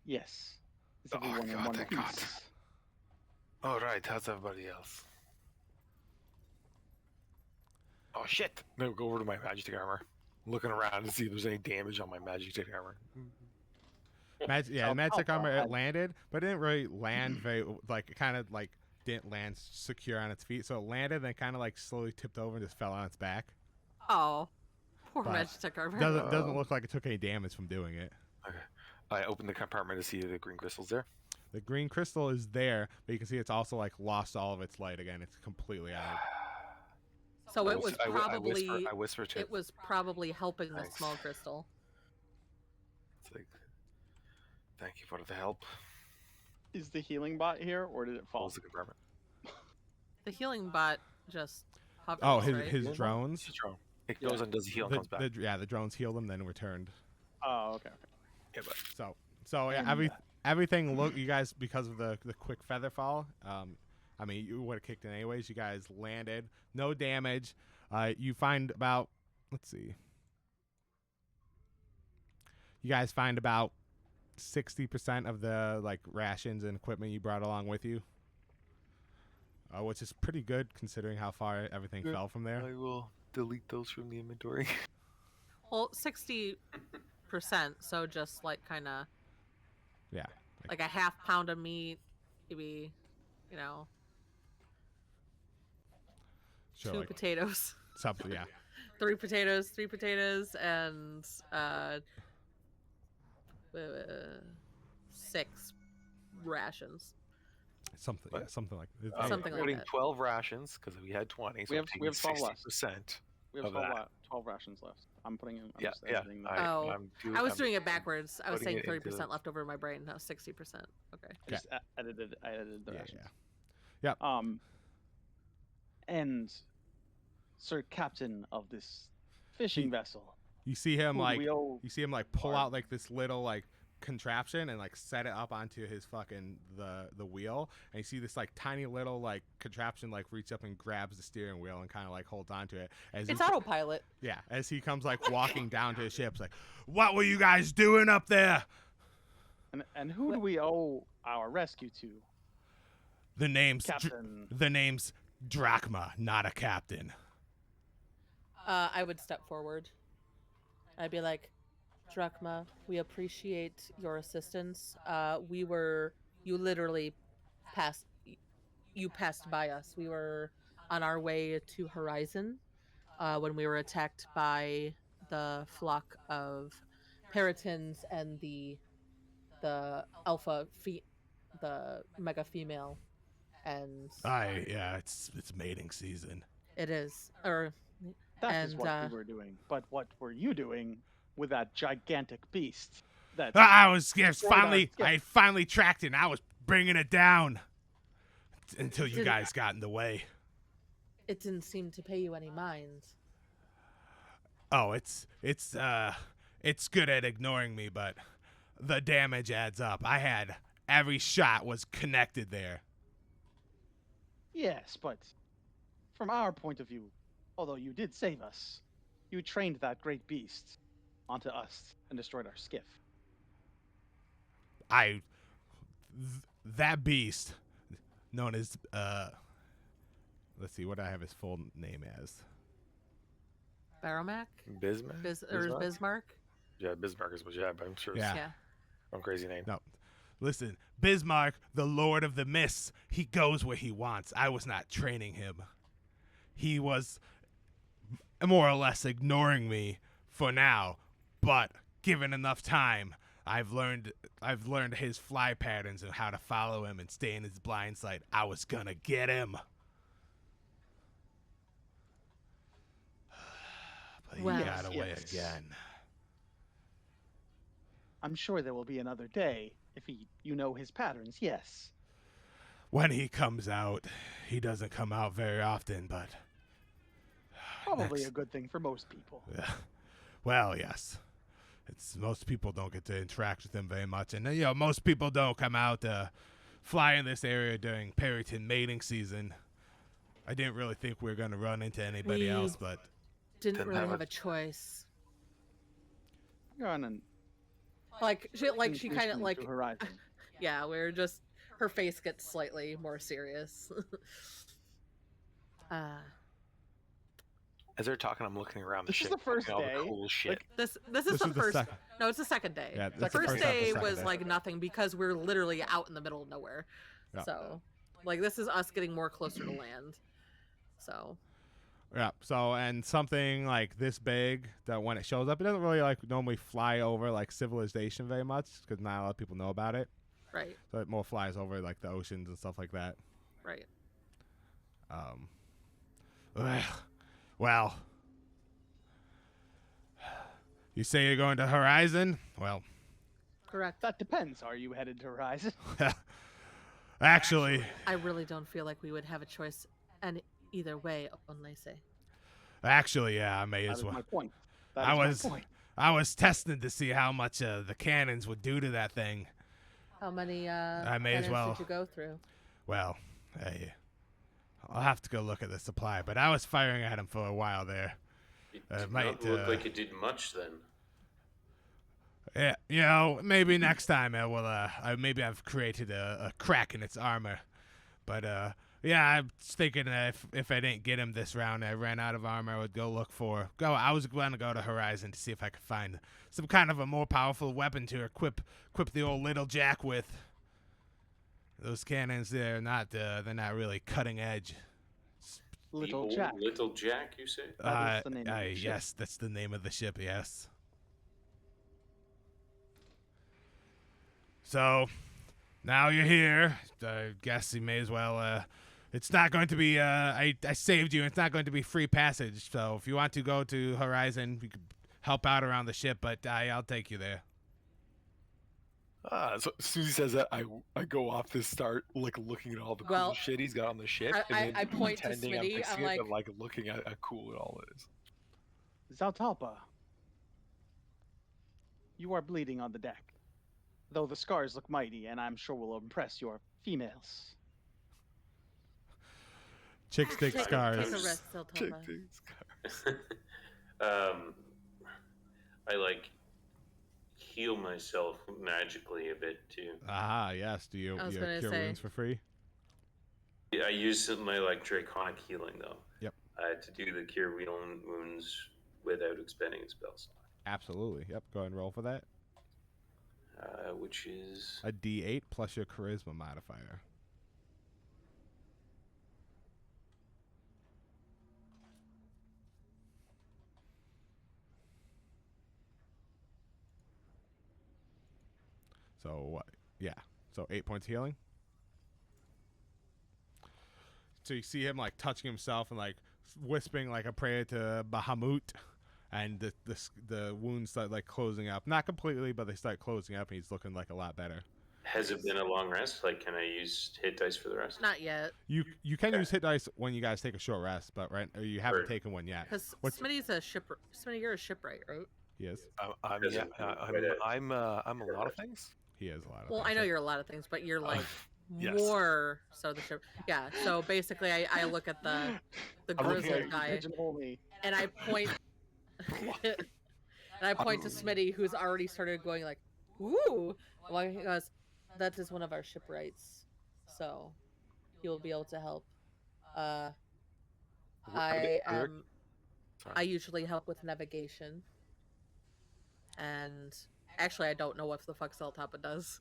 Yes. Is Oh, everyone in God, one thank piece? God. All right, how's everybody else? Oh shit! No, go over to my magic armor. I'm looking around to see if there's any damage on my magic armor. The magic armor it landed, but it didn't really land very like it kind of like didn't land secure on its feet. So it landed, then kind of like slowly tipped over and just fell on its back. Oh, poor But magic armor. Doesn't look like it took any damage from doing it. Okay. I opened the compartment to see the green crystals there. The green crystal is there, but you can see it's also like lost all of its light again. It's completely out. So it was probably I whisper to it was probably helping the Thanks. small crystal. It's like, thank you for the help. Is the healing bot here, or did it fall? Close the compartment. The healing bot just hovers, Oh, right? his drones. It's a drone. It goes and does the heal and comes back. The drones healed him, then returned. Oh, okay. Yeah, but So yeah, everything look. You guys, because of the quick feather fall. I mean, you would have kicked it anyways. You guys landed, no damage. You find about, let's see. You guys find about 60% of the like rations and equipment you brought along with you, which is pretty good considering how far everything fell from there. I will delete those from the inventory. Well, 60%. So just like kind of. Yeah. Like a half pound of meat, maybe, you know. Sure, 2 like potatoes. something, yeah. 3 potatoes, and 6 rations. Something like Something like putting that. 12 rations because we had 20. So We have 12 left. 60%. We have of that. 12 rations left. I'm putting in. I'm Yeah, just yeah. editing them. I was doing it backwards. I was putting saying it into 30% left over in my brain. No, 60%. Okay. I just edited the Yeah, rations. yeah. Yep. And Sir Captain of this fishing vessel. You see him Who do like we owe pull our- out like this little like contraption and like set it up onto his fucking the wheel, and you see this like tiny little like contraption like reach up and grabs the steering wheel and kind of like holds onto it as It's he, autopilot. yeah, as he comes like walking down to the ship. It's like, what were you guys doing up there? And who do we owe our rescue to? The name's Captain. Drachma, not a captain. I would step forward. I'd be like, Drachma, we appreciate your assistance. You literally passed by us. We were on our way to Horizon when we were attacked by the flock of Peritons and the the mega female. And it's mating season. it is. Or That is what we were doing. But what were you doing with that gigantic beast? That I finally tracked it and I was bringing it down until you guys got in the way. It didn't seem to pay you any mind. Oh, it's good at ignoring me, but the damage adds up. Every shot was connected there. Yes, but from our point of view, although you did save us, you trained that great beast onto us and destroyed our skiff. That beast, known as let's see, what do I have his full name as? Baromac? Bismarck? Bismarck? Yeah, Bismarck is what you have, but I'm sure it's Yeah. some crazy name. No. Listen, Bismarck, the Lord of the Mists, he goes where he wants. I was not training him. He was more or less ignoring me for now, but given enough time, I've learned his fly patterns and how to follow him and stay in his blind sight. I was gonna get him. But Well, he got away yes. again. I'm sure there will be another day if you know his patterns. Yes. When he comes out, he doesn't come out very often, but Probably a good thing for most people. well, yes. Most people don't get to interact with him very much, and most people don't come out fly in this area during Perryton mating season. I didn't really think we were going to run into anybody else, but didn't really have a choice. You're on an She kind of like Horizon. yeah, we're just her face gets slightly more serious. As they're talking, I'm looking around the This is ship. the first looking at all day. the cool shit. This is This the is the first. second. No, it's the second day. Yeah, The that's the first first half of the day second was day. like nothing because we're literally out in the middle of nowhere. Yeah. So, like, this is us getting more closer to land. So. yeah. So, and something like this big, that when it shows up, it doesn't really like normally fly over like civilization very much because not a lot of people know about it. Right. So it more flies over like the oceans and stuff like that. Right. Well, you say you're going to Horizon? Well, Correct. That depends. Are you headed to Horizon? actually, I really don't feel like we would have a choice, and either way, only say. yeah, I may That as is well. my point. I was testing to see how much the cannons would do to that thing. How many I may as cannons well. did you go through? Well, I'll have to go look at the supply, but I was firing at him for a while there. It did not look like it did much then. Yeah, maybe next time I will. Maybe I've created a crack in its armor, but yeah, I was thinking that if I didn't get him this round, I ran out of armor. I would I was going to go to Horizon to see if I could find some kind of a more powerful weapon to equip the old little Jack with. Those cannons, they're not really cutting edge. Little Jack. Little Jack, you say? That is the name of the ship. Yes, that's the name of the ship. Yes. So, now you're here. I guess you may as well. It's not going to be. I saved you. It's not going to be free passage. So if you want to go to Horizon, you can help out around the ship. But I'll take you there. So as soon as he says that, I go off to start like looking at all the cool shit he's got on the ship. I point to pretending I'm Smitty. fixing I'm it, but like looking at how cool it all is. Zaltalpa. You are bleeding on the deck. Though the scars look mighty, and I'm sure will impress your females. Chicks take scars. Take a rest, Zaltalpa. I like heal myself magically a bit too. Ah, yes. Do you cure wounds for free? Yeah, I use my like draconic healing though. Yep. To do the cure wounds without expending a spell slot. Absolutely. Yep. Go ahead and roll for that. Which is a D8 plus your charisma modifier. So what? Yeah. So 8 points healing. So you see him like touching himself and like whispering like a prayer to Bahamut, and the wounds start like closing up. Not completely, but they start closing up, and he's looking like a lot better. Has it been a long rest? Like, can I use hit dice for the rest? Not yet. You can use hit dice when you guys take a short rest, but or you haven't taken one yet. Because Smitty's a shipwright. Smitty, you're a shipwright, right? He is. I'm a lot of things. He is a lot of. Well, things. I know you're a lot of things, but you're like yes. more so the ship. Yeah. So basically, I look at the grizzled guy, and I point, and I point to Smitty, who's already started going like, "Ooh!" Well, he goes, "That is one of our shipwrights, so he will be able to help." I usually help with navigation, and actually, I don't know what the fuck Zaltalpa does.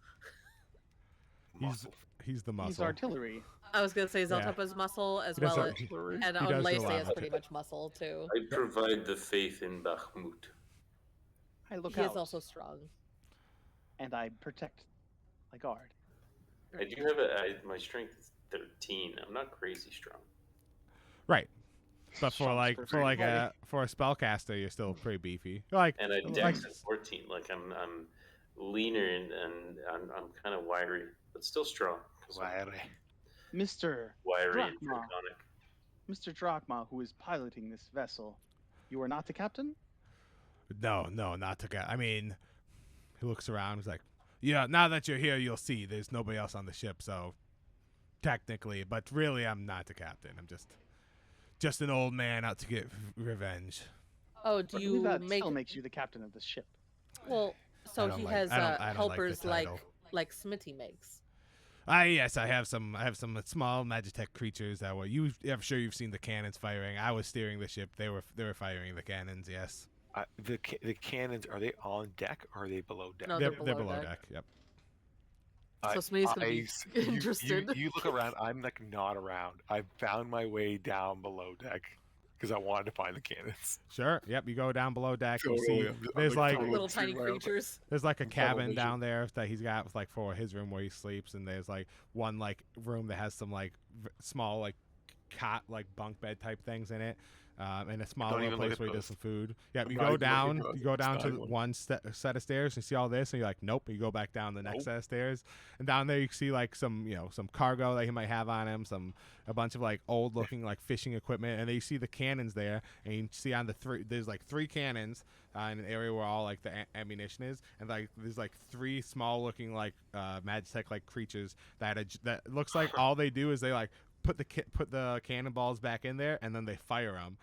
He's the muscle. He's artillery. I was gonna say Zaltalpa's muscle as well as, and Onlace is pretty much muscle too. I provide the faith in Bakhmut. I look He out is also strong. and I protect my guard. I do have my strength is 13. I'm not crazy strong. Right. But for Strong's like perfect. for a spellcaster, you're still pretty beefy. Like And I dex at 14. Like I'm leaner and I'm kind of wiry, but still strong. Wiry. Mr. Wiry and Drachma. draconic. Mr. Drachma, who is piloting this vessel, you are not the captain? no, not to get. I mean, he looks around. He's like, yeah. Now that you're here, you'll see. There's nobody else on the ship, so technically, but really, I'm not the captain. I'm just an old man out to get revenge. Oh, I do believe you that make? still makes you the captain of the ship. Well, so he has I don't helpers like the title. like Smitty makes. Yes, I have some small magitech creatures that were I'm sure you've seen the cannons firing. I was steering the ship. They were firing the cannons. Yes. The cannons, are they on deck or are they below deck? No, they're they're below below deck. Yep. So Smitty's gonna be interested. You look around. I'm like not around. I found my way down below deck because I wanted to find the cannons. Sure. Yep. You go down below deck. You Totally. see I'm there's like like totally Little tiny zoom around. creatures. there's like a Double cabin vision. down there that he's got like for his room where he sleeps, and there's like one like room that has some like small like cot like bunk bed type things in it. And a small Don't little even look place at where he does those. some food. Yeah, I'm you not go even looking down. at those. You go down It's to not even- one set of stairs and see all this, and you're like, nope. You go back down the next Nope. set of stairs, and down there you see like some some cargo that he might have on him, a bunch of like old looking like fishing equipment, and then you see the cannons there, and you see on there's like 3 cannons in an area where all like the ammunition is, and like there's like 3 small looking like magitech like creatures that looks like all they do is they like put the cannonballs back in there and then they fire them.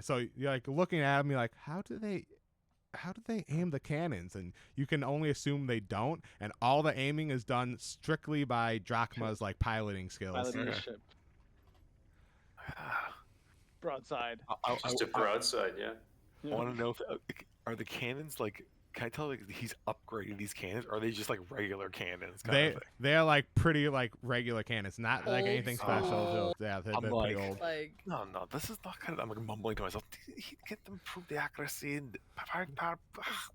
So you're like looking at them, you're like, how do they aim the cannons? And you can only assume they don't. And all the aiming is done strictly by Drachma's like piloting skills. Piloting the Okay. ship. Broadside. Just a broadside, yeah. I want to know if are the cannons like? Can I tell he's upgrading these cannons? Or are they just like regular cannons? Kind of thing? They're like pretty like regular cannons, not like Old anything school. special. Yeah, they're I'm pretty like- old. Like No, this is not kind of. I'm like mumbling to myself. He get them prove the accuracy and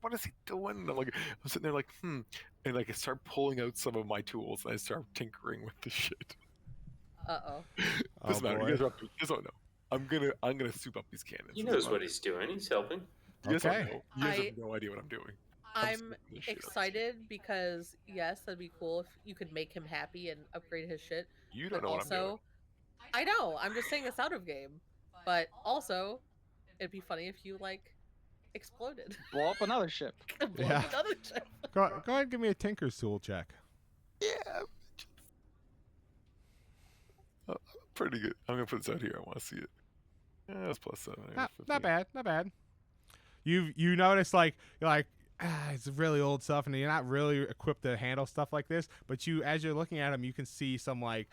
what is he doing? I'm sitting there like and like I start pulling out some of my tools and I start tinkering with the shit. Doesn't matter. boy. You guys don't know. I'm gonna soup up these cannons. He knows what he's doing. He's helping. You guys don't Okay. know. You guys I- have no idea what I'm doing. I'm souping this shit up. excited because yes, that'd be cool if you could make him happy and upgrade his shit. You But don't know what I'm doing. also, I know. I'm just saying this out of game. But also, it'd be funny if you like exploded. Blow up another ship. Blow Yeah. up another ship. Go ahead and give me a Tinker's Tool check. Yeah. Pretty good. I'm gonna put this out here. I want to see it. Yeah, that's +7. I got 15. Not bad. You notice like you're like it's really old stuff, and you're not really equipped to handle stuff like this. But as you're looking at them, you can see some like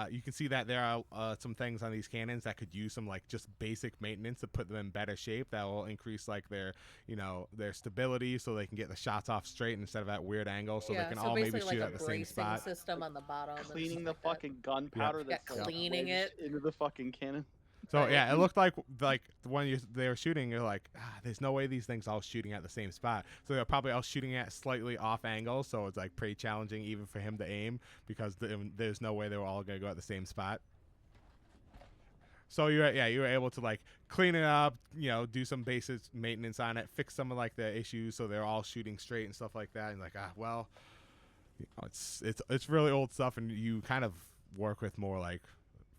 you can see that there are some things on these cannons that could use some like just basic maintenance to put them in better shape. That will increase like their their stability, so they can get the shots off straight instead of at weird angles, so they can all maybe basically shoot like at a the same bracing spot. system on the bottom. and Cleaning the stuff like that. fucking gunpowder Yeah, that's like, cleaning wedged it. into the fucking cannon. So yeah, it looked like when they were shooting, you're like, there's no way these things all shooting at the same spot. So they're probably all shooting at slightly off angles. So it's like pretty challenging even for him to aim because there's no way they were all gonna go at the same spot. So you were able to like clean it up, do some basic maintenance on it, fix some of like the issues so they're all shooting straight and stuff like that. And like well, it's really old stuff, and you kind of work with more like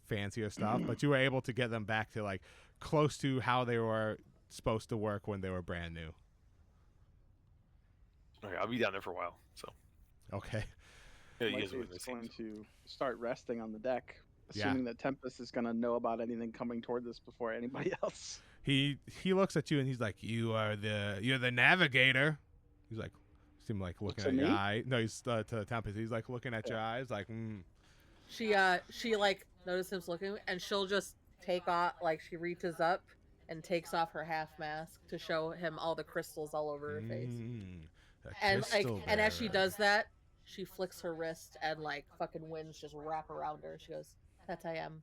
fancier stuff, but you were able to get them back to like close to how they were supposed to work when they were brand new. Okay, I'll be down there for a while. So Okay. yeah, you guys Likely are it's going to start resting on the deck, Yeah. assuming that Tempest is going to know about anything coming toward this before anybody else. He looks at you and he's like, you're the navigator. He's like, seem like looking Looks at at your me? eye. No, he's to Tempest. He's like looking at your eyes, like, She like notices him looking, and she'll just take off. Like she reaches up and takes off her half mask to show him all the crystals all over her face. a And like, crystal and as she bearer. does that, she flicks her wrist, and like fucking winds just wrap around her. She goes, "That's I am."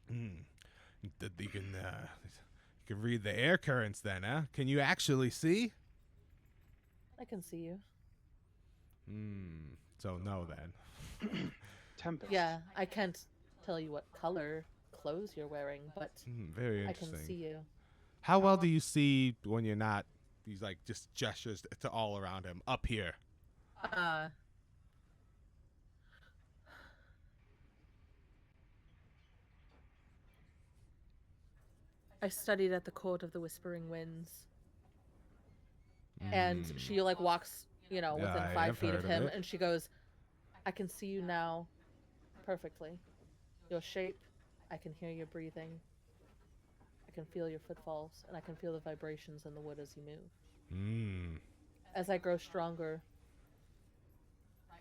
You can read the air currents then, huh? Can you actually see? I can see you. So no then. Tempest. Yeah, I can't tell you what color clothes you're wearing, but Very I interesting. can see you. How well do you see when you're not? These like just gestures to all around him up here. I studied at the court of the Whispering Winds. And she like walks, within Yeah, 5 I've feet of heard of him, it. and she goes, I can see you now perfectly. Your shape, I can hear your breathing. I can feel your footfalls, and I can feel the vibrations in the wood as you move. As I grow stronger,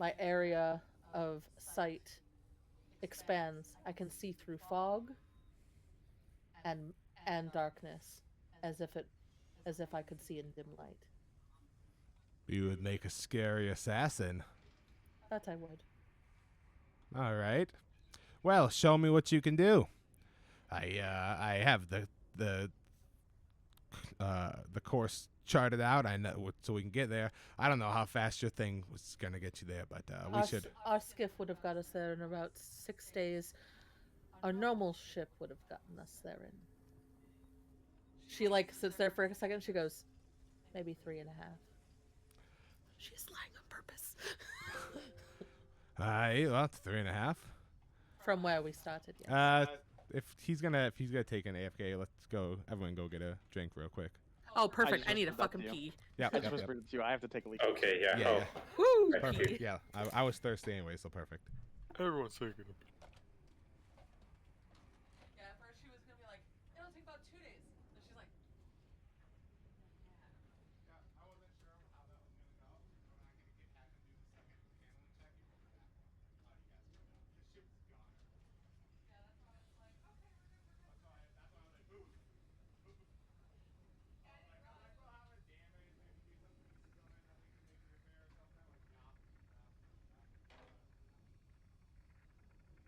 my area of sight expands. I can see through fog and darkness, as if I could see in dim light. You would make a scary assassin. That I would. All right. Well, show me what you can do. I have the course charted out. I know so we can get there. I don't know how fast your thing was gonna get you there, but Our skiff would have got us there in about 6 days. Our normal ship would have gotten us there in. She like sits there for a second. She goes, maybe 3.5. She's lying on purpose. Well, 3.5. From where we started, yes. If he's gonna take an AFK, let's go. Everyone, go get a drink real quick. Oh, perfect. I just need a whispered that fucking to you. pee. Yeah, I just whispered it to you. I have to take a leak. Okay, yeah. Yeah, Oh, Woo! Thank Pee. you. Yeah, I was thirsty anyway, so perfect. Everyone's taking a Yeah, at first she was gonna be like, it'll take about 2 days. And she's like, Yeah, I wasn't sure how that was gonna go. We're not gonna have him do the second handling check. He rolled a bad one. How do you guys feel now? The ship's gone. yeah, that's why I was like, okay, we're good. That's why I was like, booze. I was like, we'll have it damaged, maybe do some pieces of it that we can maybe repair or something. Like, nah.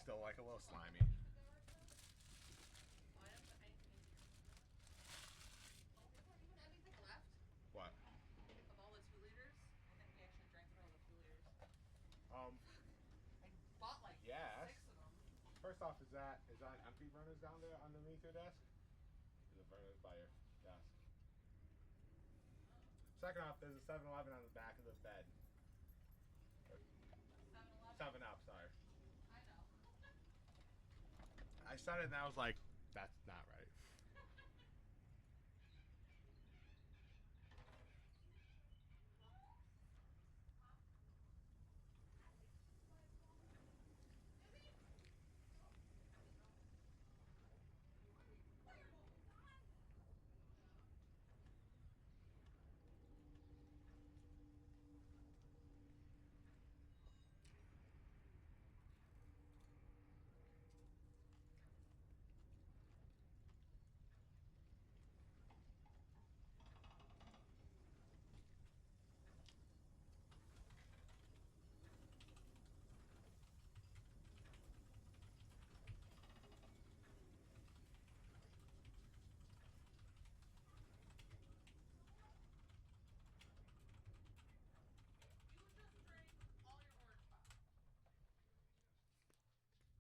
still like a little slimy. What? Of all the 2 liters, I think we actually drank through all the 2 liters. I bought like yes. 6 of them. First off, is that empty burners down there underneath your desk? There's a burners by your desk. Second off, there's a 7-Eleven on the back of the bed. 7-Up, sorry. I know. I said it and I was like, that's not right.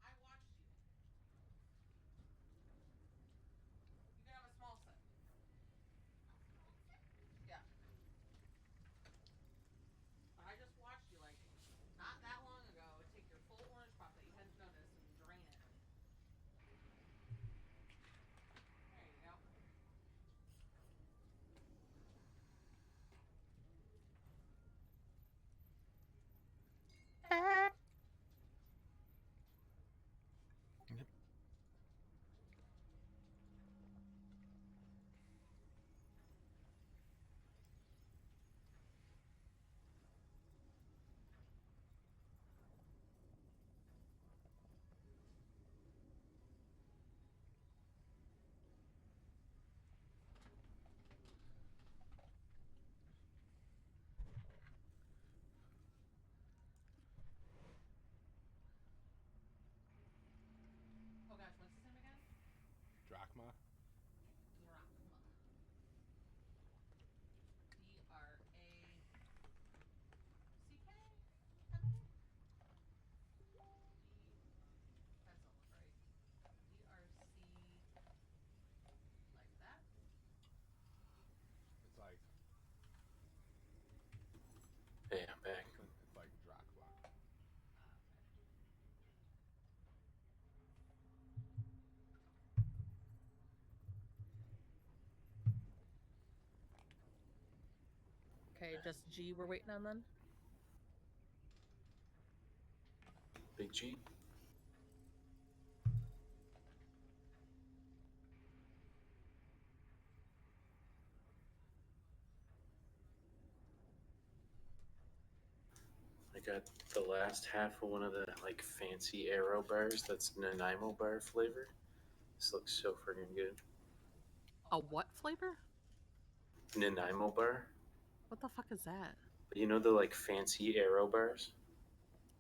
I watched you. You can have a small sip. Yeah. But I just watched you, like, not that long ago, take your full orange pop that you hadn't noticed and drain it. There you go. Yep. Oh gosh, what's his name again? Drachma? Drachma. D-R-A-C-K-M-A? That doesn't look right. D-R-C... like that? It's like... Hey, I'm back. It's like Drachma. Okay, just G we're waiting on then? Big G. I got the last half of one of the like fancy Aero bars that's Nanaimo bar flavor. This looks so friggin' good. A what flavor? Nanaimo bar. What the fuck is that? You know the like fancy Aero bars?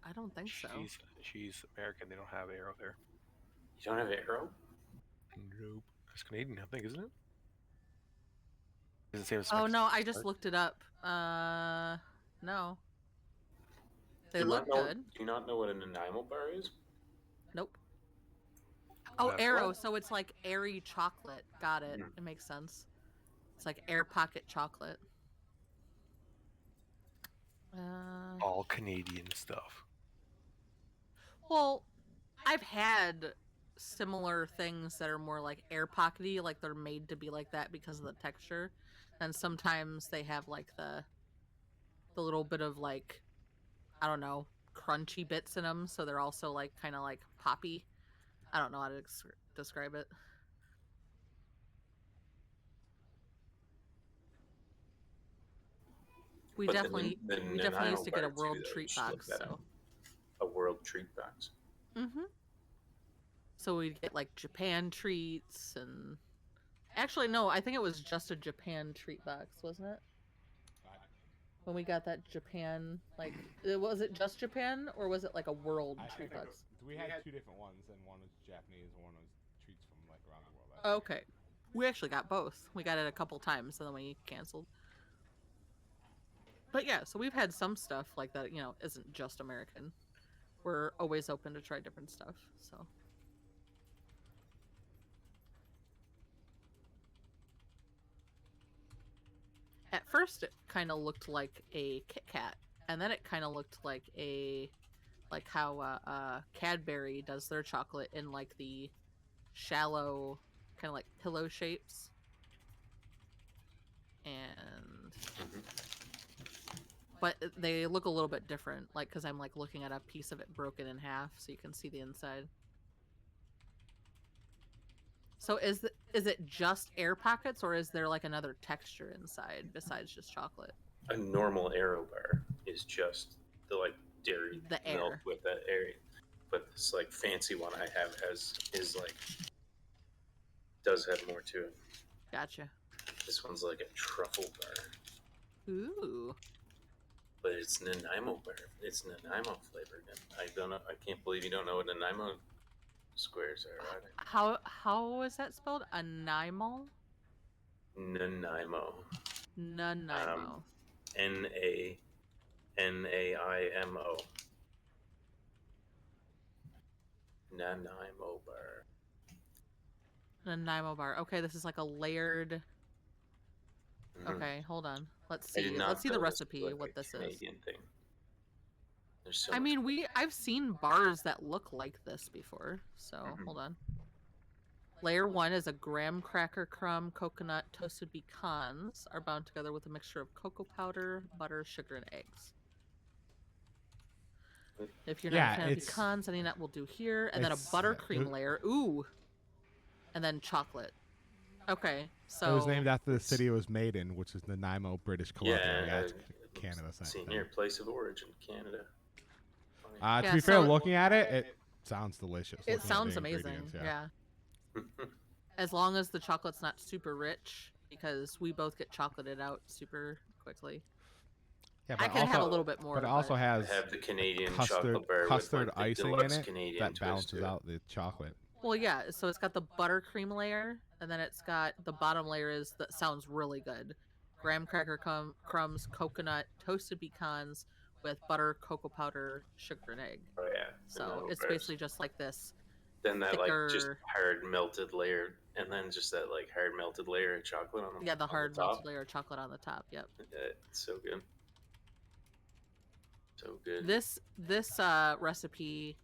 I don't think so. She's American. They don't have Arrow there. You don't have Aero? Nope. It's Canadian, I think, isn't it? Is it the same as Oh Mexican? no, I just looked it up. No. They Do you look not know- good. Do you not know what a Nanaimo bar is? Nope. Oh, That's Aero, what? so it's like airy chocolate. Got it. Mm. It makes sense. It's like air pocket chocolate. All Canadian stuff. Well, I've had similar things that are more like air pockety, like they're made to be like that because of the texture. And sometimes they have like the little bit of like, I don't know, crunchy bits in them, so they're also like kind of like poppy. I don't know how to describe it. We But definitely used to get a bar, world too, though. You treat should look box. that So up. A world treat box. Mm-hmm. So we'd get like Japan treats and actually no, I think it was just a Japan treat box, wasn't it? When we got that Japan, like, was it just Japan or was it like a world treat box? we had 2 different ones, and one was Japanese, and one was treats from like around the world. Okay. We actually got both. We got it a couple times, and then we canceled. But yeah, so we've had some stuff like that, isn't just American. We're always open to try different stuff, so. At first, it kind of looked like a Kit Kat, and then it kind of looked like how Cadbury does their chocolate in like the shallow, kind of like pillow shapes. And but they look a little bit different, like because I'm like looking at a piece of it broken in half, so you can see the inside. So is it just air pockets, or is there like another texture inside besides just chocolate? A normal Aero bar is just the like dairy milk air with that air, but this like fancy one I have does have more to it. Gotcha. This one's like a truffle bar. Ooh. But it's Nanaimo bar. It's Nanaimo flavored. I don't know. I can't believe you don't know what Nanaimo squares are either. How is that spelled? Nanaimo? Nanaimo. Nanaimo. Nanaimo. Nanaimo bar. Nanaimo bar. Okay, this is like a layered. Mm-hmm. Okay, hold on. Let's see. Let's see the recipe. What this Canadian is. Thing. So I mean, I've seen bars that look like this before. So hold on. Layer 1 is a graham cracker crumb, coconut, toasted pecans are bound together with a mixture of cocoa powder, butter, sugar, and eggs. If you're not a fan of pecans, any nut will do here. And then a buttercream layer. Ooh. And then chocolate. Okay, so... It was named after the city it was made in, which is Nanaimo, British Columbia. Yeah, Canada. Senior place of origin, Canada. To be fair, looking at it, it sounds delicious. It sounds amazing, yeah. As long as the chocolate's not super rich, because we both get chocolated out super quickly. Yeah, I can have a little bit more. But it also has the Canadian custard with, icing in it Canadian that balances out the chocolate. Well, yeah, so it's got the buttercream layer, and then it's got the bottom layer that sounds really good. Graham cracker crumbs, coconut, toasted pecans with butter, cocoa powder, sugar, and egg. Oh yeah. So it's basically just like this. Then that thicker... like just hard melted layer, and then just that like hard melted layer of chocolate on the Yeah, the hard melted layer of chocolate on the top. Yep. Yeah, it's so good. So good. This recipe,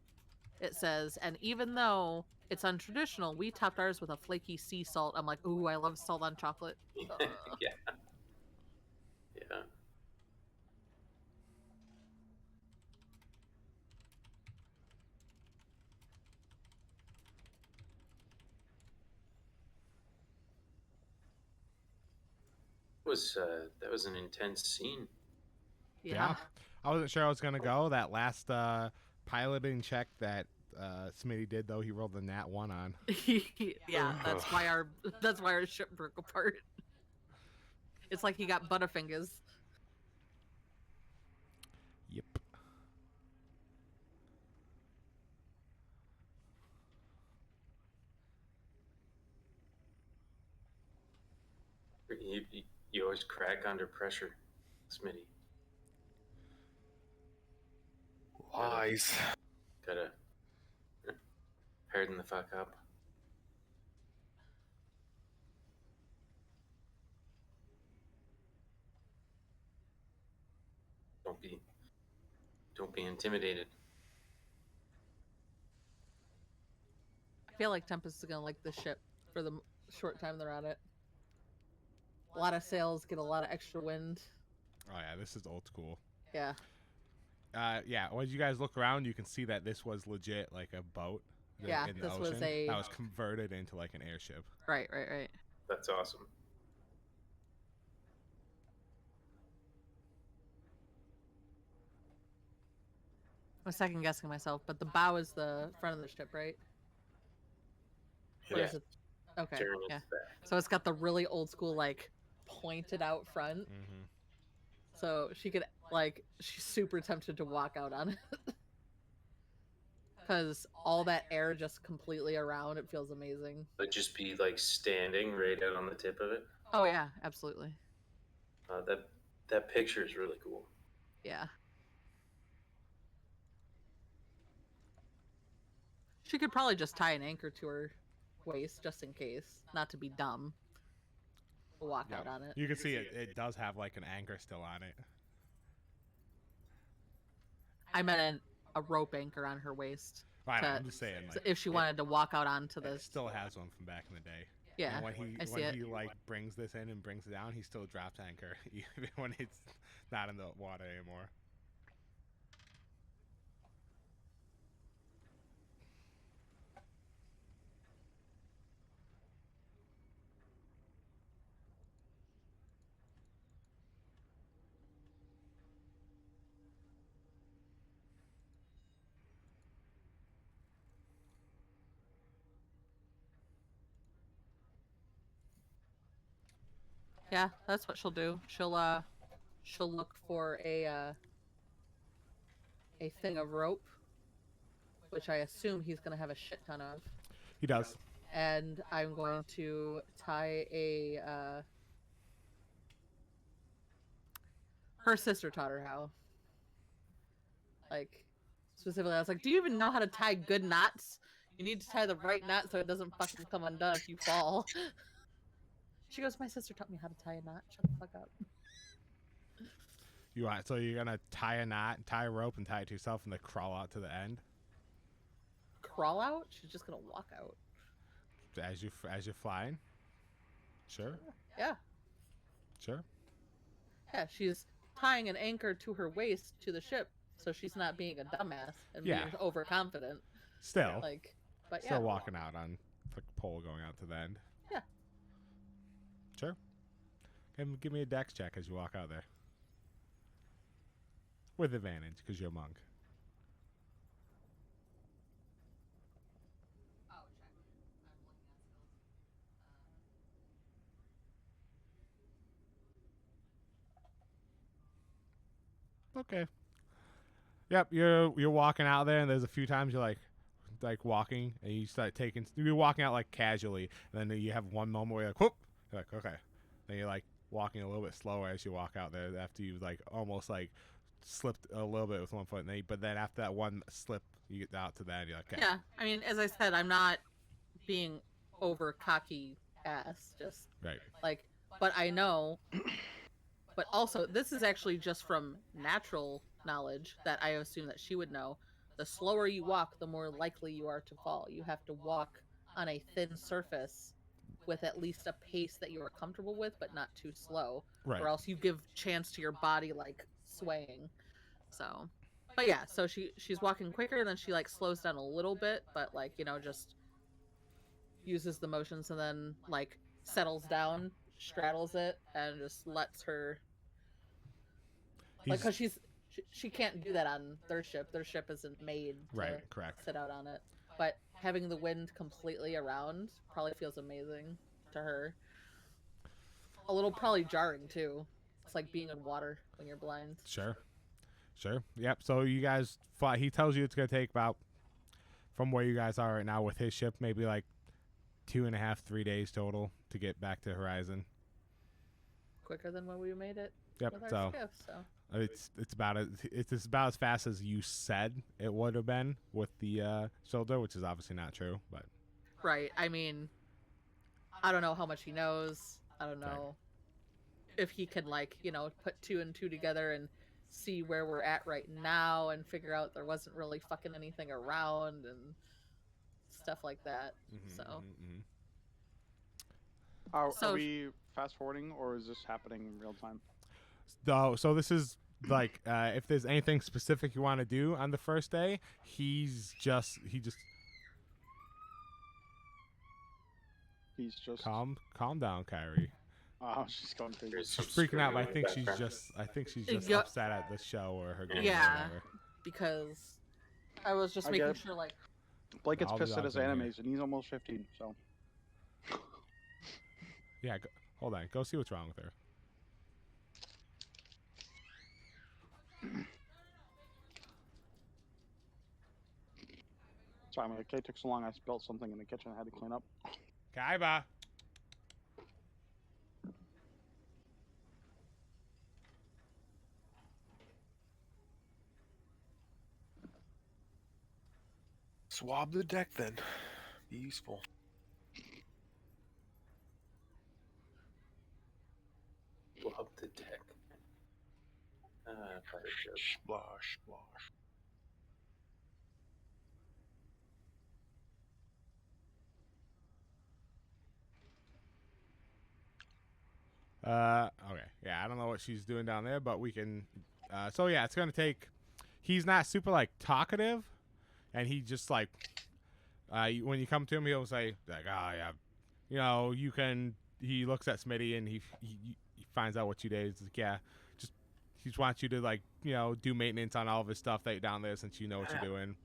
it says, and even though it's untraditional, we topped ours with a flaky sea salt. I'm like, ooh, I love salt on chocolate. Yeah. Yeah. That was an intense scene. Yeah. I wasn't sure I was gonna go. That last piloting check that Smitty did, though, he rolled the nat 1 on. Yeah, that's why our ship broke apart. It's like he got butterfingers. Yep. You always crack under pressure, Smitty. Lies. Gotta harden the fuck up. Don't be intimidated. I feel like Tempest is gonna like this ship for the short time they're on it. A lot of sails, get a lot of extra wind. Oh yeah, this is old school. Yeah. Yeah. When you guys look around, you can see that this was legit like a boat. Yeah, in the this ocean was a... that was converted into like an airship. Right. That's awesome. I'm second guessing myself, but the bow is the front of the ship, right? Yeah. Or is it... Okay. Yeah. So it's got the really old school like pointed out front. Mm-hmm. So she could she's super tempted to walk out on it. because all that air just completely around, it feels amazing. But just be like standing right out on the tip of it. Oh yeah, absolutely. That picture is really cool. Yeah. She could probably just tie an anchor to her waist just in case, not to be dumb. Walk out on it. You can see it does have like an anchor still on it. I meant a rope anchor on her waist. Right, I'm just saying, like, if she wanted to walk out onto this. It still has one from back in the day. Yeah, and when I see he like brings this in and brings it down, he still drops anchor even when it's not in the water anymore. Yeah, that's what she'll do. She'll look for a thing of rope, which I assume he's gonna have a shit ton of. He does. And I'm going to tie a her sister taught her how. Like, specifically, I was like, do you even know how to tie good knots? You need to tie the right knot so it doesn't fucking come undone if you fall. She goes, my sister taught me how to tie a knot. Shut the fuck up. So you're gonna tie a knot, tie a rope, and tie it to yourself, and then crawl out to the end. Crawl out? She's just gonna walk out. As you're flying. Sure. Yeah. Sure. Yeah, she's tying an anchor to her waist to the ship, so she's not being a dumbass and being overconfident. Still. Like, but still walking out on the pole going out to the end. Yeah. Sure. Give me a dex check as you walk out there. With advantage, because you're a monk. Okay. Yep, you're walking out there, and there's a few times you're like walking, and you start you're walking out like casually, and then you have one moment where you're like, whoop, you're like, okay. Then you're like walking a little bit slower as you walk out there after you've like almost like slipped a little bit with one foot, but then after that one slip, you get out to that, and you're like, okay. Yeah, I mean, as I said, I'm not being over cocky ass, just right. Like, but I know. But also, this is actually just from natural knowledge that I assume that she would know. The slower you walk, the more likely you are to fall. You have to walk on a thin surface with at least a pace that you are comfortable with, but not too slow. Right. Or else you give chance to your body, like, swaying. So, but yeah, so she's walking quicker, and then she, like, slows down a little bit, but, like, you know, just uses the motions and then, like, settles down, straddles it, and just lets her, like, because she can't do that on their ship. Their ship isn't made to sit out on it. But having the wind completely around probably feels amazing to her. A little probably jarring too. It's like being in water when you're blind. Sure. Yep. So you guys fly. He tells you it's gonna take about, from where you guys are right now with his ship, maybe like 2.5, 3 days total to get back to Horizon. Quicker than when we made it. Yep. With our skiff, so. It's about as fast as you said it would have been with the shoulder, which is obviously not true, but. Right. I mean, I don't know how much he knows. I don't know if he can, like, you know, put 2 and 2 together and see where we're at right now and figure out there wasn't really fucking anything around and stuff like that. Are we fast forwarding, or is this happening in real time? So this is like if there's anything specific you want to do on the first day, he's just calm down, Kyrie. Oh, she's going crazy. She's freaking out, but I think she's just upset at the show or her game. Yeah, because I was just making sure, like, Blake gets pissed at his animes, and he's almost 15, so. Yeah, hold on. Go see what's wrong with her. Sorry, my cake took so long. I spilled something in the kitchen. I had to clean up. Kaiba. Swab the deck then. Be useful. Swab the deck. Fire joke. Splash, splash. Okay. Yeah, I don't know what she's doing down there, but we can. So yeah, it's gonna take. He's not super like talkative, and he just like. When you come to him, he'll say like, "Oh yeah, you know, you can." He looks at Smitty and he finds out what you did. He's like, "Yeah, he just wants you to like do maintenance on all of his stuff that down there since you know what you're doing."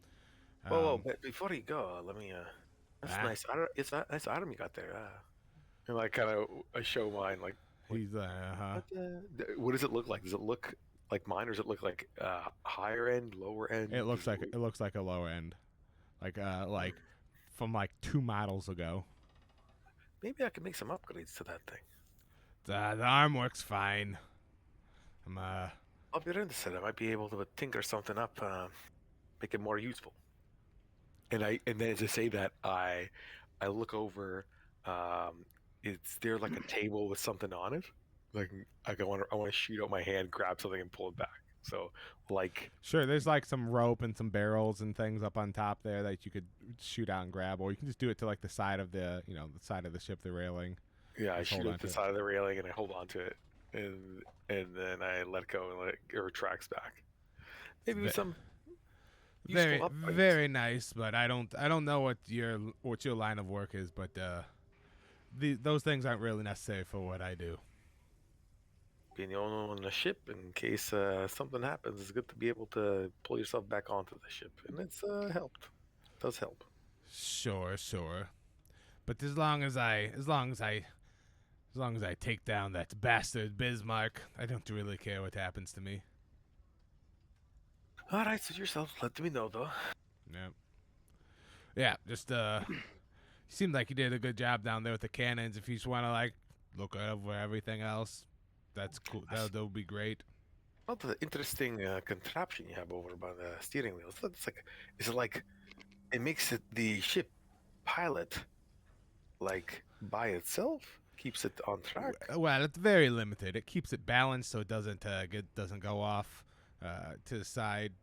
Whoa, but before you go, let me. That's nice. It's a nice item you got there. And like kind of I show mine like. He's what does it look like? Does it look like mine, or does it look like higher end, lower end? It looks like a low end, like from like 2 models ago. Maybe I can make some upgrades to that thing. The arm works fine. I'll be interested. I might be able to tinker something up, make it more useful. And then as I say that, I look over. Is there like a table with something on it? Like I want to shoot out my hand, grab something, and pull it back. So like sure, there's like some rope and some barrels and things up on top there that you could shoot out and grab, or you can just do it to like the side of the the side of the ship, the railing. Yeah, I shoot at the side of the railing and I hold on to it, and then I let go and it retracts back. Maybe with some very nice, but I don't know what your line of work is, but those things aren't really necessary for what I do. Being the only one on the ship, in case something happens, it's good to be able to pull yourself back onto the ship, and it's helped. It does help. Sure. But as long as I take down that bastard Bismarck, I don't really care what happens to me. All right, suit yourself. Let me know though. Yep. Yeah, just seemed like you did a good job down there with the cannons. If you just want to like look over everything else, that's cool. That would be great. Well, the interesting contraption you have over by the steering wheel. Is it like it makes the ship pilot like by itself, keeps it on track? Well, it's very limited. It keeps it balanced so it doesn't go off to the side.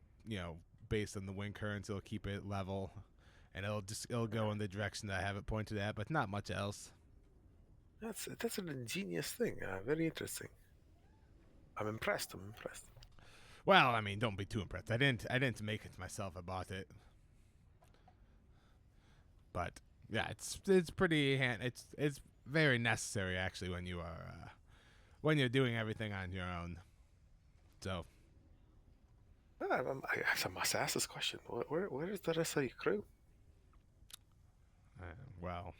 Based on the wind currents, it'll keep it level. And it'll go in the direction that I have it pointed at, but not much else. That's an ingenious thing. Very interesting. I'm impressed. Well, I mean, don't be too impressed. I didn't make it myself. I bought it. But yeah, it's pretty it's very necessary actually when you are when you're doing everything on your own. So. I must ask this question. Where is the rest of your crew? Well,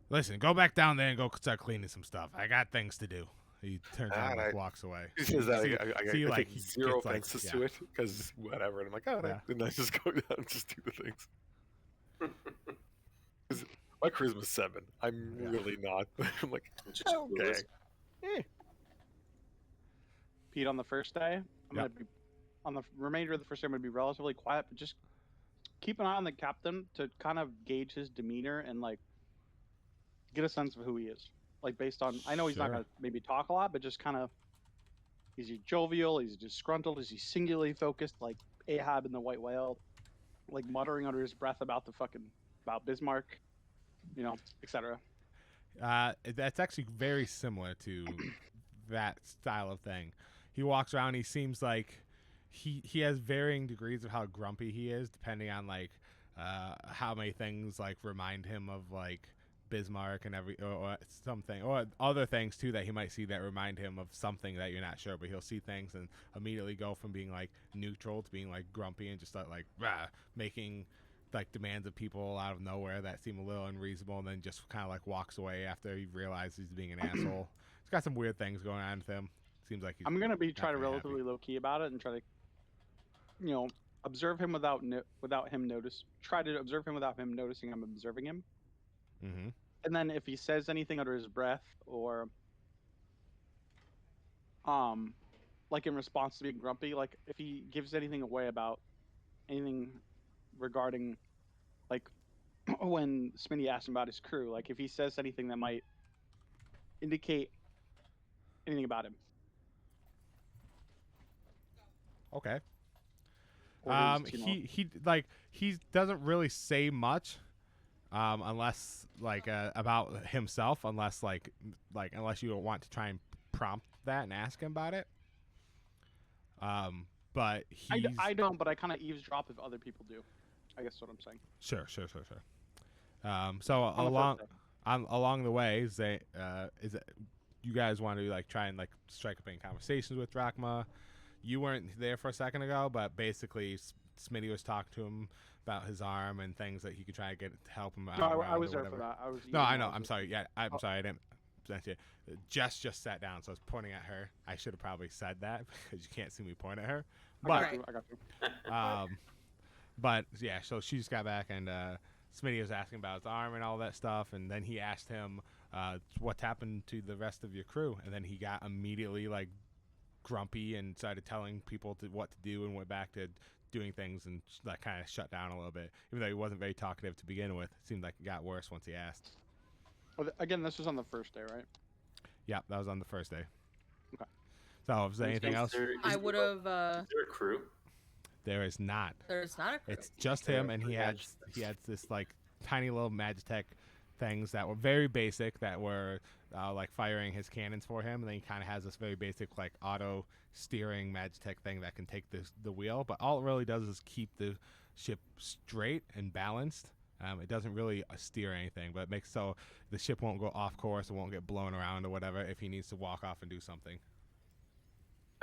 listen, go back down there and go start cleaning some stuff. I got things to do. He turns around and walks away. He says that I take zero offenses to it because whatever. And I'm like, all right, then I just go down and just do the things. My charisma's 7. I'm really not. I'm like, okay. Pete, on the first day, I'm gonna be on the remainder of the first day. I'm gonna be relatively quiet, but just keep an eye on the captain to kind of gauge his demeanor and like get a sense of who he is. Like based on, I know he's not gonna maybe talk a lot, but just kind of, is he jovial? Is he disgruntled? Is he singularly focused like Ahab in the White Whale, like muttering under his breath about about Bismarck, etc. That's actually very similar to that style of thing. He walks around. He seems like he has varying degrees of how grumpy he is, depending on like how many things like remind him of like Bismarck and or something, or other things too that he might see that remind him of something that you're not sure. But he'll see things and immediately go from being like neutral to being like grumpy and just start like making like demands of people out of nowhere that seem a little unreasonable, and then just kind of like walks away after he realizes he's being an asshole. He's got some weird things going on with him. Seems like I'm gonna try to relatively low key about it and try to, observe him without him notice. Try to observe him without him noticing I'm observing him. Mm-hmm. And then if he says anything under his breath or like in response to being grumpy, like if he gives anything away about anything regarding like when Smitty asked him about his crew, like if he says anything that might indicate anything about him. Okay. Or his, he doesn't really say much, unless like about himself, unless unless you want to try and prompt that and ask him about it. But I don't, but I kind of eavesdrop if other people do. I guess that's what I'm saying. Sure. So along the way, is it you guys want to like try and like strike up any conversations with Drachma? You weren't there for a second ago, but basically Smitty was talking to him about his arm and things that he could try to get to help him out. No, I was there for that. I know. I'm sorry. Yeah, I'm sorry. I didn't present you. Jess just sat down, so I was pointing at her. I should have probably said that because you can't see me point at her. But I got you. But yeah, so she just got back, and Smitty was asking about his arm and all that stuff, and then he asked him what's happened to the rest of your crew, and then he got immediately like grumpy and started telling people what to do and went back to doing things and like kind of shut down a little bit, even though he wasn't very talkative to begin with. It seemed like it got worse once he asked. Well, again, this was on the first day, right? Yeah, that was on the first day. Okay. So is there anything else? I would have. Is there a crew? There is not. There's not a crew. It's just him, and he had this like tiny little Magitech things that were very basic, that were like firing his cannons for him, and then he kind of has this very basic like auto steering Magitech thing that can take the wheel, but all it really does is keep the ship straight and balanced. It doesn't really steer anything, but it makes so the ship won't go off course, it won't get blown around or whatever if he needs to walk off and do something.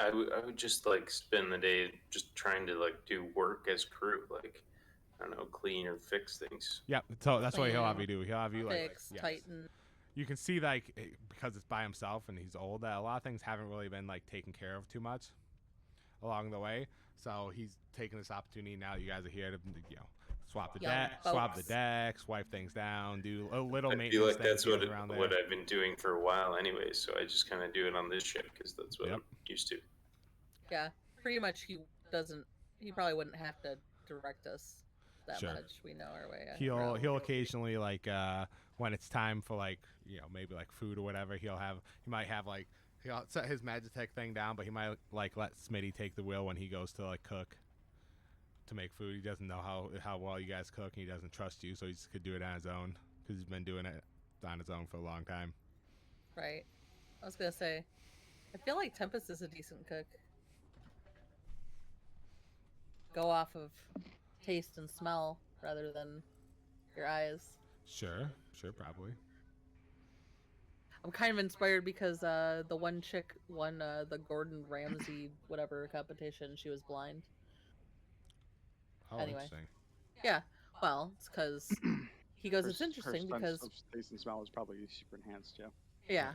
I would just like spend the day just trying to like do work as crew, like I don't know, clean or fix things. Yeah, so that's what he'll have you do. He'll have you fix, yes. tighten. You can see like because it's by himself and he's old, that a lot of things haven't really been like taken care of too much along the way. So he's taking this opportunity now that you guys are here to swap the decks, wipe things down, do a little maintenance. I feel like that's what what I've been doing for a while anyway. So I just kind of do it on this ship because that's what I'm used to. Yeah, pretty much. He probably wouldn't have to direct us that much. We know our way. He'll occasionally like when it's time for like maybe like food or whatever, he might have like he'll set his Magitech thing down, but he might like let Smitty take the wheel when he goes to like cook to make food. He doesn't know how well you guys cook, and he doesn't trust you, so he just could do it on his own because he's been doing it on his own for a long time. Right. I was gonna say, I feel like Tempest is a decent cook. Go off of taste and smell rather than your eyes. Sure, probably. I'm kind of inspired because the one chick won the Gordon Ramsay whatever competition. She was blind. Oh, anyway. Interesting. Yeah, well, it's because he goes. It's interesting because taste and smell is probably super enhanced. Yeah.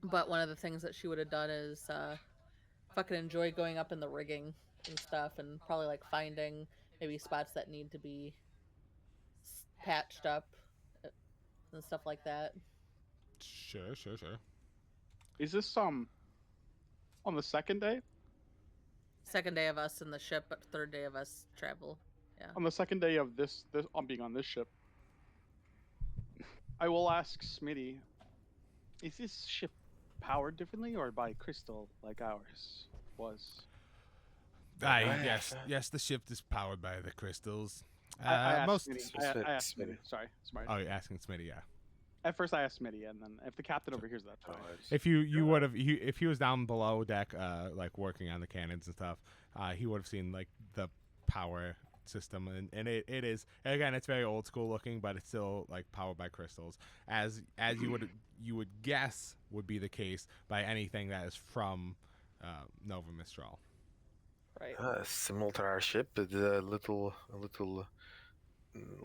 But one of the things that she would have done is fucking enjoy going up in the rigging and stuff, and probably like finding maybe spots that need to be patched up and stuff like that. Sure. Is this on the second day? Second day of us in the ship, but third day of us travel. Yeah. On the second day of this on being on this ship, I will ask Smitty, is this ship powered differently or by crystal like ours was? Yes, the ship is powered by the crystals. I asked Smitty. Sorry. Oh, you're asking Smitty, yeah. At first, I asked Smitty, and then if the captain overhears that, fine. If you would have, if he was down below deck, like working on the cannons and stuff, he would have seen like the power system, and it is, again, it's very old school looking, but it's still like powered by crystals, as you would guess would be the case by anything that is from Nova Mistral. Right. Similar to our ship, but a little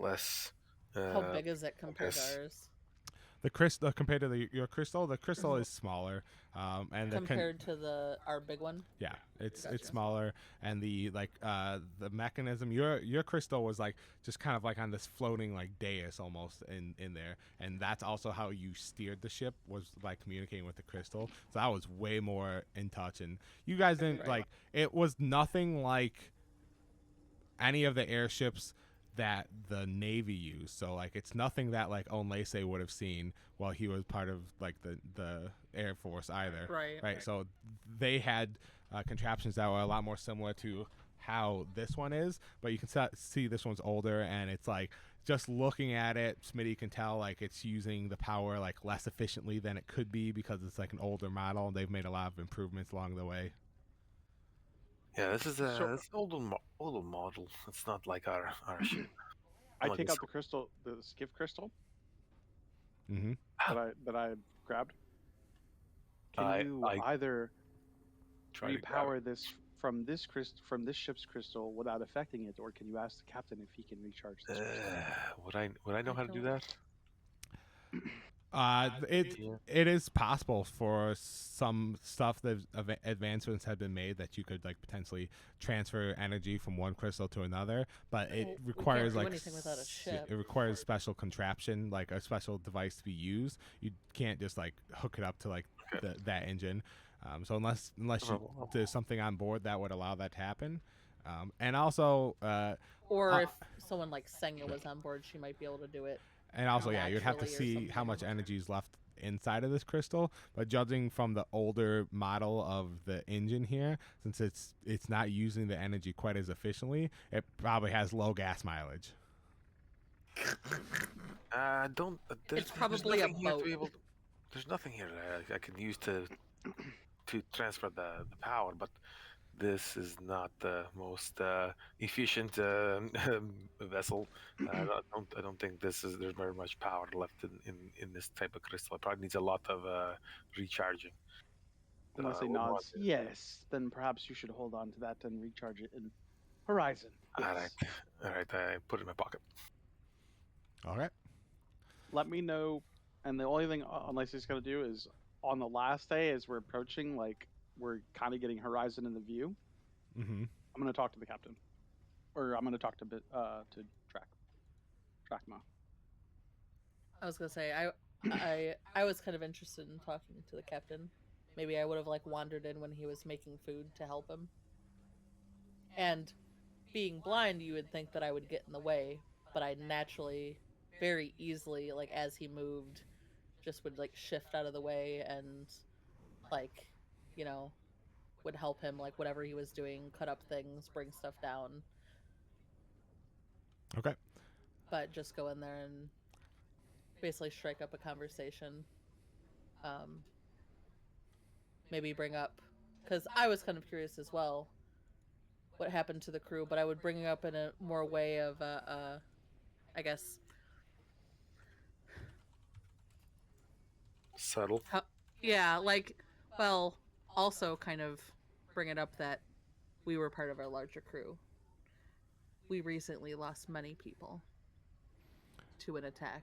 less. How big is it compared to ours? The crystal compared to your crystal, the crystal is smaller, and compared to our big one. Yeah, it's Gotcha. smaller, and the the mechanism. Your crystal was like just kind of like on this floating like dais almost in there, and that's also how you steered the ship, was like communicating with the crystal. So that was way more in touch, and you guys didn't Right. like it was nothing like any of the airships that the Navy used. So like it's nothing that like Onlese would have seen while he was part of like the Air Force either. Right. So they had contraptions that were a lot more similar to how this one is, but you can see this one's older, and it's like just looking at it, Smitty can tell like it's using the power like less efficiently than it could be because it's like an older model, and they've made a lot of improvements along the way. Yeah, this is So- this old model. It's not like our ship. I Like take this out the crystal, the skiff crystal Mm-hmm. that I grabbed. Can I- you I either Try to grab repower this from this ship's crystal without affecting it, or can you ask the captain if he can recharge this crystal? Would I know how to do that? It is possible for some stuff that advancements have been made that you could like potentially transfer energy from one crystal to another, but it Well, we requires can't do like anything without a ship. it requires special contraption, like a special device to be used. You can't just like hook it up to like that engine. So unless there's something on board that would allow that to happen, and also Or if someone like Senga was on board, she might be able to do it. and also, yeah, you'd have to naturally or see how much something. energy is left inside of this crystal. But judging from the older model of the engine here, since it's not using the energy quite as efficiently, it probably has low gas mileage. Don't. It's probably a nothing here to boat. be able to- there's nothing here that I can use to transfer the power, but this is not the most efficient vessel. I don't think there's very much power left in this type of crystal. It probably needs a lot of recharging. Unless he Would want nods, to- yes, then perhaps you should hold on to that and recharge it in Horizon. Yes. All right. I put it in my pocket. All right. Let me know. And the only thing unless he's going to do is on the last day, as we're approaching, like we're kind of getting Horizon in the view. Mm-hmm. I'm going to talk to the captain, or I'm going to talk to Trackma. I was gonna say I was kind of interested in talking to the captain. Maybe I would have like wandered in when he was making food to help him. And being blind, you would think that I would get in the way, but I naturally, very easily, like as he moved, just would like shift out of the way and like, you know, would help him like whatever he was doing, cut up things, bring stuff down. Okay. But just go in there and basically strike up a conversation. Maybe bring up, because I was kind of curious as well what happened to the crew, but I would bring it up in a more way of I guess Subtle. yeah, like, well, also kind of bring it up that we were part of our larger crew. We recently lost many people to an attack,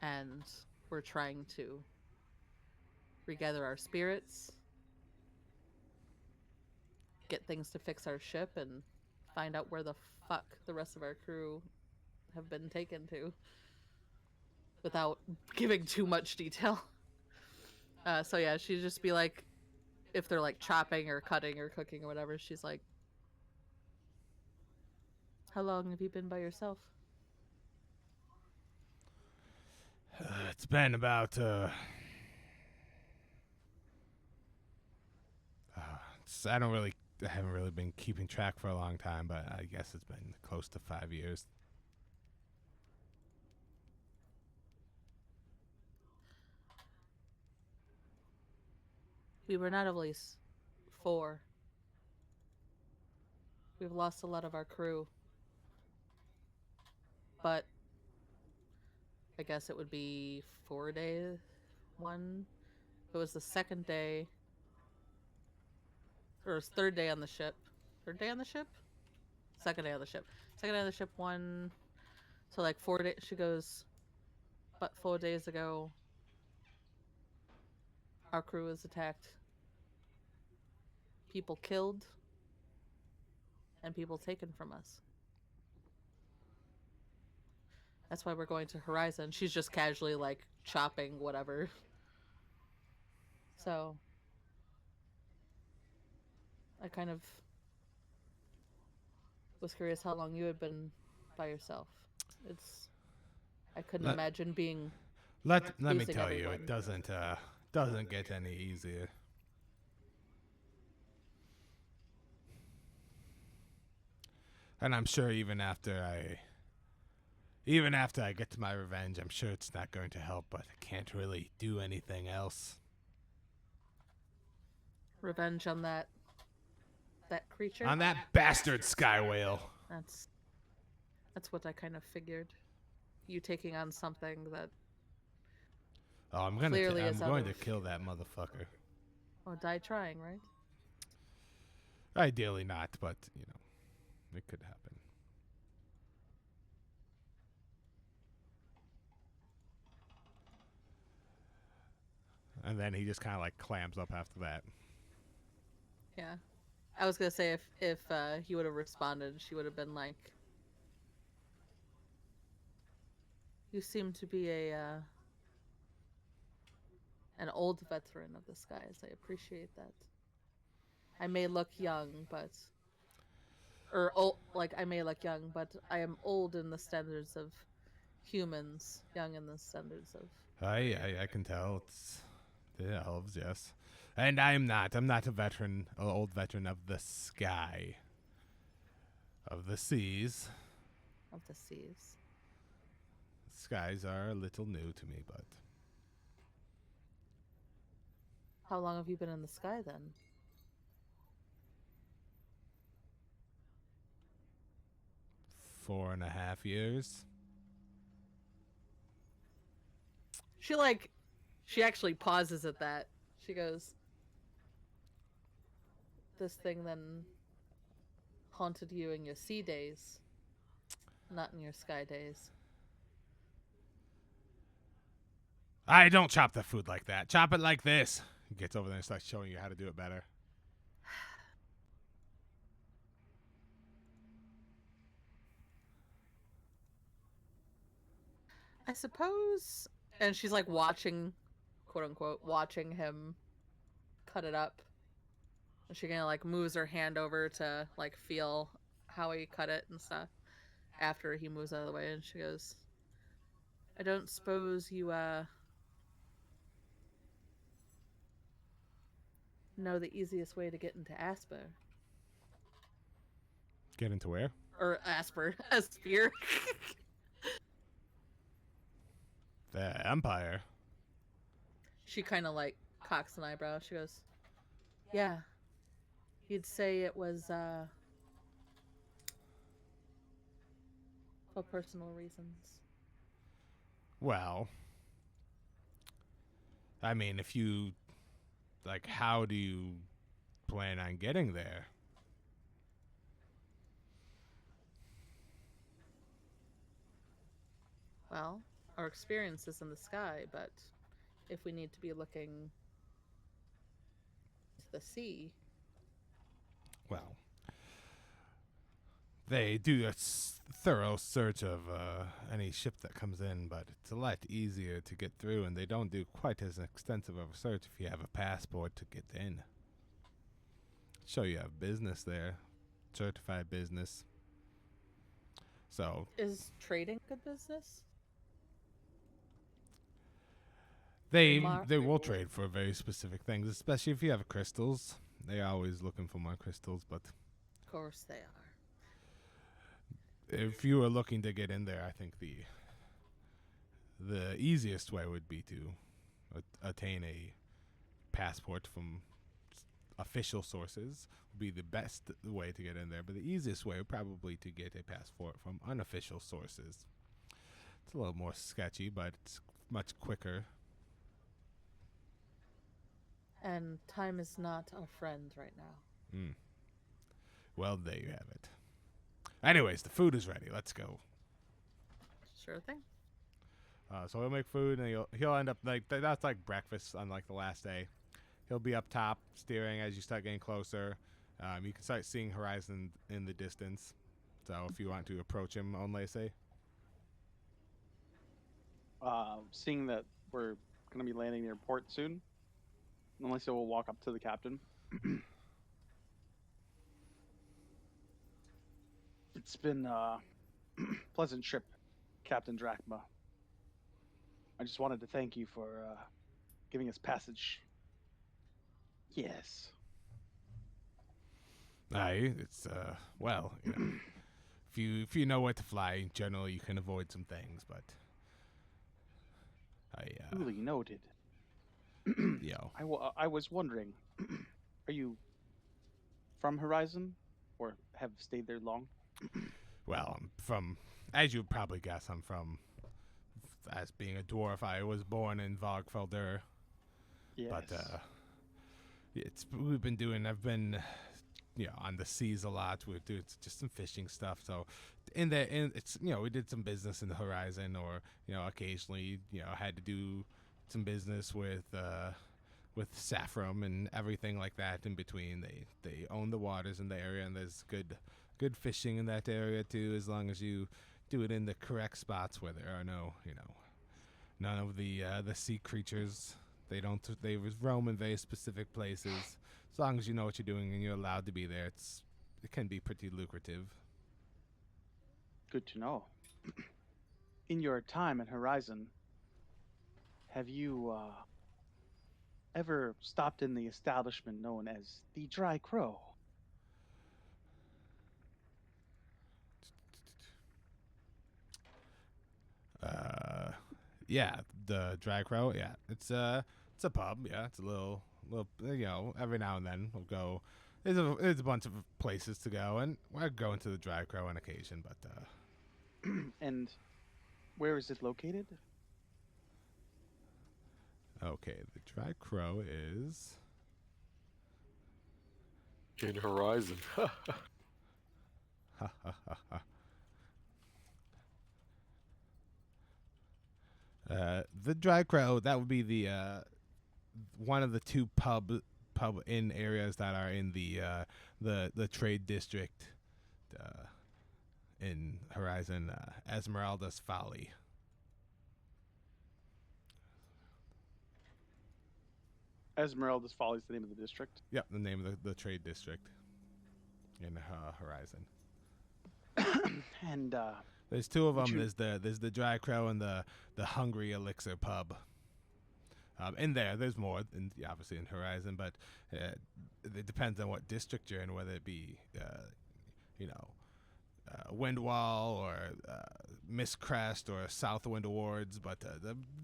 and we're trying to regather our spirits, get things to fix our ship, and find out where the fuck the rest of our crew have been taken to, without giving too much detail. So yeah, she'd just be like, if they're like chopping or cutting or cooking or whatever, she's like, how long have you been by yourself? It's been about I haven't really been keeping track for a long time, but I guess it's been close to 5 years. We were not at least 4. We've lost a lot of our crew. But I guess it would be 4 days. It was the second day. Or it was third day on the ship. Third day on the ship? Second day on the ship. Second day on the ship, So like 4 days, she goes, but 4 days ago, our crew was attacked. People killed, and people taken from us. That's why we're going to Horizon. She's just casually like chopping whatever. So I kind of was curious how long you had been by yourself. I couldn't imagine being Let me losing tell you, everyone. it doesn't get any easier. And I'm sure even after I get to my revenge, I'm sure it's not going to help, but I can't really do anything else. Revenge on that creature? On that bastard sky whale. That's what I kind of figured. You taking on something that Oh, I'm going clearly is to kill that motherfucker. Or die trying, right? Ideally not, but, it could happen. And then he just kind of like clams up after that. Yeah. I was going to say if he would have responded, she would have been like, you seem to be an old veteran of the skies. I appreciate that. I may look young, but I may look young, but I am old in the standards of humans, young in the standards of. I can tell it's the elves, yes, and I'm not a veteran, an old veteran of the sky, of the seas. Of the seas. Skies are a little new to me, but. How long have you been in the sky then? Four and a half years. She actually pauses at that. She goes, this thing then haunted you in your sea days, not in your sky days. I don't chop the food like that. Chop it like this. He gets over there and starts showing you how to do it better. I suppose. And she's like watching, quote unquote, watching him cut it up. And she kind of like moves her hand over to like feel how he cut it and stuff after he moves out of the way. And she goes, I don't suppose you know the easiest way to get into Asper. Get into where? Or Asper. Aspire. The Empire. She kind of like cocks an eyebrow. She goes, yeah. You'd say it was for personal reasons. Well, I mean, if you, like, how do you plan on getting there? Well, our experience is in the sky, but if we need to be looking to the sea. Well, they do a thorough search of any ship that comes in, but it's a lot easier to get through, and they don't do quite as extensive of a search if you have a passport to get in. Show you have business there, certified business. So Is trading good business? they will trade for very specific things, especially if you have crystals. They're always looking for more crystals, but Of course they are. if you were looking to get in there, I think the easiest way would be to attain a passport from official sources. Would be the best way to get in there, but the easiest way would probably to get a passport from unofficial sources. It's a little more sketchy, but it's much quicker. And time is not our friend right now. Well, there you have it. Anyways, the food is ready. Let's go. Sure thing. So he'll make food, and he'll end up like that's like breakfast on like the last day. He'll be up top, steering as you start getting closer. You can start seeing horizon in the distance. So if you want to approach him, only say. Seeing that we're going to be landing near port soon, unless we'll walk up to the captain. It's been a pleasant trip, Captain Drachma. I just wanted to thank you for giving us passage. Yes. Aye, it's well, you know, if you know where to fly, generally you can avoid some things, but Duly noted. you know, I was wondering, are you from Horizon, or have stayed there long? well, I'm from, as you probably guess, I'm from, as being a dwarf, I was born in Vogfelder, Yes. but I've been, you know, on the seas a lot. We're doing just some fishing stuff. So it's, you know, we did some business in the Horizon, or, you know, occasionally, you know, had to do some business with Saffron and everything like that in between. They own the waters in the area, and there's good fishing in that area too, as long as you do it in the correct spots where there are no, you know, none of the sea creatures. They roam in very specific places. As long as you know what you're doing and you're allowed to be there, it can be pretty lucrative. Good to know. In your time at Horizon, have you ever stopped in the establishment known as the Dry Crow? Yeah, the Dry Crow. Yeah, it's a pub. Yeah, it's a little, you know, every now and then we'll go. There's a bunch of places to go, and we're going to the Dry Crow on occasion. But And where is it located? okay, the Dry Crow is. In Horizon. Ha ha ha ha. The Dry Crow, that would be the one of the two pub in areas that are in the trade district in Horizon, Esmeralda's Folly. Esmeralda's Folly is the name of the district. Yep, the name of the trade district in Horizon. And there's two of them. There's the Dry Crow and the Hungry Elixir pub. In there's more, obviously in Horizon, but it depends on what district you're in, whether it be, you know, Windwall or Mistcrest or Southwind Awards. But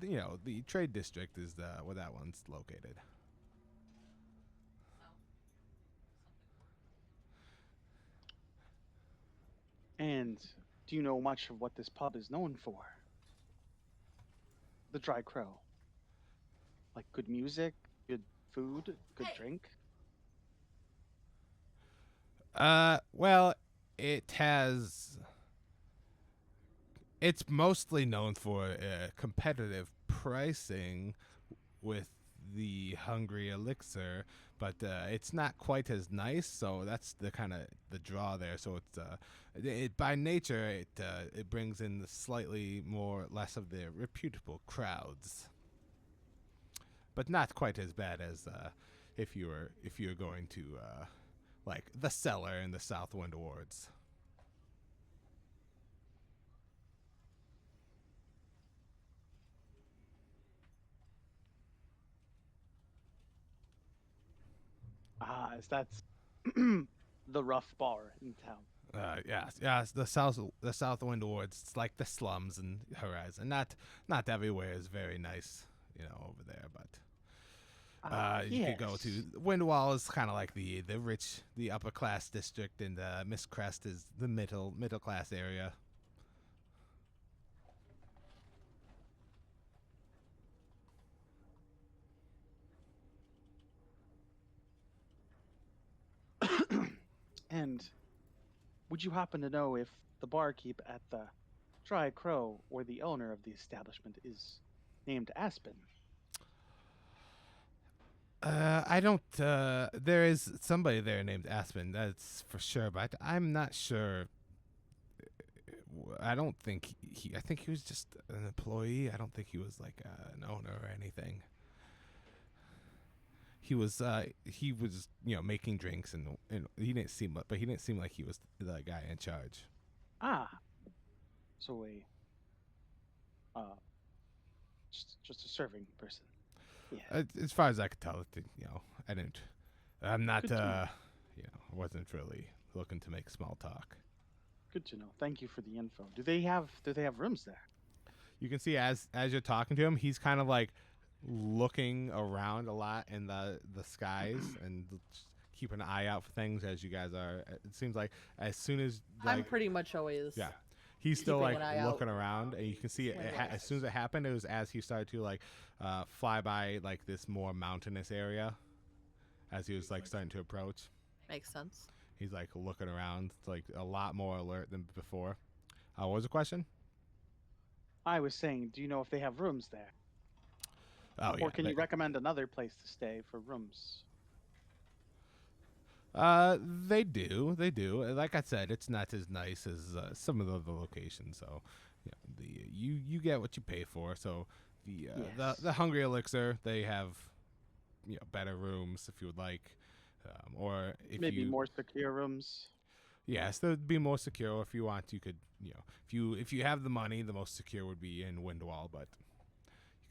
the trade district is where that one's located. And do you know much of what this pub is known for? The Dry Crow. Like good music, good food, good drink? Well, it's mostly known for competitive pricing with the Hungry Elixir, but it's not quite as nice, so that's the kind of the draw there. So it's by nature it brings in the slightly less of the reputable crowds, but not quite as bad as if you were going to like the Cellar in the Southwind Awards. Is that's the rough bar in town. Yes. The Southwind Awards. It's like the slums in Horizon. Not everywhere is very nice, you know, over there. But you could go to Windwall is kind of like the rich, the upper class district, and Mistcrest is the middle class area. And would you happen to know if the barkeep at the Dry Crow or the owner of the establishment is named Aspen. I don't. There is somebody there named Aspen. That's for sure, but I'm not sure. I don't think he. I think he was just an employee. I don't think he was like an owner or anything. He was. He was. Making drinks and he didn't seem. But he didn't seem like he was the guy in charge. Ah, so just a serving person. Yeah. As far as I could tell, I didn't. I'm not. Good to know. I wasn't really looking to make small talk. Good to know. Thank you for the info. Do they have rooms there? You can see as you're talking to him, he's kind of like looking around a lot in the skies and just keep an eye out for things as you guys are. It seems like as soon as I'm pretty much always. yeah, he's still keeping like an eye looking out. around, and you can see as soon as it happened, it was as he started to like fly by like this more mountainous area. As he was like starting to approach, Makes sense. he's like looking around, like a lot more alert than before. What was the question? I was saying, do you know if they have rooms there? Oh yeah. Or can you recommend another place to stay for rooms? They do. They do. Like I said, it's not as nice as some of the other locations. So, you get what you pay for. So Yes. the Hungry Elixir, they have better rooms if you would like, or if Maybe you more secure rooms. yes, they'd be more secure. If you want, you could if you have the money, the most secure would be in Windwall, but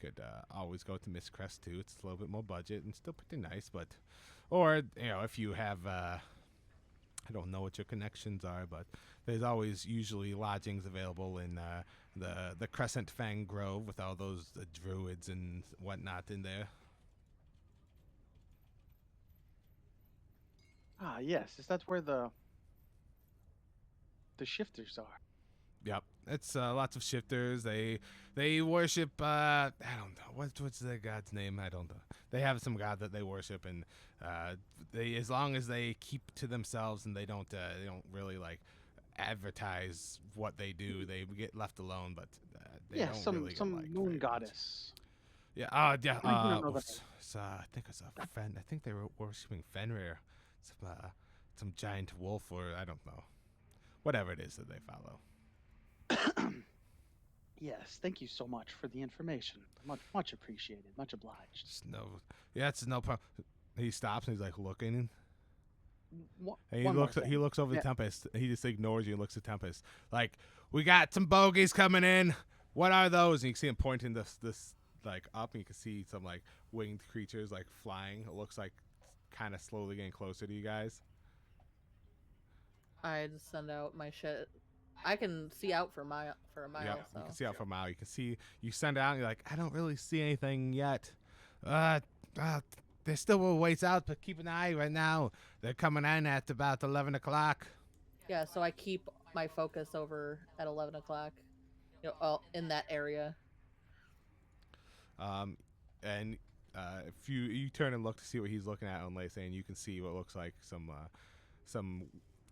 you could always go to Miss Crest too. It's a little bit more budget and still pretty nice, but or if you have I don't know what your connections are, but there's always usually lodgings available in the Crescent Fang Grove with all those druids and whatnot in there. Ah, yes. Is that where the shifters are? Yep, it's lots of shifters. They worship. I don't know what's their god's name. I don't know. They have some god that they worship, and they as long as they keep to themselves and they don't really like advertise what they do, they get left alone. But they Yeah, don't some really get liked moon very much. goddess. Yeah. Yeah. I don't know the I think it's a Fen. I think they were worshiping Fenrir, some giant wolf, or I don't know, whatever it is that they follow. Yes, thank you so much for the information. Much appreciated. Much obliged. Just no, yeah, it's no problem. He stops and he's like looking, One and he more looks. thing. He looks over Yeah. the Tempest. He just ignores you and looks at Tempest. Like, we got some bogeys coming in. What are those? And you can see him pointing this like up, and you can see some like winged creatures like flying. It looks like kind of slowly getting closer to you guys. I just send out my shit. I can see out for a mile. Yeah, So. you can see out for a mile. You can see you send out. And you're like, I don't really see anything yet. There's still a ways out, but keep an eye right now. They're coming in at about 11 o'clock. Yeah, so I keep my focus over at 11 o'clock, in that area. And if you turn and look to see what he's looking at on Lacey, and you can see what looks like some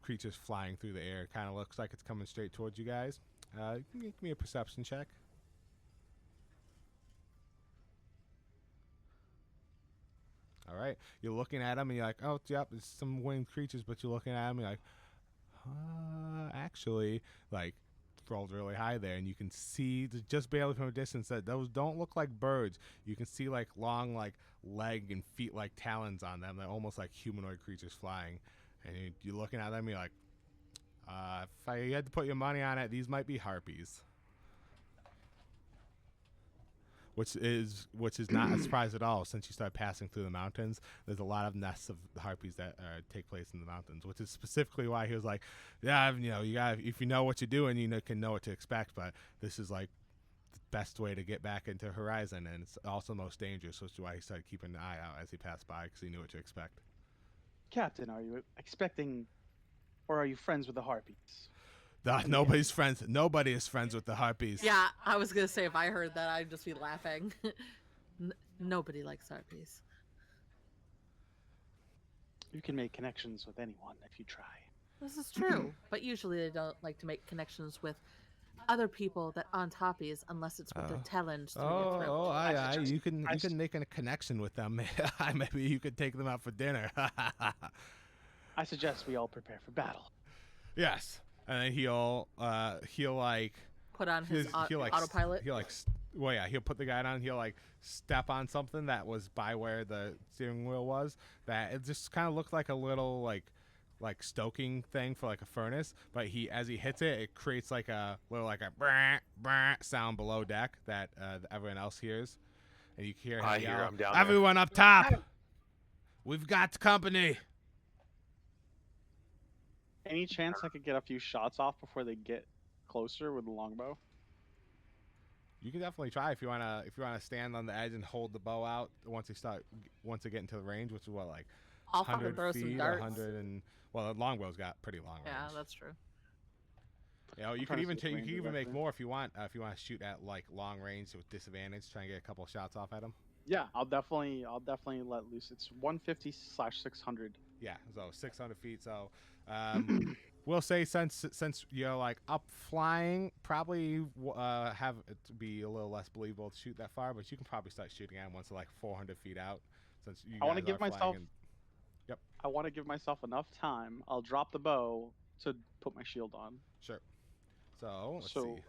creatures flying through the air. Kind of looks like it's coming straight towards you guys. Give me a perception check. All right, you're looking at them and you're like, oh, yep, it's some winged creatures, but you're looking at them and you're like, actually, like, rolled really high there, and you can see just barely from a distance that those don't look like birds. You can see like long, like leg and feet like talons on them. They're almost like humanoid creatures flying, and you're looking at them. You're like, if you had to put your money on it, these might be harpies. Which is not a surprise at all, since you start passing through the mountains. There's a lot of nests of harpies that take place in the mountains, which is specifically why he was like, yeah, you got, if you know what you're doing, can know what to expect. But this is like the best way to get back into Horizon, and it's also most dangerous, which is why he started keeping an eye out as he passed by, because he knew what to expect. Captain, are you expecting, or are you friends with the harpies? Nobody's friends. Nobody is friends with the harpies. Yeah, I was gonna say if I heard that, I'd just be laughing. Nobody likes harpies. You can make connections with anyone if you try. This is true, but usually they don't like to make connections with other people that aren't hoppies unless it's what they're telling through your throat. Aye. suggest- You can I you can s- make a connection with them. Maybe you could take them out for dinner. I suggest we all prepare for battle. Yes, and then he'll like Put on his he'll like autopilot. well, yeah, he'll put the guy on. He'll like step on something that was by where the steering wheel was. That it just kind of looked like a little like stoking thing for like a furnace. But as he hits it, it creates like a little like a brah, brah sound below deck that everyone else hears, and you hear him I hear yell, him down there. "Everyone up top, we've got company." Any chance I could get a few shots off before they get closer with the longbow? You can definitely try if you wanna stand on the edge and hold the bow out once they get into the range, which is what like I'll fucking 100 throw feet, some darts. 100 and well, the longbow's got pretty long range. Yeah, that's true. You know, you trying could to even see what you range can is even make actually. more if you want to shoot at like long range with disadvantage, try and get a couple shots off at them. Yeah, I'll definitely let loose. It's 150/600. Yeah, so 600 feet. So we'll say since you're like up flying, probably have it to be a little less believable to shoot that far, but you can probably start shooting at them once they're like 400 feet out. Since you I want to guys give are flying myself. in- Yep. I want to give myself enough time. I'll drop the bow to put my shield on. Sure. So let's So see.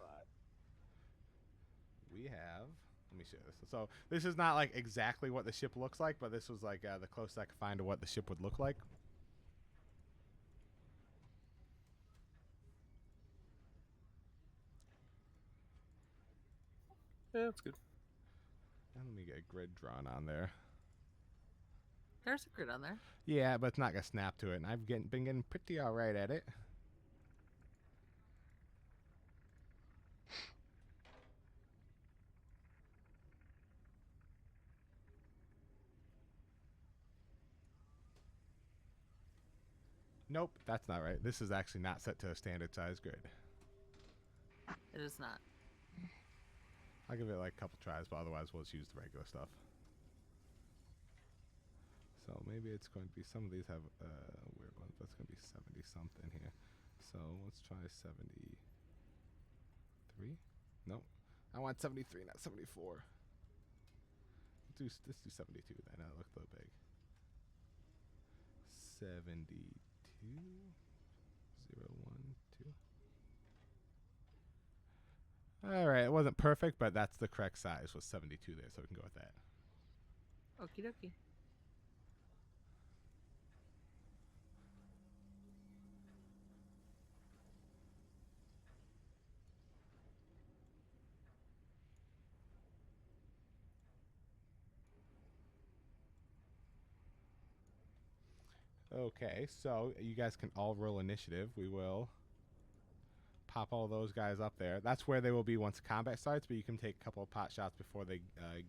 We have. Let me show this. So this is not like exactly what the ship looks like, but this was like the closest I could find to what the ship would look like. Yeah, that's good. And let me get a grid drawn on there. There's a grid on there. Yeah, but it's not gonna snap to it, and I've been getting pretty alright at it. Nope, that's not right. This is actually not set to a standard size grid. It is not. I'll give it like a couple tries, but otherwise we'll just use the regular stuff. So maybe it's going to be, some of these have weird ones, but it's going to be 70 something here. So let's try 73. Nope. I want 73, not 74. Let's do 72 then. That looked a little big. 72. 012. All right, it wasn't perfect, but that's the correct size. Was 72 there, so we can go with that. Okie dokie. Okay, so you guys can all roll initiative. We will pop all those guys up there. That's where they will be once combat starts, but you can take a couple of pot shots before they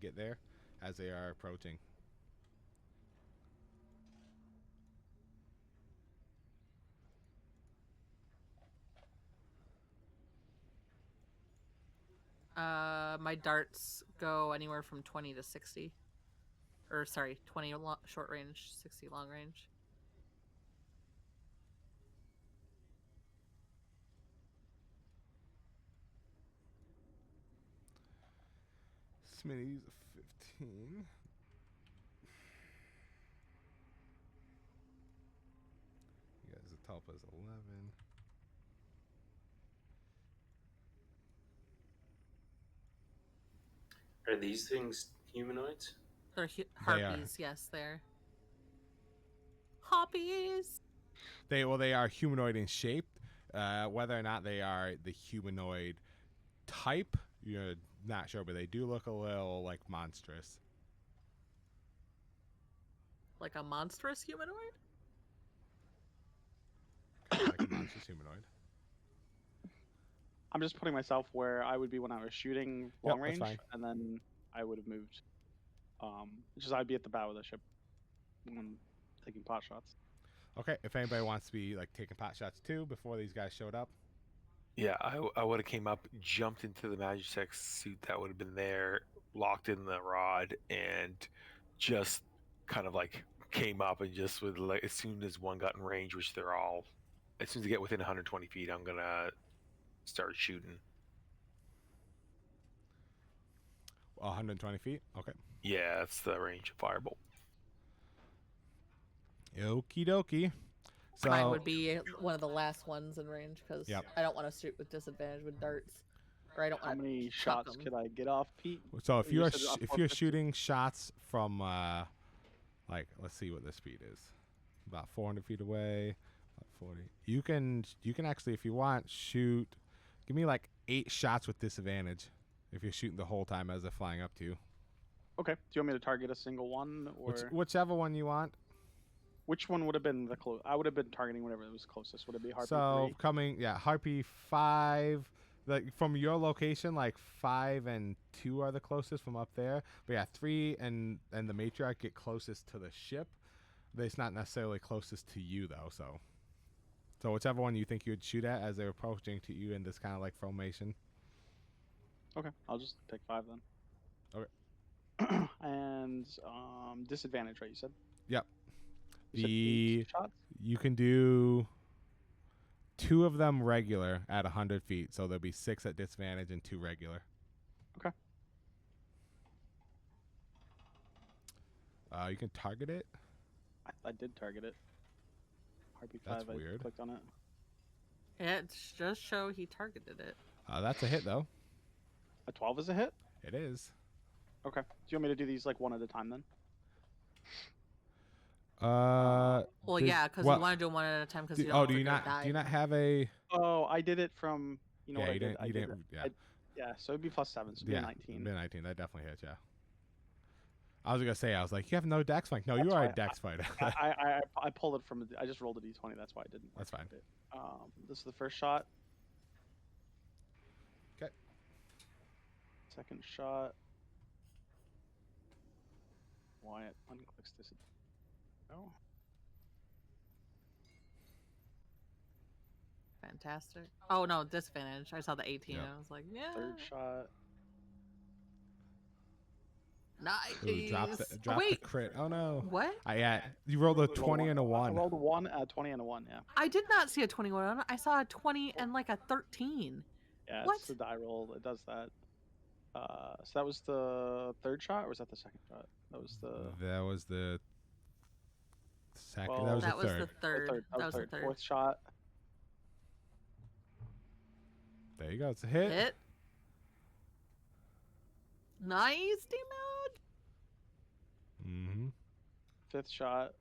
get there as they are approaching. My darts go anywhere from 20 to 60. Or sorry, 20 short range, 60 long range. Smitty's 15. You guys, the top is 11. Are these things humanoids? They're They are. harpies, yes, they're. Hoppies! They are humanoid in shape. Whether or not they are the humanoid type, you're not sure, but they do look a little like monstrous. Like a monstrous humanoid? Kind of like a monstrous humanoid. I'm just putting myself where I would be when I was shooting long that's range, fine. and then I would have moved. Just I'd be at the bow of the ship when I'm taking pot shots. Okay, if anybody wants to be like taking pot shots too before these guys showed up. Yeah, I would have came up, jumped into the Magitech suit that would have been there, locked in the rod, and just kind of like came up and just with like as soon as one got in range, which they're all, as soon as they get within 120 feet, I'm gonna start shooting. 120 feet. Okay. Yeah, that's the range of firebolt. Okie dokie. So Mine would be one of the last ones in range because Yep. I don't want to shoot with disadvantage with darts, or I don't How want many chuck shots 'em. could I get off, Pete? So if You you're said up if to you're 50? shooting shots from like let's see what the speed is, about 400 feet away, about 40. You can actually, if you want, shoot. Give me like 8 shots with disadvantage if you're shooting the whole time as they're flying up to you. Okay. Do you want me to target a single one, or Whichever one you want. which one would have been the close? I would have been targeting whatever was closest. Would it be Harpy So 3? coming, yeah, Harpy 5. Like from your location, like 5 and 2 are the closest from up there. But yeah, 3 and the matriarch get closest to the ship. But it's not necessarily closest to you though. So whichever one you think you would shoot at as they're approaching to you in this kind of like formation. Okay, I'll just pick 5 then. Okay. And disadvantage, right? You said. Yep. You said 8 shots. You can do 2 of them regular at 100 feet, so there'll be 6 at disadvantage and 2 regular. Okay. You can target it. I did target it. Harpy 5. That's weird. I clicked on it. It does show he targeted it. That's a hit though. A 12 is a hit. It is. Okay. Do you want me to do these like one at a time then? Well, Did- yeah, because what- we want to do them one at a time because do, you don't know if do you they're not gonna do you die. not have a? Oh, I did it from. You know Yeah, what I you did? didn't. I You did didn't. it- Yeah. Yeah, so it'd be +7, so it'd be Yeah. a 19. 19. That definitely hits. Yeah. I was gonna say. I was like, you have no dex fight. No, you That's are a fine. dex fighter. I pulled it from. I just rolled a d20. That's why I didn't. That's fine. It. This is the first shot. 'Kay. Second shot. Wyatt unclicks this. Oh. Fantastic. Oh no, disadvantage. I saw the 18. Yep. I was like, yeah. Third shot. Nice. Ooh, drop the Oh, wait. crit. Oh no. What? Yeah. You rolled a 20 and a I 1. rolled a 1, a 20, and a 1. Yeah. I did not see a 21. I saw a 20 and like a 13. Yeah. What? It's the die roll. It does that. So that was the third shot, or was that the second shot? That was the. That was the second. Well, that was That the was third. the third. That was the third. third. Fourth shot. There you go. It's a hit. Hit. Nice damage. Mm-hmm. Fifth shot.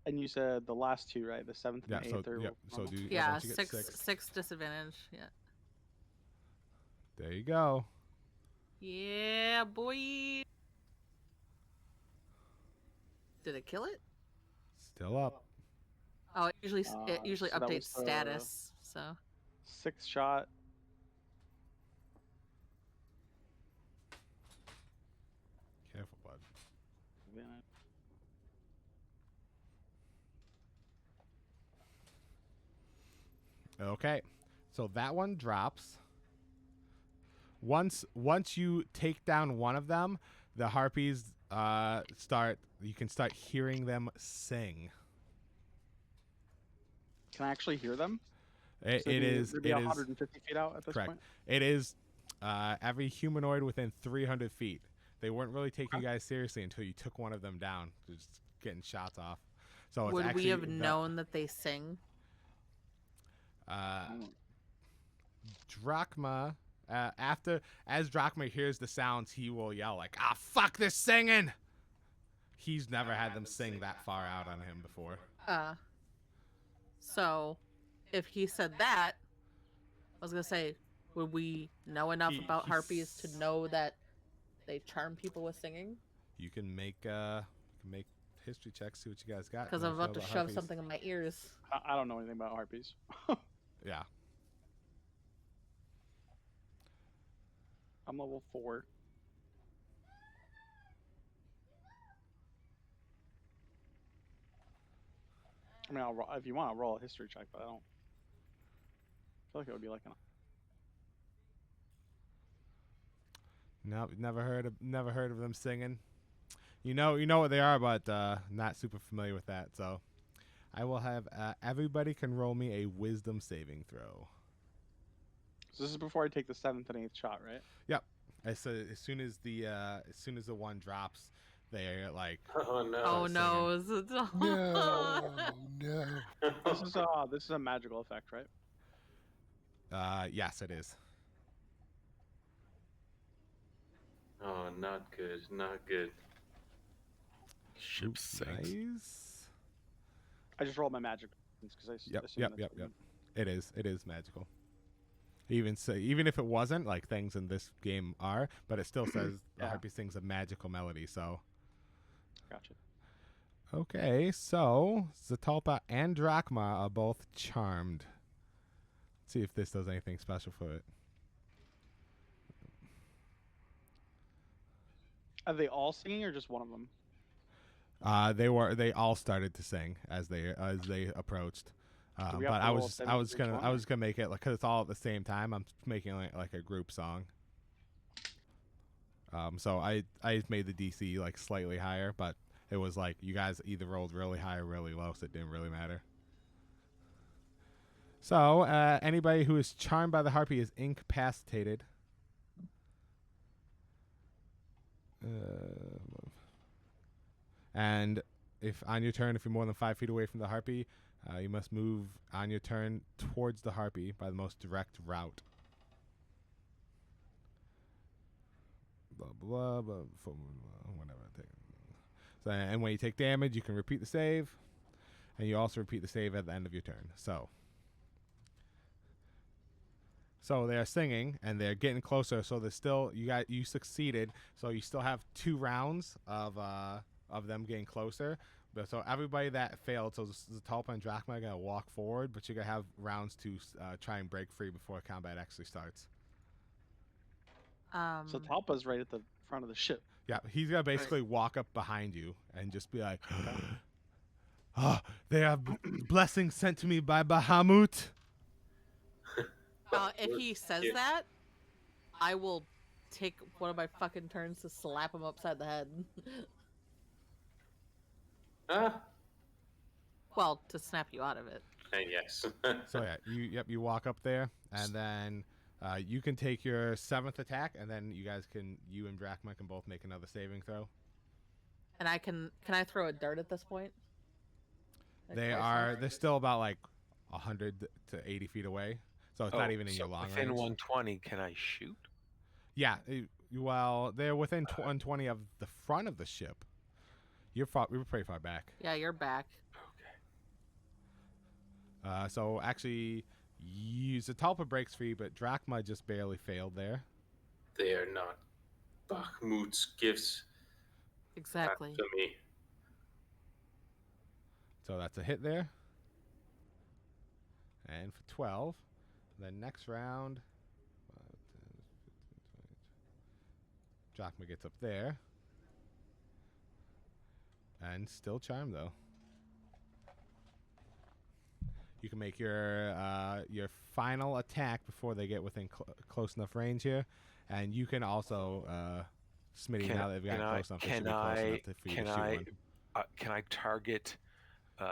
And you said the last 2, right? The 7th Yeah. and So 8th. Are yeah. So normal? do Yeah, once you get six disadvantage. Yeah. There you go. Yeah, boy. Did it kill it? Still up. Oh, it usually So that updates was the- status. So 6th shot. Careful, bud. Advantage. Okay. So that one drops. Once you take down one of them, the harpies you can start hearing them sing. Can I actually hear them? It So is they'd be 150 feet out at this correct. point. It is every humanoid within 300 feet. They weren't really taking you guys seriously until you took one of them down, just getting shots off. So it's would actually we have known that they sing? Drachma, as Drachma hears the sounds, he will yell like, "Ah, fuck this singing!" He's never had them sing that far out on him before. So if he said that, I was gonna say, would we know enough about harpies to know that they charm people with singing? You can make history checks, see what you guys got. Because You I'm know about to shove harpies. something in my ears. I don't know anything about harpies. Yeah. I'm level 4. I mean, if you want, I'll roll a history check, but I don't feel like it would be like an. No, never heard of them singing. You know what they are, but not super familiar with that. So, I will have everybody can roll me a wisdom saving throw. So this is before I take the 7th and 8th shot, right? Yep. as soon as the one drops, they're like, Oh no. Oh no! Is it... No. This is a magical effect, right? yes, it is. Oh, not good. Not good. Ship Oops, sinks. nice. I just rolled my magic because I assume Yep. It is magical. Even if it wasn't, like things in this game are, but it still says the harpy sings a magical melody. So, Gotcha. okay, so Zatalpa and Drachma are both charmed. Let's see if this does anything special for it. Are they all singing or just one of them? They all started to sing as they approached. Do we But have to I roll was a damage for each one, or- gonna make it like, cause it's all at the same time. I'm making like a group song. So I made the DC like slightly higher, but it was like you guys either rolled really high or really low, so it didn't really matter. So anybody who is charmed by the harpy is incapacitated. And if on your turn, if you're more than 5 feet away from the harpy, you must move on your turn towards the harpy by the most direct route. Blah blah blah. Whatever. So, and when you take damage, you can repeat the save, and you also repeat the save at the end of your turn. So they are singing and they're getting closer. So there's still you succeeded. So you still have 2 rounds of them getting closer. But so everybody that failed, so Zatalpa and Drachma are gonna walk forward, but you're gonna have rounds to try and break free before combat actually starts. So Talpa's right at the front of the ship. Yeah, he's gonna basically walk up behind you and just be like, "Oh, they are blessings sent to me by Bahamut." If he says that, I will take one of my fucking turns to slap him upside the head. Well, to snap you out of it. Yes. So yeah, you walk up there, and then you can take your 7th attack, and then you and Drachma can both make another saving throw. And can I throw a dart at this point? They're still about like 100 to 80 feet away, so it's not even in your long within range. 120, can I shoot? Yeah, well, they're within 120 of the front of the ship. We were pretty far back. Yeah, you're back. Okay. So actually, Zatalpa breaks free, but Drachma just barely failed there. They are not Bakhmut's gifts. Exactly. To me. So that's a hit there. And for 12, the next round, Drachma gets up there. And still charmed, though. You can make your final attack before they get within close enough range here. And you can also, Smitty, now that they've gotten close enough, they should be close enough for you to shoot one. Can I target... who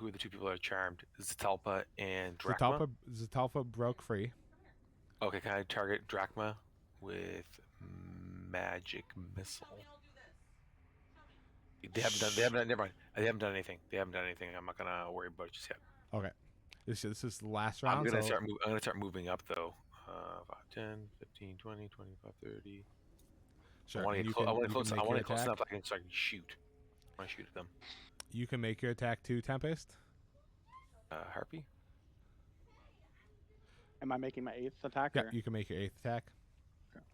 are the 2 people that are charmed? Zatalpa and Drachma? Zatalpa broke free. Okay, can I target Drachma with magic missile? They haven't done. Never mind. They haven't done anything. I'm not gonna worry about it just yet. Okay. This is the last round. I'm gonna start moving up though. 5, 10, 15, 20, 25, 30. Sure. I want to get close enough I can start to shoot. I want to shoot at them. You can make your attack too, Tempest. Harpy? Am I making my 8th attack? Yeah, or? you can make your 8th attack. Okay.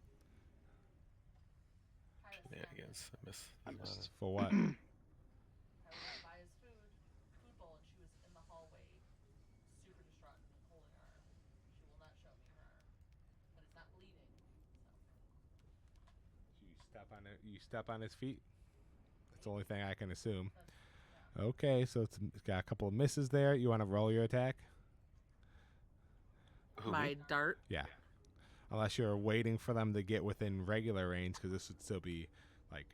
Shenanigans. I missed. For what? I went by his food bowl, and she was in the hallway, super distraught and holding her arm. She will not show me her arm, but it's not bleeding. So. You step on his feet. That's the only thing I can assume. Okay, so it's got a couple of misses there. You want to roll your attack? My dart? Yeah. Unless you're waiting for them to get within regular range, because this would still be like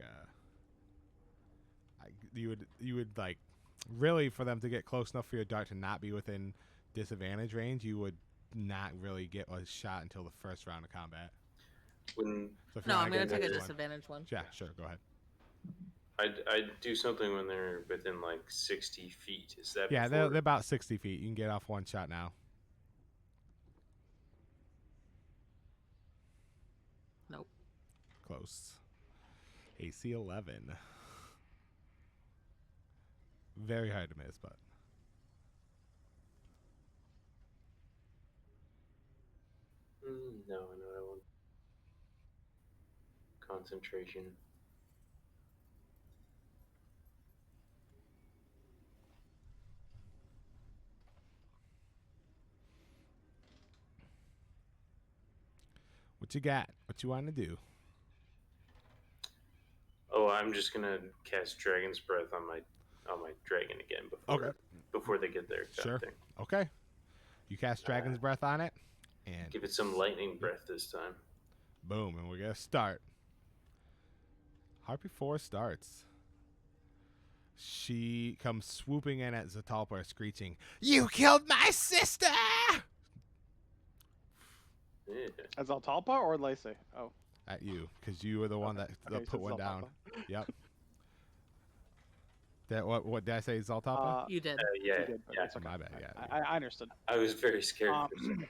you would like really, for them to get close enough for your dart to not be within disadvantage range, you would not really get a shot until the first round of combat. When So if you No, wanna I'm gonna get take a next one- disadvantage one. Yeah, sure, go ahead. I'd do something when they're within like 60 feet. Is that Yeah, before? they're about 60 feet. You can get off one shot now. Nope. Close. AC 11. Very hard to miss, but No, I won't. Concentration. what you got? What you want to do? Oh, I'm just gonna cast Dragon's Breath on my dragon again before they get there. Sure. Okay. You cast Dragon's Breath on it, and Give it some lightning breath this time. boom, and we're gonna start. Harpy 4 starts. She comes swooping in at Zatalpa, screeching, "You killed my sister!" Yeah. As Altalpa or Lacey? Oh. At you, because you were the one that Okay, so put it's one down. Zaltalpa. Yep. That what did I say? Zaltalpa? You did. Yeah. You did, but Yeah. it's okay. My bad. Yeah. I understood. I was very scared. Um, for a second.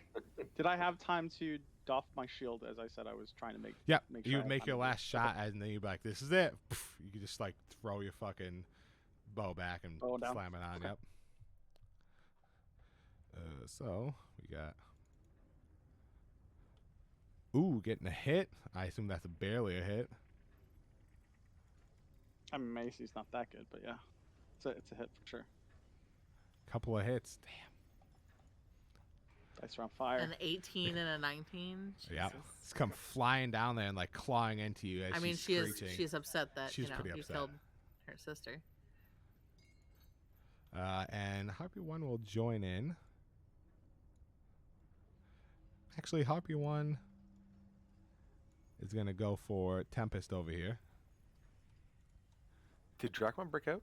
Did I have time to doff my shield? As I said, I was trying to make. Yep. Make sure You I would had make time your to do it. last shot, and then you'd be like, "This is it." You could just like throw your fucking bow back and Bow down. slam it on. Okay. Yep. So we got. Ooh, getting a hit. I assume that's barely a hit. I mean, Macy's not that good, but yeah, it's a hit for sure. Couple of hits. Damn. Dice round fire. An 18 and a 19. Yeah. Jesus. It's come flying down there and like clawing into you as I mean, she's screeching. she's upset that She's you pretty you upset. killed her sister. And Harpy 1 will join in. Actually, Harpy 1 is going to go for Tempest over here. Did Drachma break out?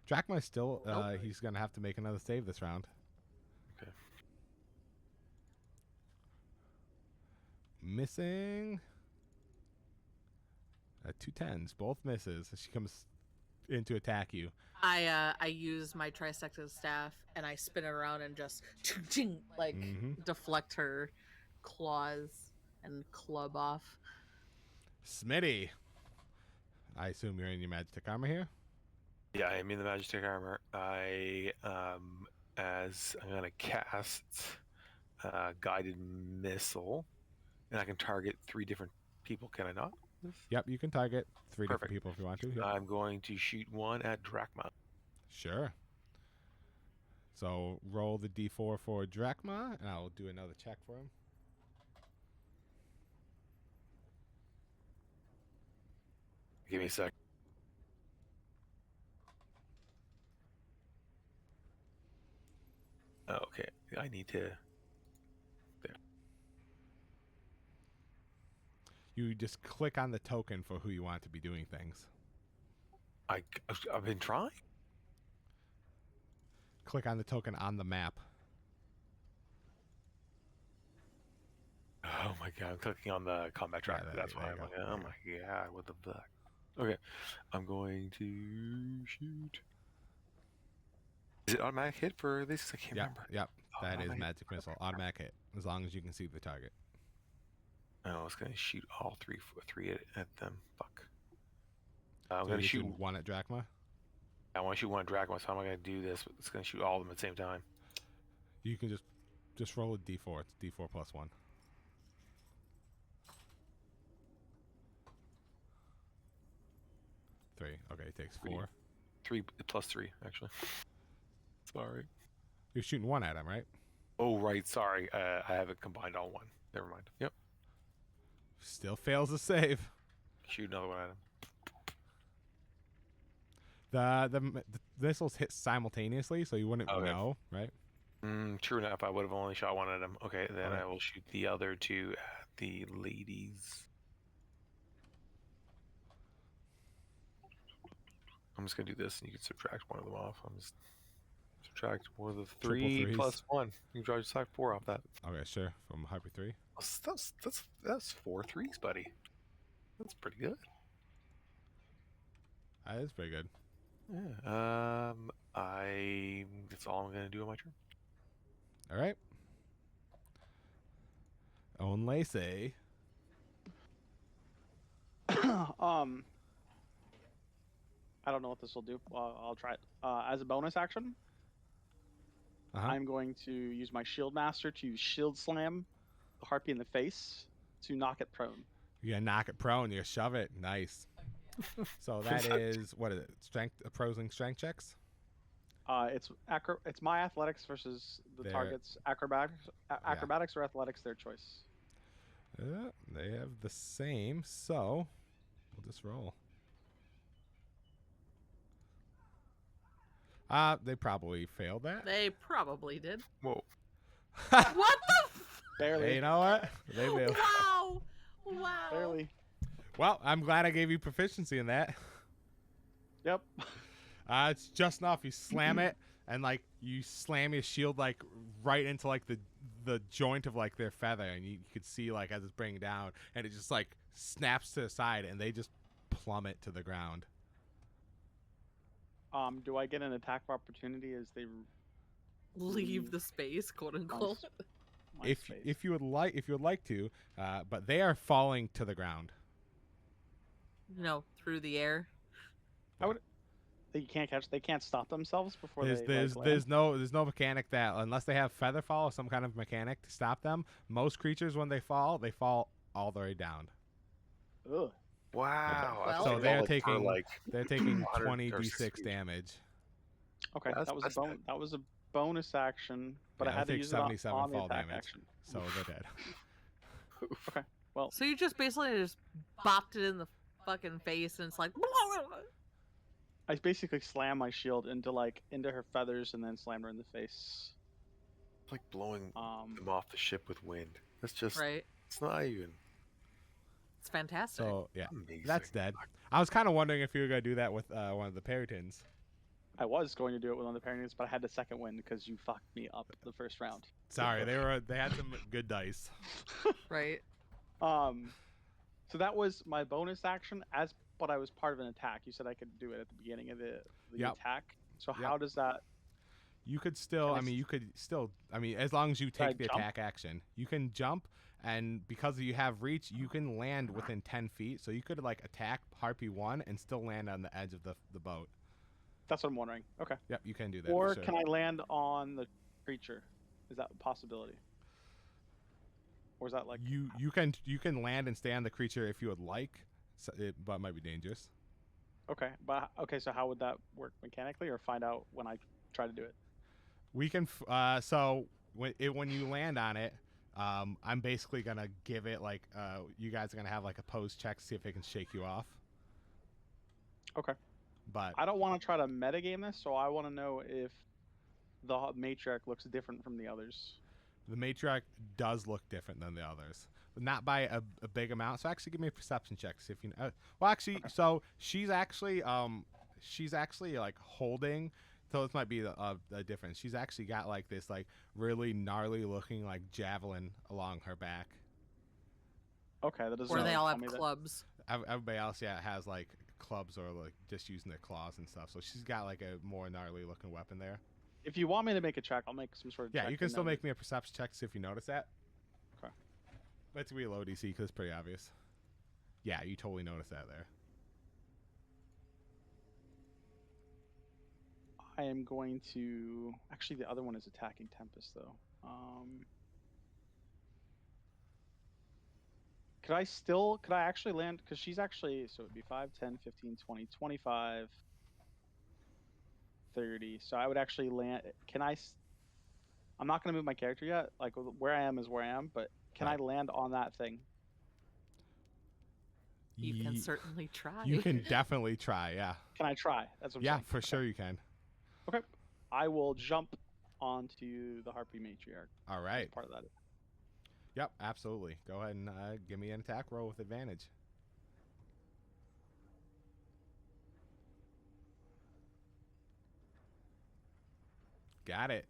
Drachma is still, Nope. he's going to have to make another save this round. Okay. Missing. 2 10s, both misses. She comes in to attack you. I use my trisected staff and I spin it around and just like Mhm. deflect her claws and club off. Smitty. I assume you're in your Magic armor here? Yeah, I'm in the Magic armor. I as I'm gonna cast guided missile, and I can target 3 different people. Can I not? Yep, you can target 3 different Perfect. people if you want to. Yep. I'm going to shoot one at Drachma. Sure. So roll the d4 for Drachma, and I'll do another check for him. Give me a sec. Oh, okay, I need to. You just click on the token for who you want to be doing things. I've been trying. Click on the token on the map. Oh my god, I'm clicking on the combat tracker. there That's you why I'm go. like, oh my god, what the fuck? Okay, I'm going to shoot. Is it automatic hit for this? I can't remember. Yep. That is Automatic. magic missile. Automatic hit. As long as you can see the target. Oh, I was gonna shoot all three at them. Fuck. I'm So gonna you shoot. one at Drachma. I want to shoot one at Drachma, so how am I gonna do this? It's gonna shoot all of them at the same time. You can just roll a d4. It's d4 plus 1. Three. Okay, it takes 4. 3 plus 3, actually. Sorry. You're shooting one at him, right? Oh right, sorry. I have it combined all one. Never mind. Yep. Still fails to save. Shoot another one at him. The missiles hit simultaneously, so you wouldn't Okay. know, right? True enough, I would have only shot one at him. Okay, then Okay. I will shoot the other 2 at the ladies. I'm just gonna do this, and you can subtract one of them off. I'm just subtract more than Triple 3 threes. plus 1. You can subtract 4 off that. Okay, sure. From Harpy 3. That's 4 threes, buddy. That's pretty good. That is pretty good. Yeah. That's all I'm gonna do on my turn. All right. Owen Lacey. I don't know what this will do. I'll try it. As a bonus action, Uh-huh. I'm going to use my Shield Master to Shield Slam the Harpy in the face to knock it prone. You're gonna knock it prone. You shove it. Nice. So that is what is it? Strength opposing strength checks. It's my athletics versus the target's acrobatics. Acrobatics or athletics, their choice. They have the same, so we'll just roll. They probably failed that. They probably did. Whoa. What the? Barely. Hey, you know what? They failed. Wow. Wow. Barely. Well, I'm glad I gave you proficiency in that. Yep. It's just enough. You slam it, and like you slam your shield like right into like the joint of like their feather, and you could see like as it's bringing down, and it just like snaps to the side, and they just plummet to the ground. Do I get an attack of opportunity as they Leave the space, quote unquote. If you would like to, but they are falling to the ground. No, through the air. They can't catch. They can't stop themselves before There's no mechanic that unless they have feather fall or some kind of mechanic to stop them. Most creatures when they fall all the way down. Ugh. Wow. Well, So they're taking 100 20 or d6 60. damage. Okay, Yeah, that was a bonus action, but Yeah, I had they to take use it on 77 the fall attack damage. action. So they're dead. Okay, well, So you just basically just bopped it in the fucking face, and it's like. I basically slam my shield into her feathers and then slam her in the face. It's like blowing Um, them off the ship with wind. That's just. Right. It's not even. It's fantastic. So yeah, Amazing. that's dead. I was kind of wondering if you were gonna do that with one of the Peritons. I was going to do it with one of the pairings, but I had the second win because you fucked me up the first round. Sorry, they had some good dice. Right. So that was my bonus action but I was part of an attack. You said I could do it at the beginning of the Yep. attack. So Yep. how does that? You could still, as long as you Can I take the jump? attack action, you can jump, and because you have reach, you can land within 10 feet. So you could like attack Harpy 1 and still land on the edge of the boat. That's what I'm wondering. Okay. Yep, you can do that. Or for sure. can I land on the creature? Is that a possibility? Or is that like you can land and stay on the creature if you would like, but it might be dangerous. okay? So how would that work mechanically, or find out when I try to do it? We can so when you land on it, I'm basically gonna give it like you guys are gonna have like a pose check to see if it can shake you off. Okay. But I don't want to try to metagame this, so I want to know if the matriarch looks different from the others. the matriarch does look different than the others, but not by a big amount. So actually, give me a perception check to see if you know. Well, actually, Okay. so she's actually like holding. So this might be a difference. She's actually got like this like really gnarly looking like javelin along her back. Okay, that doesn't. Or they all tell have me that. clubs. Everybody else, has like clubs or like just using their claws and stuff. So she's got like a more gnarly looking weapon there. If you want me to make a check, I'll make some sort of. Yeah, check you can to still know make me a perception check to see if you notice that. Okay. But it's gonna be a low DC because it's pretty obvious. Yeah, you totally notice that there. I am going to. Actually, the other one is attacking Tempest, though. Could I actually land? Because she's actually. So it would be 5, 10, 15, 20, 25, 30. So I would actually land. Can I. I'm not going to move my character yet. Like, where I am is where I am, but can Right. I land on that thing? You can certainly try. You can definitely try. Yeah. Can I try? That's what I'm Yeah, saying. for Okay. sure you can. Okay. I will jump onto the Harpy Matriarch. All as right. part of that. Yep, absolutely. Go ahead and give me an attack roll with advantage. Got it.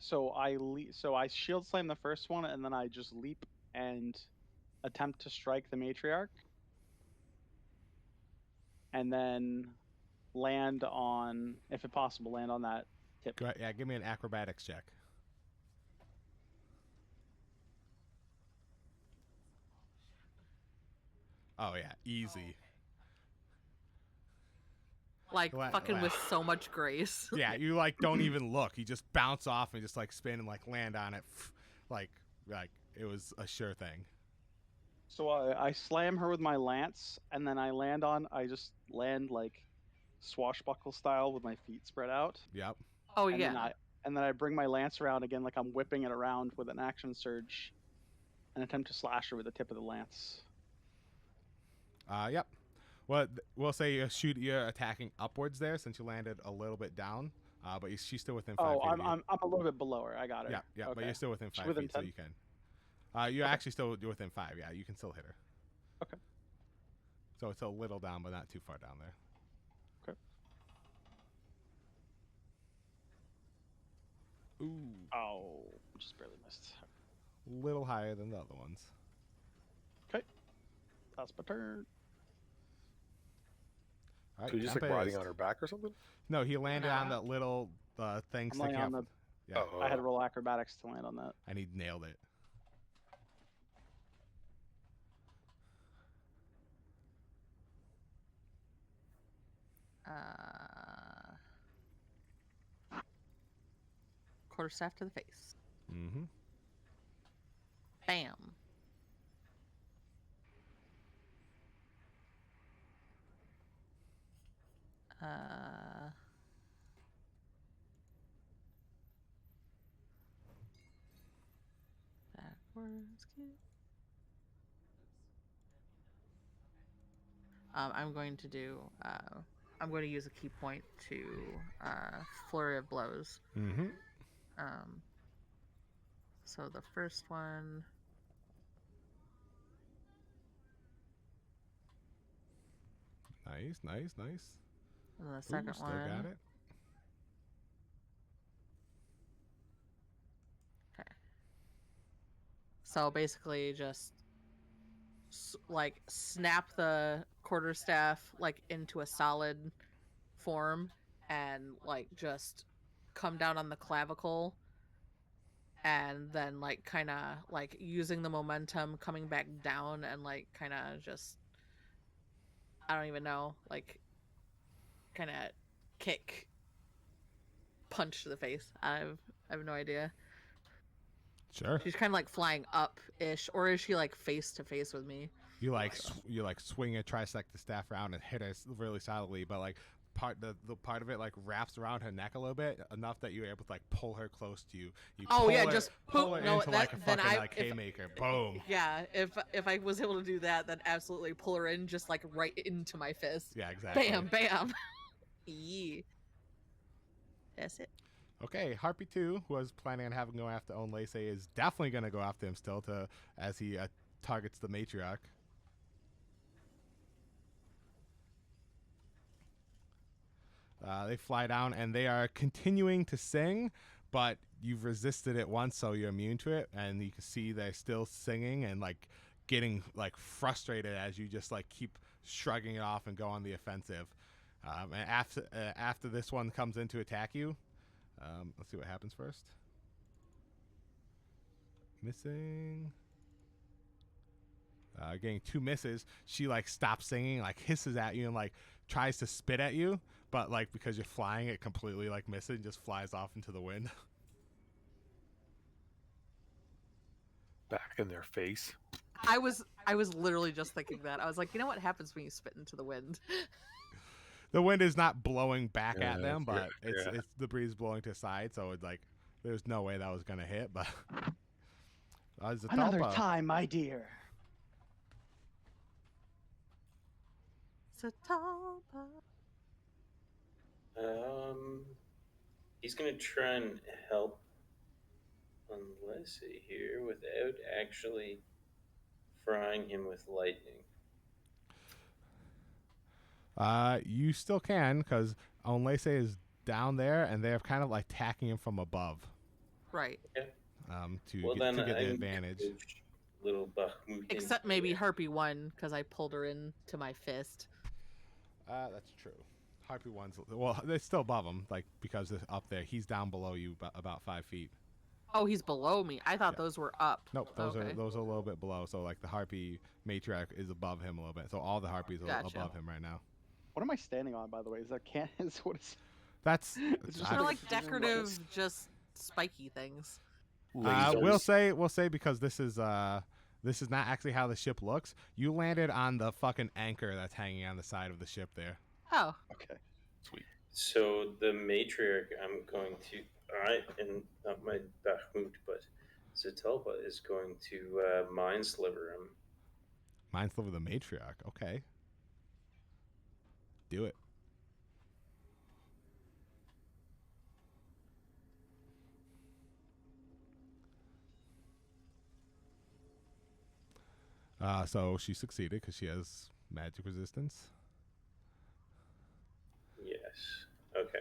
So I shield slam the first one, and then I just leap and attempt to strike the matriarch, and then land on, if possible, land on that tip. Go ahead. Yeah, give me an acrobatics check. Oh yeah, easy. Like fucking with so much grace. Yeah, you like don't even look. You just bounce off and just like spin and like land on it, like it was a sure thing. So I slam her with my lance, and then I just land like swashbuckle style with my feet spread out. Yep. Oh and yeah. Then I bring my lance around again, like I'm whipping it around with an action surge, and attempt to slash her with the tip of the lance. Yep. Well, we'll say you're attacking upwards there since you landed a little bit down. But she's still within 5 feet. I'm a little bit below her. I got her. Yeah, okay. But you're still within 5 within feet, 10? so you can. You're actually still within 5. Yeah, you can still hit her. Okay. So it's a little down, but not too far down there. Okay. Ooh. Oh, just barely missed. Little higher than the other ones. Okay. That's my turn. All right, So you just like riding on her back or something? No, he landed on that little thing sticking on up. the. Yeah. I had to roll acrobatics to land on that. And he nailed it. Quarterstaff to the face. Mm-hmm. Bam. Backwards kick. I'm going to do. I'm going to use a key point to flurry of blows. Mm-hmm. So the first one. Nice. And the second still one. got it. Okay. So basically, just like snap the quarterstaff like into a solid form, and like just come down on the clavicle, and then like kind of like using the momentum coming back down, and like kind of just, I don't even know, like kind of kick, punch to the face. I have no idea. Sure. She's kind of like flying up-ish, or is she like face to face with me? You like swing a trisect the staff around and hit her really solidly, but like the part of it like wraps around her neck a little bit enough that you're able to like pull her close to you. Just pull her into like a fucking like haymaker. Boom. Yeah, if I was able to do that, then absolutely pull her in just like right into my fist. Yeah, exactly. Bam. Yeah. That's it. Okay, Harpy 2, who was planning on having go after Own Lacey, is definitely going to go after him still as he targets the matriarch. They fly down and they are continuing to sing, but you've resisted it once, so you're immune to it. And you can see they're still singing and like getting like frustrated as you just like keep shrugging it off and go on the offensive. And after this one comes in to attack you, let's see what happens first. Missing. Getting 2 misses. She like stops singing, like hisses at you and like tries to spit at you, but like because you're flying, it completely like misses and just flies off into the wind. Back in their face. I was literally just thinking that. I was like, you know what happens when you spit into the wind? The wind is not blowing back at them, but it's the breeze blowing to the side, so it's like there's no way that was gonna hit. But another time, my dear. Zatalpa. He's gonna try and help Unless here without actually frying him with lightning. You still can, because Onlese is down there, and they're kind of like attacking him from above. Right. Okay. To get the advantage. Little Bakhmut. Except maybe Harpy 1, because I pulled her into my fist. That's true. Harpy 1's, well, it's still above him, like, because it's up there. He's down below you about 5 feet. Oh, he's below me. I thought those were up. Nope, those are a little bit below. So like the Harpy matriarch is above him a little bit. So all the Harpies are above him right now. What am I standing on, by the way? Is that cannons? What is? That's they're like decorative, just spiky things. We'll say because this is not actually how the ship looks. You landed on the fucking anchor that's hanging on the side of the ship there. Oh. Okay. Sweet. So the matriarch, I'm going to, and not my Bakhmut, but Zatalpa is going to mind sliver him. Mind sliver the matriarch. Okay. Do it. So she succeeded because she has magic resistance. Yes. Okay.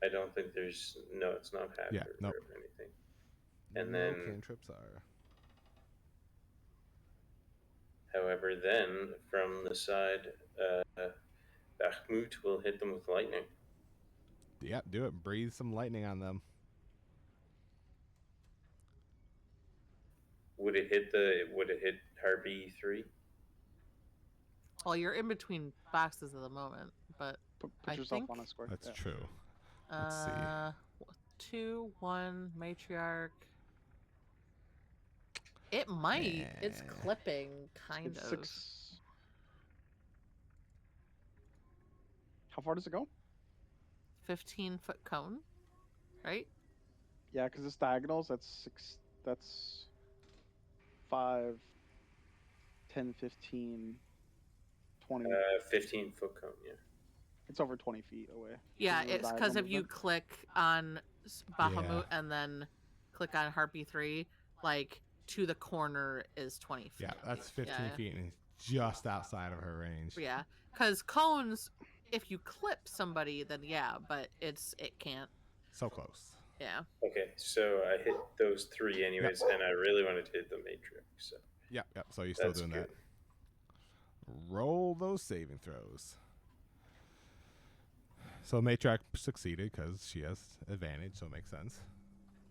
I don't think there's it's not half or anything. And then cantrips are. However, then from the side, Bakhmut will hit them with lightning. Yeah, do it. Breathe some lightning on them. Would it hit Harpy 3? Well, you're in between boxes at the moment, but Put I yourself think on a square. That's true. Let's see. 2, 1, matriarch. It might. It's clipping, kind of. 6. How far does it go? 15-foot cone, right? Yeah, because it's diagonals. That's 6. That's 5, 10, 15, 20. 15-foot cone, yeah. It's over 20 feet away. Yeah, it's because if you click on Bahamut and then click on Harpy 3, like, to the corner is 20 feet. Yeah, that's 15 feet and it's just outside of her range. Yeah, because cones, if you clip somebody, then yeah, but it can't. So close. Yeah. Okay, so I hit those 3 anyways, and I really wanted to hit the matrix. So. Yep. So you're still doing that. Roll those saving throws. So Matriarch succeeded because she has advantage, so it makes sense.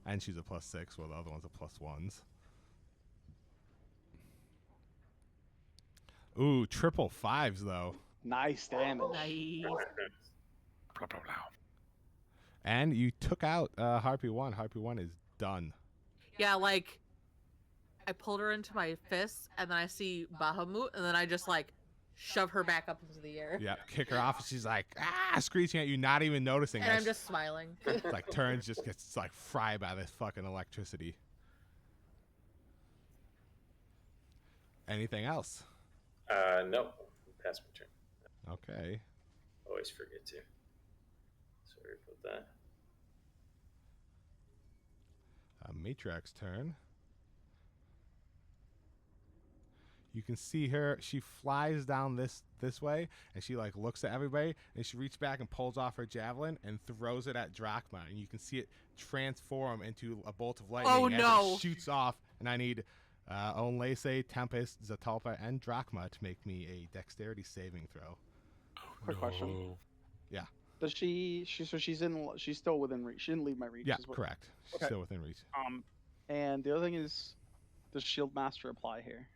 And she's a +6, while the other one's a +1s. Ooh, triple 5s though. Nice damage. Nice. Blah, blah, blah. And you took out Harpy 1. Harpy 1 is done. Yeah, like, I pulled her into my fist, and then I see Bahamut, and then I just, like, shove her back up into the air. Yeah, kick her off, and she's like, screeching at you, not even noticing. And I'm just smiling. Like, turns, just gets, like, fried by this fucking electricity. Anything else? No. Pass my turn. Okay. Always forget to. Sorry about that. Matriarch's turn. You can see her. She flies down this way, and she like looks at everybody, and she reaches back and pulls off her javelin and throws it at Drachma, and you can see it transform into a bolt of lightning. Oh, no. It shoots off, and I need Onlese, Tempest, Zatalpa, and Drachma to make me a dexterity saving throw. Quick question. Yeah. Does she's still within reach. She didn't leave my reach. Yeah, correct. She's still within reach. And the other thing is, does Shield Master apply here?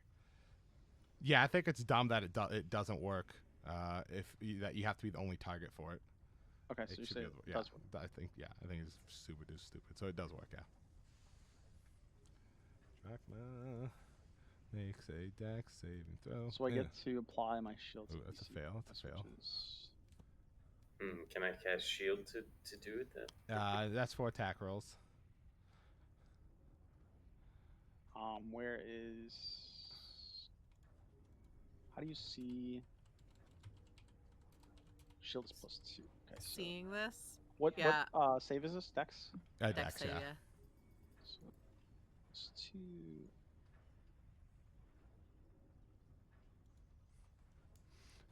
Yeah, I think it's dumb that it doesn't work. That you have to be the only target for it. Okay, so you say it does work. I think it's super stupid. So it does work, yeah. Drachma makes a dex saving throw. So I get to apply my shield. Ooh, that's a fail. That's a fail. Can I cast shield to do it then? That's for attack rolls. Where is? How do you see? Shield is +2. Okay. Seeing this? What Yeah. save is this? Dex? Dex Dex, save, yeah. yeah. So it's 2.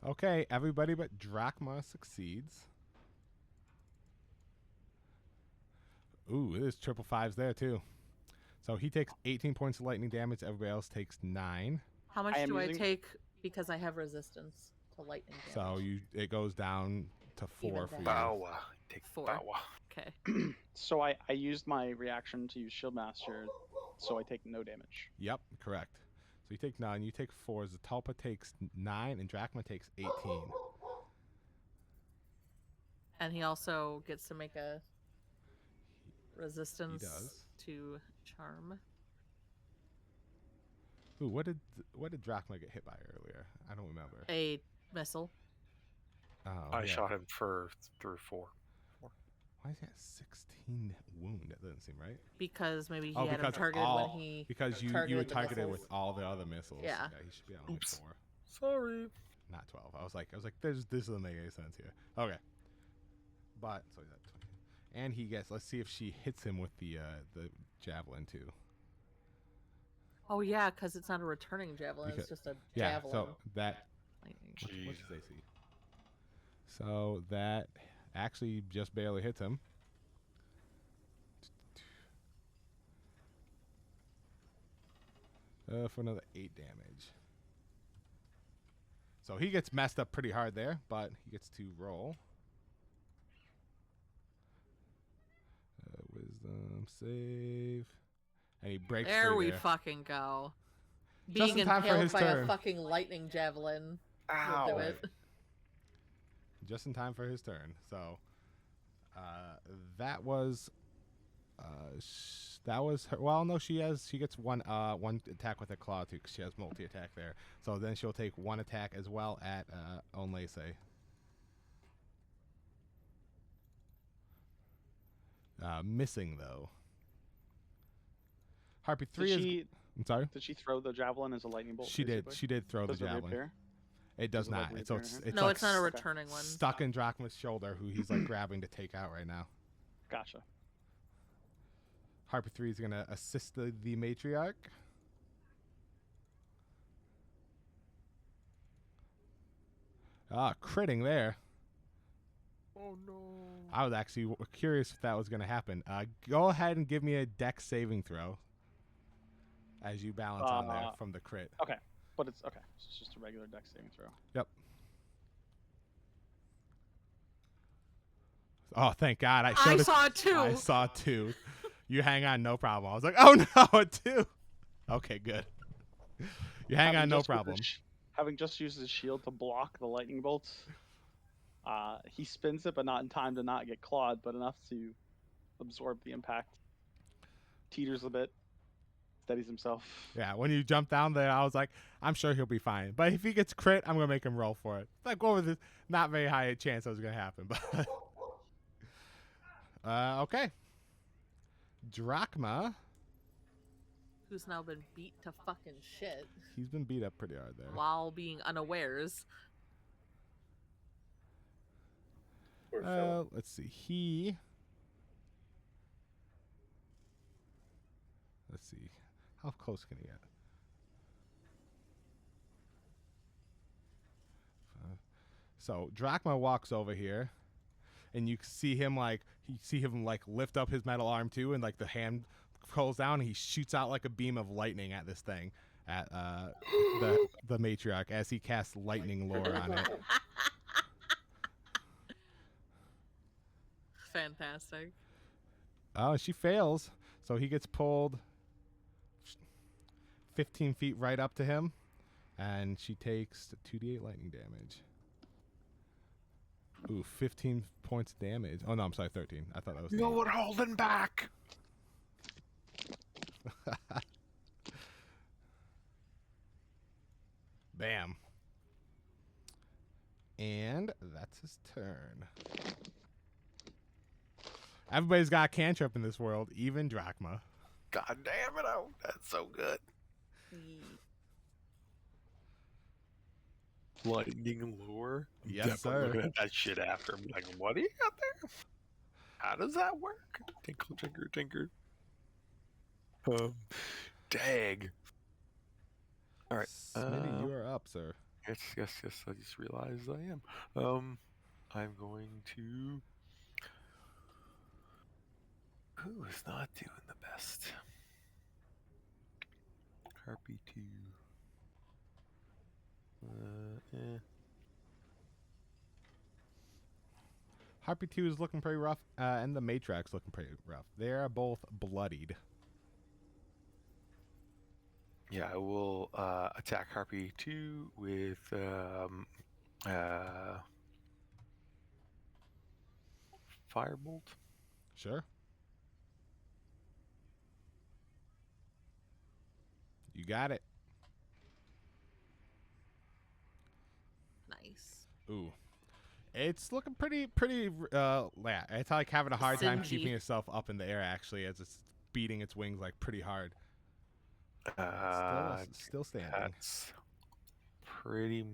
Okay, everybody but Drachma succeeds. Ooh, it is triple fives there too. So he takes 18 points of lightning damage. Everybody else takes 9. How much I am do I using- take because I have resistance to lightning damage? So it goes down to 4 Even for you. better. Bow. Take 4. bow. Okay. So I used my reaction to use Shield Master, so I take no damage. Yep, correct. So you take 9, you take 4. Zatalpa takes 9, and Drachma takes 18. And he also gets to make a resistance does. to charm. Ooh, what did Drachma get hit by earlier? I don't remember. A missile. Oh, I yeah. shot him through 4. Why is he at 16 wound? That doesn't seem right. Because maybe he Oh, had him because targeted all- when he Because you were targeted the targeted missiles. with all the other missiles. Yeah. He should be on like Oops. 4, Sorry. not 12. I was like, this doesn't make any sense here. Okay. But so that's 20. And he gets. Let's see if she hits him with the javelin too. Oh yeah, because it's not a returning javelin, it's Because- just a Yeah. javelin. So that Lightning. what's Jeez. his AC? So that actually just barely hits him. For another 8 damage. So he gets messed up pretty hard there, but he gets to roll. Wisdom save. And he breaks There free we there. fucking go. Just Being in time for impaled his by turn. a fucking lightning javelin. Ow. Will do it. Just in time for his turn. So that was her. Well, no, she gets one attack with a claw too, 'cause she has multi attack there. So then she'll take 1 attack as well at Onlase. Missing though. Harpy 3 is. I'm sorry. Did she throw the javelin as a lightning bolt? She did. basically? She did throw Does the it javelin. reappear? It does Does it, like, not. So reappear? it's No, like it's not a Okay. returning one. stuck in Drachma's shoulder, who he's like grabbing to take out right now. Gotcha. Harper 3 is going to assist the matriarch. Critting there. Oh no. I was actually curious if that was going to happen. Go ahead and give me a dex saving throw as you balance on there from the crit. Okay, but it's okay. It's just a regular dex saving throw. Yep. Oh, thank God. I saw it too. I saw 2. You hang on, no problem. I was like, oh no, a 2. Okay, good. You hang on, no problem. Having just used his shield to block the lightning bolts, he spins it, but not in time to not get clawed, but enough to absorb the impact. Teeters a bit, steadies himself. Yeah, when you jump down there, I was like, I'm sure he'll be fine. But if he gets crit, I'm going to make him roll for it. Like, what was this? Not very high a chance that was going to happen. But okay. Drachma. Who's now been beat to fucking shit He's been beat up pretty hard there. while being unawares. Poor fellow. Let's see. Let's see. How close can he get? So Drachma walks over here, and you see him lift up his metal arm too, and like the hand curls down, and he shoots out like a beam of lightning at this thing, at the matriarch as he casts lightning lore on it. Fantastic. Oh, she fails, so he gets pulled 15 feet right up to him, and she takes 2d8 lightning damage. Ooh, 15 points of damage. Oh no, I'm sorry, 13. I thought that was. No one holding back. Bam. And that's his turn. Everybody's got a cantrip in this world, even Drachma. God damn it! Oh, that's so good. Lightning lure. I'm Yes, definitely sir. looking at that shit after. I'm like, what do you got there? How does that work? Tinkle, tinker, tinker. Dag. All right. Smitty, you are up, sir. Yes. I just realized I am. I'm going to. Who is not doing the best? Harpy 2. Harpy 2 is looking pretty rough, and the Matriarch's looking pretty rough. They are both bloodied. Yeah, I will attack Harpy 2 with Firebolt. Sure. You got it. Nice. Ooh. It's looking pretty, yeah. It's like having a hard time Singy. keeping itself up in the air, actually, as it's beating its wings like pretty hard. Still standing. That's pretty.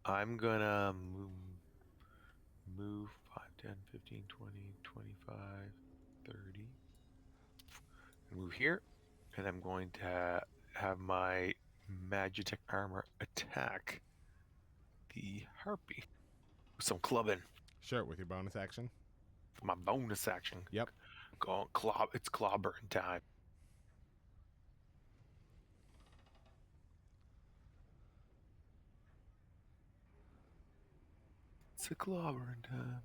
I'm gonna move 5, 10, 15, 20, 25, 30. Move here, and I'm going to have my Magitech armor attack the Harpy with some clubbing. Sure, with your bonus action. My bonus action. Yep. Go it's clobbering time. It's a clobbering time.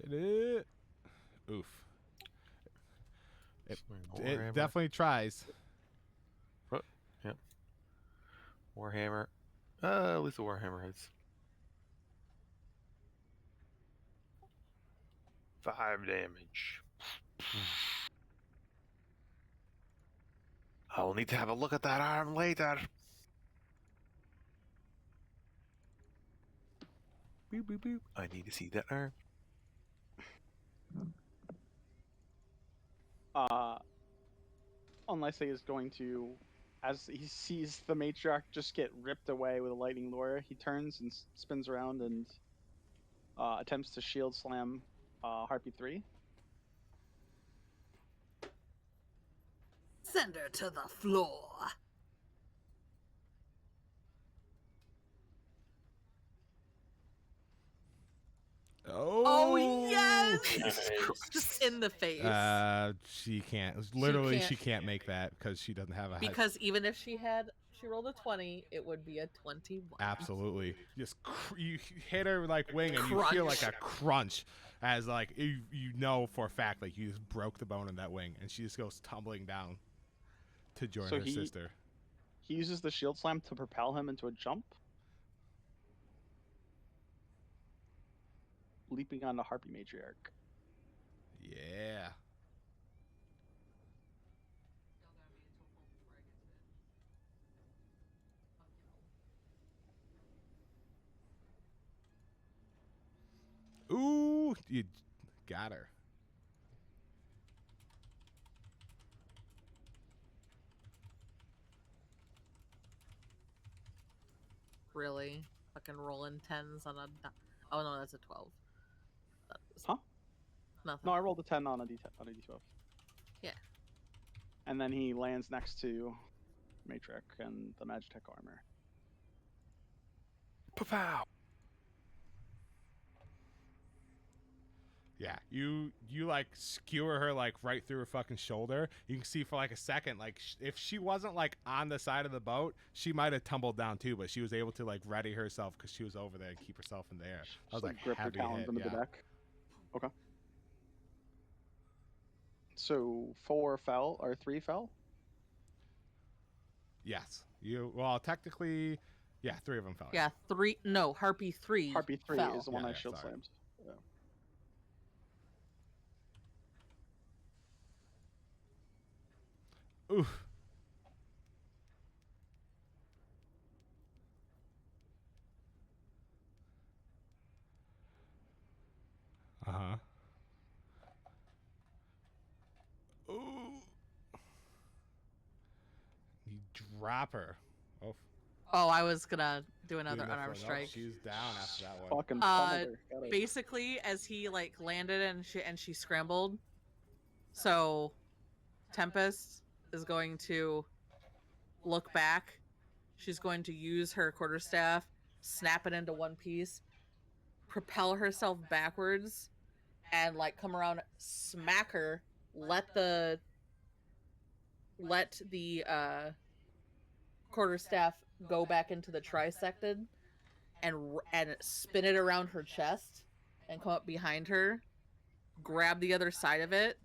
Hit it. Oof. It Warhammer. definitely tries. Yep. Warhammer. At least the Warhammer hits. 5 damage. I'll need to have a look at that arm later. Boop, boop, boop. I need to see that arm. Unless he is going to, as he sees the matriarch just get ripped away with a lightning lure, he turns and spins around and attempts to shield slam Harpy 3. Send her to the floor. Oh yes! Just in the face. She can't. She can't make that because she doesn't have a. Because even if she rolled a 20, it would be a 21. Absolutely. Just you hit her like wing and you feel like a crunch, as like you know for a fact like you just broke the bone in that wing, and she just goes tumbling down to join her sister. He uses the shield slam to propel him into a jump, leaping onto Harpy Matriarch. Yeah. Ooh, you got her. Really? Fucking rolling 10s on a... Oh, no, that's a 12. Huh? Nothing. No, I rolled a 10 on a D12. Yeah. And then he lands next to Matriarch and the Magitech armor. Pow! Yeah, you like skewer her like right through her fucking shoulder. You can see for like a second, like if she wasn't like on the side of the boat, she might have tumbled down too. But she was able to like ready herself because she was over there and keep herself in the air. I was like grip her heavy talons hit, into yeah. the deck. Okay. So 4 fell or 3 fell? Yes, technically, yeah, 3 of them fell. Yeah, 3. No, Harpy 3. Harpy 3 fell. is the one I shield sorry. slammed. Yeah. Oof. Uh-huh. Ooh. You drop her. Oh, I was gonna do another Doing the unarmed nope, strike. she's down after that one. Fucking pummeled her. Got it. Basically, as he like landed and she scrambled, so Tempest is going to look back. She's going to use her quarterstaff, snap it into one piece, propel herself backwards, and like come around, smack her, let the quarterstaff go back into the trisected, and spin it around her chest, and come up behind her, grab the other side of it,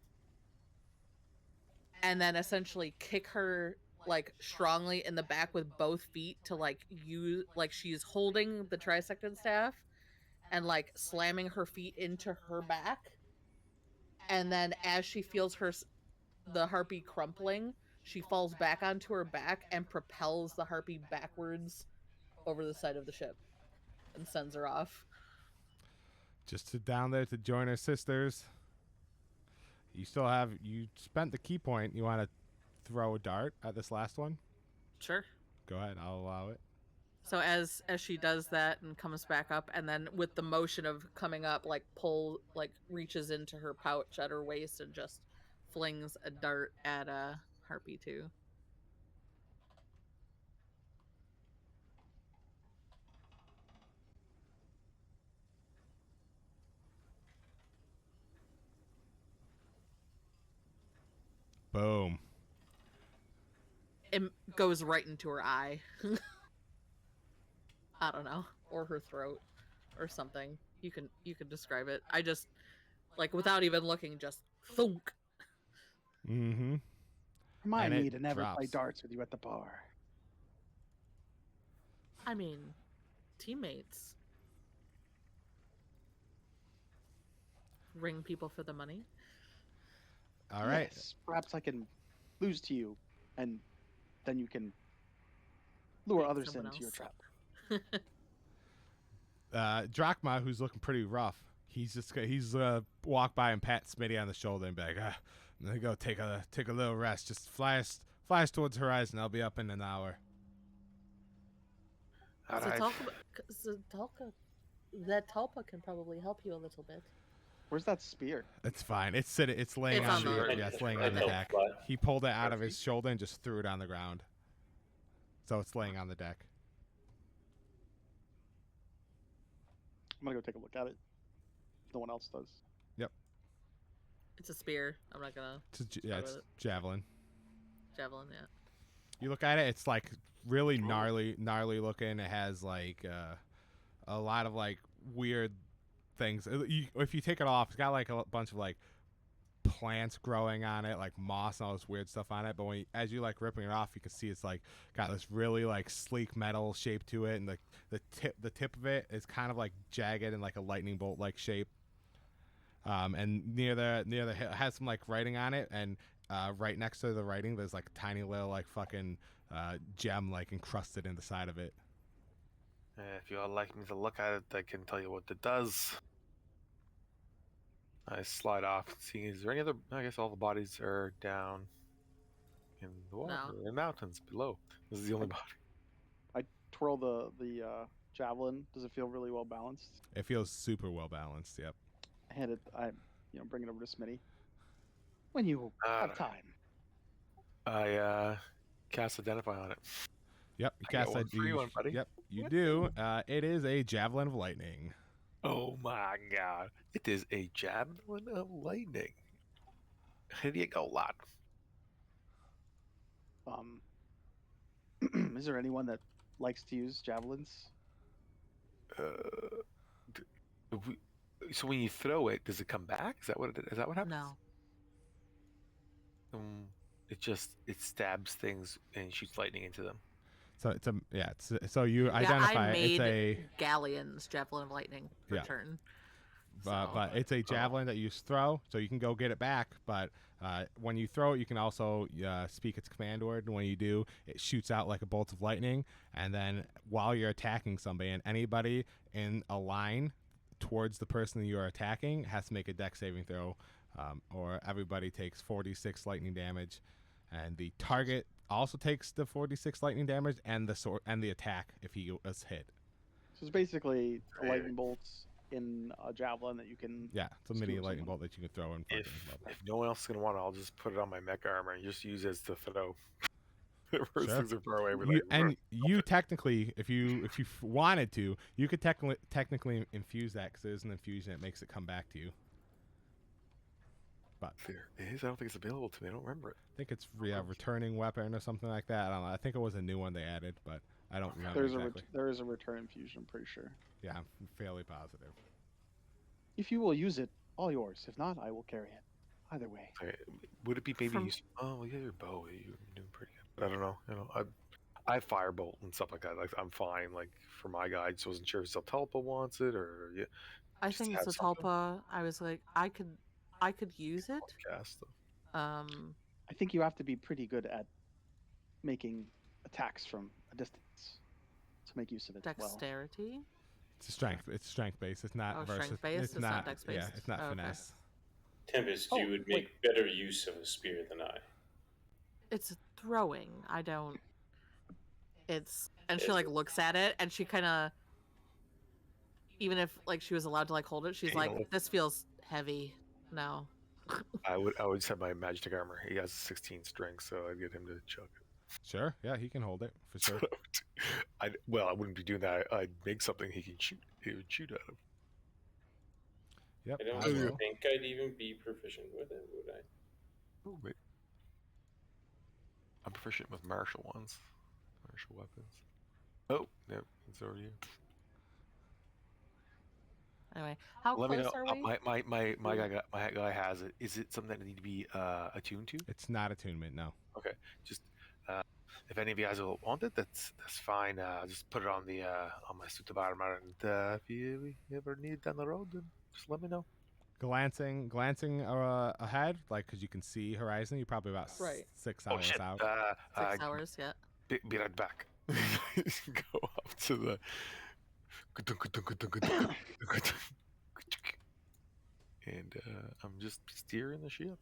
and then essentially kick her like strongly in the back with both feet to like use like she's holding the trisected staff and like slamming her feet into her back, and then as she feels the harpy crumpling, she falls back onto her back and propels the harpy backwards over the side of the ship and sends her off. Just down there to join her sisters. You spent the key point. You want to throw a dart at this last one? Sure. Go ahead, I'll allow it. So as she does that and comes back up, and then with the motion of coming up, like reaches into her pouch at her waist and just flings a dart at Harpy too. Boom. It goes right into her eye. I don't know, or her throat, or something. You can describe it. I just like without even looking, just thunk. Mm-hmm. Remind And me it to never play drops. darts with you at the bar. I mean, teammates. Ring people for the money. All right. Yes, perhaps I can lose to you, and then you can lure Pick others someone into your else. trap. Drachma, who's looking pretty rough, he's walk by and pat Smitty on the shoulder and be like, I'm gonna go take a little rest. Just fly us towards the horizon. I'll be up in an hour. That Talpa can probably help you a little bit. Where's that spear? It's fine. It's laying It's on on the the- yeah, it's laying I on the know, deck. but- He pulled it out of his shoulder and just threw it on the ground. So it's laying on the deck. I'm gonna go take a look at it. No one else does. It's a spear. I'm not gonna It's javelin. javelin. Yeah. You look at it, it's like really gnarly looking. It has like a lot of like weird things. If you take it off, it's got like a bunch of like plants growing on it, like moss and all this weird stuff on it. But as you like ripping it off, you can see it's like got this really like sleek metal shape to it, and the tip of it is kind of like jagged and like a lightning bolt like shape. And near the it has some like writing on it, and right next to the writing, there's like a tiny little like fucking gem like encrusted in the side of it. If you all like me to look at it, I can tell you what it does. I slide off. See, is there any other? I guess all the bodies are down in the water, No. in the mountains below. This is the only body. I twirl the javelin. Does it feel really well balanced? It feels super well balanced. Yep. I hand it. I bring it over to Smitty. When you have time. I cast Identify on it. Yep. You I got cast one that. for you, buddy. Yep. You do. It is a javelin of lightning. Oh my god. It is a javelin of lightning. How do you go, lad? Is there anyone that likes to use javelins? So when you throw it, does it come back? Is that what happens? No. It stabs things and shoots lightning into them. So so you identify I it. It's made a Galleon's javelin of lightning for Yeah. turn. but it's a javelin that you throw, so you can go get it back. But when you throw it, you can also speak its command word, and when you do, it shoots out like a bolt of lightning. And then while you're attacking somebody, and anybody in a line towards the person that you are attacking has to make a dex saving throw, or everybody takes 46 lightning damage. And the target also takes the 46 lightning damage and the sword and the attack if he was hit. So it's basically a lightning bolts in a javelin that you can. Yeah, it's a mini Skewer lightning someone. bolt that you can throw in fucking. If no one else is gonna want it, I'll just put it on my mech armor and just use it as to throw. First Sure. things are far away. You technically, if you wanted to, you could technically infuse that because there's an infusion that makes it come back to you. But There it is. I don't think it's available to me. I don't remember it. I think it's returning weapon or something like that. I don't know. I think it was a new one they added, but I don't remember exactly. There is a return infusion. I'm pretty sure. Yeah, I'm fairly positive. If you will use it, all yours. If not, I will carry it. Either way. Okay. Would it be maybe use? Oh, well, yeah, your bow. You're doing pretty good. But I don't know. I firebolt and stuff like that. Like I'm fine. Like for my guy, I just wasn't sure if Zeltalpa wants it or yeah. I think it's Zeltalpa. I was like, I could use it. Cast them. I think you have to be pretty good at making attacks from a distance to make use of it. Dexterity. It's strength. It's strength based. It's not versus. Strength based. It's not dex based. Yeah, it's not finesse. Tempest, you would make better use of a spear than I. It's throwing. I don't. It's and she like looks at it and she kind of. Even if like she was allowed to like hold it, she's like, "This feels heavy." No. I would just have my magic armor. He has 16 strength, so I'd get him to chuck it. Sure. Yeah, he can hold it for sure. I wouldn't be doing that. I'd make something he can shoot. He would shoot at him. Yep. I don't think I'd even be proficient with it, would I? Oh, wait. I'm proficient with martial ones. Martial weapons. Oh, no, it's already here. Anyway, how Let close me know. are we? My guy has it. Is it something that I need to be attuned to? It's not attunement, no. Okay, just if any of you guys will want it, that's fine. Just put it on the on my suit of armor, and if you ever need it down the road, then just let me know. Glancing ahead, like because you can see horizon, you're probably about 6 hours out. 6 hours, yeah. Be right back. Go up to the. And I'm just steering the ship.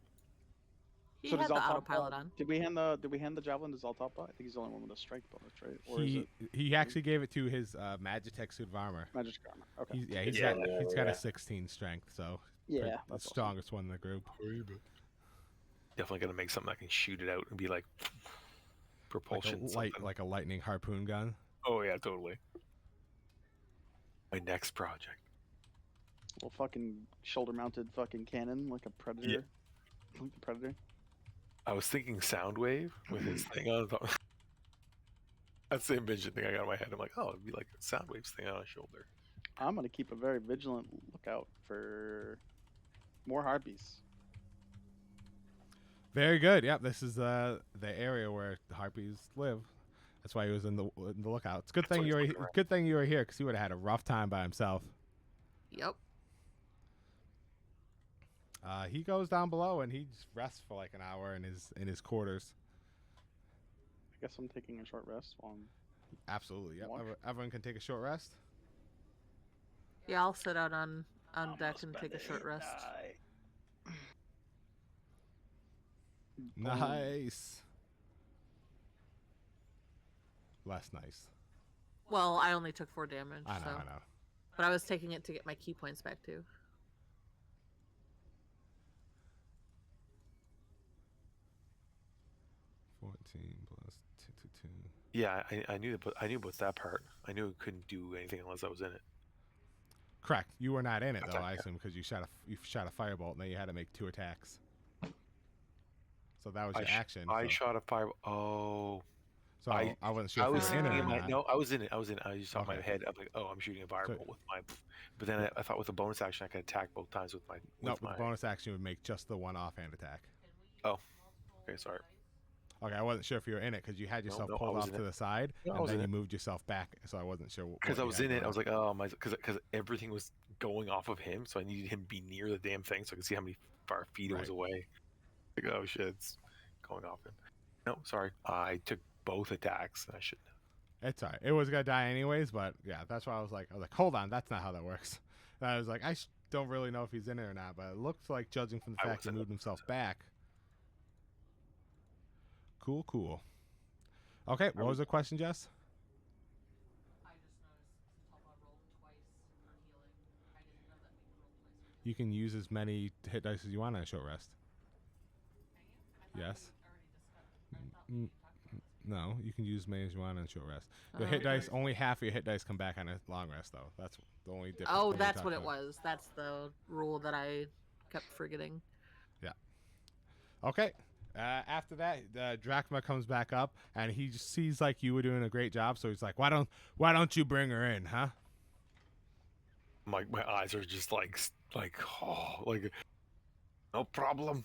He had the autopilot on. Did we hand the javelin to Zeltalpa? I think he's the only one with a strike bonus, right? Or he actually gave it to his Magitech suit of armor. Magic armor. Okay. He's got a 16 strength, so yeah, the strongest one in the group. Definitely gonna make something I can shoot it out and be like propulsion, like a lightning harpoon gun. Oh yeah, totally. My next project. Little fucking shoulder-mounted fucking cannon, like a predator. Yeah. Like the predator. I was thinking Soundwave with his thing on top. That's the vision thing I got in my head. I'm like, oh, it'd be like a Soundwave's thing on his shoulder. I'm gonna keep a very vigilant lookout for more harpies. Very good. Yep, this is the area where the harpies live. That's why he was in the lookout. It's good thing you were here because he would have had a rough time by himself. Yep. He goes down below and he just rests for like an hour in his quarters. I guess I'm taking a short rest while I'm... Absolutely. Yep. Everyone can take a short rest. Yeah, I'll sit out on deck and take a short rest. Nice. Less nice. Well, I only took 4 damage. I know. But I was taking it to get my key points back too. +2 to 2. Yeah, I knew about that part. I knew it couldn't do anything unless I was in it. Correct. You were not in it though, I assume, because you shot a firebolt and then you had to make 2 attacks. So that was your action. I shot a fireball. Oh. So I wasn't sure if you were in it or not. No, I was in it. I just saw in my head. I'm like, oh, I'm shooting a fireball with my. But then I thought with a bonus action I could attack both times with my. With the bonus action would make just the one offhand attack. Oh. Okay, sorry. Okay, I wasn't sure if you were in it because you had yourself pulled off to the side and then you moved yourself back, so I wasn't sure. Because I was in it, I was like, oh my, because everything was going off of him, so I needed him to be near the damn thing so I could see how many far feet it was away. Like, oh shit, it's going off him. No, sorry, I took both attacks. I shouldn't have. It's alright. It was gonna die anyways, but yeah, that's why I was like, hold on, that's not how that works. And I was like, I don't really know if he's in it or not, but it looks like, judging from the fact he moved himself back. Cool. Okay, what was the question, Jess? I just noticed Talpa rolled twice for healing. I didn't know that we could roll twice for healing. You can use as many hit dice as you want on a short rest. Can you? I thought Yes. we already discussed. I thought we talked about this. No, you can use as many as you want on a short rest. The Oh. hit dice, only half of your hit dice come back on a long rest, though. That's the only difference. Oh, when we that's talk what it about was. That's the rule that I kept forgetting. Okay. After that, Drachma comes back up, and he just sees like you were doing a great job. So he's like, "Why don't you bring her in, huh?" My eyes are just like no problem.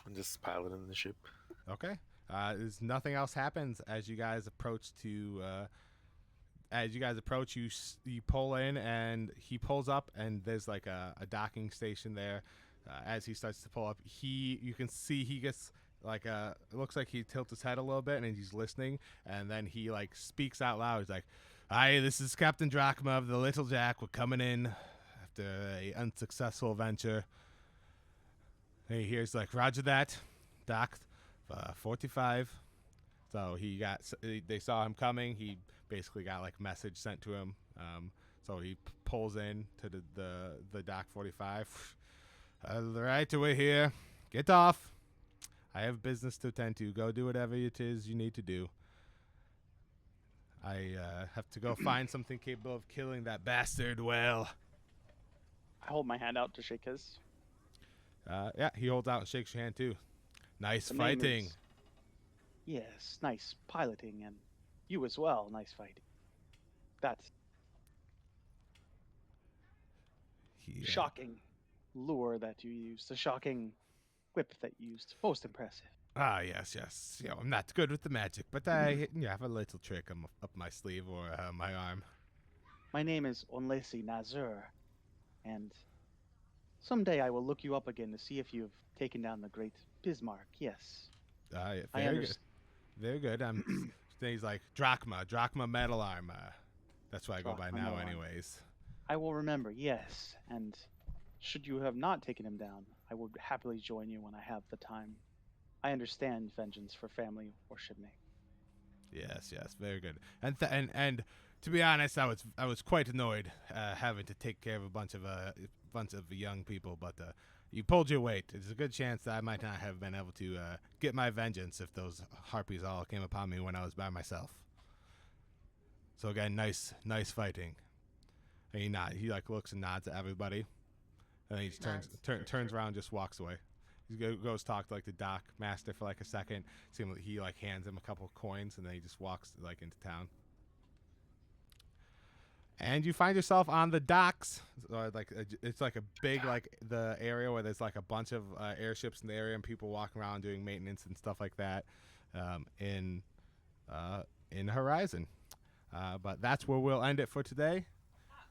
I'm just piloting the ship. Okay. There's nothing else happens as you guys approach to. You pull in, and he pulls up, and there's like a docking station there. As he starts to pull up, you can see he gets like it looks like he tilts his head a little bit, and he's listening, and then he like speaks out loud. He's like, "Hi, this is Captain Drachma of the Little Jack. We're coming in after a unsuccessful venture." And he hears like, "Roger that, Doc, 45." So they saw him coming. He basically got like message sent to him. So he pulls in to the Dock 45. All right, we're here. Get off. I have business to attend to. Go do whatever it is you need to do. I have to go find something capable of killing that bastard whale. I hold my hand out to shake his. Yeah, he holds out and shakes your hand too. Nice The name fighting. is- Yes, nice piloting, and you as well, nice fighting. That's Yeah. shocking lure that you used, the shocking whip that you used. Most impressive. Ah, yes. You know, I'm not good with the magic, but I have a little trick up my sleeve or my arm. My name is Onlesi Nazur, and someday I will look you up again to see if you've taken down the great Bismarck. Yes, I Very good. understand. Very good. He's like Drachma metal armor. That's what I go by Drachma now, metal armor. anyways. I will remember, yes, and should you have not taken him down, I would happily join you when I have the time. I understand vengeance for family worship me. Yes, very good. And to be honest, I was quite annoyed having to take care of a bunch of young people, but you pulled your weight. There's a good chance that I might not have been able to get my vengeance if those harpies all came upon me when I was by myself. So again, nice fighting. And he like looks and nods at everybody, and then he just turns around and just walks away. He goes talk to like the dock master for like a second. See him, he like hands him a couple of coins, and then he just walks like into town. And you find yourself on the docks. It's like a big like the area where there's like a bunch of airships in the area and people walking around doing maintenance and stuff like that in Horizon. But that's where we'll end it for today.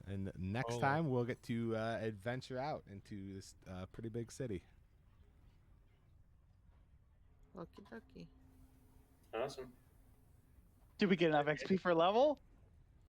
And next time we'll get to adventure out into this pretty big city. Okie dokie. Awesome. Did we get enough XP for level?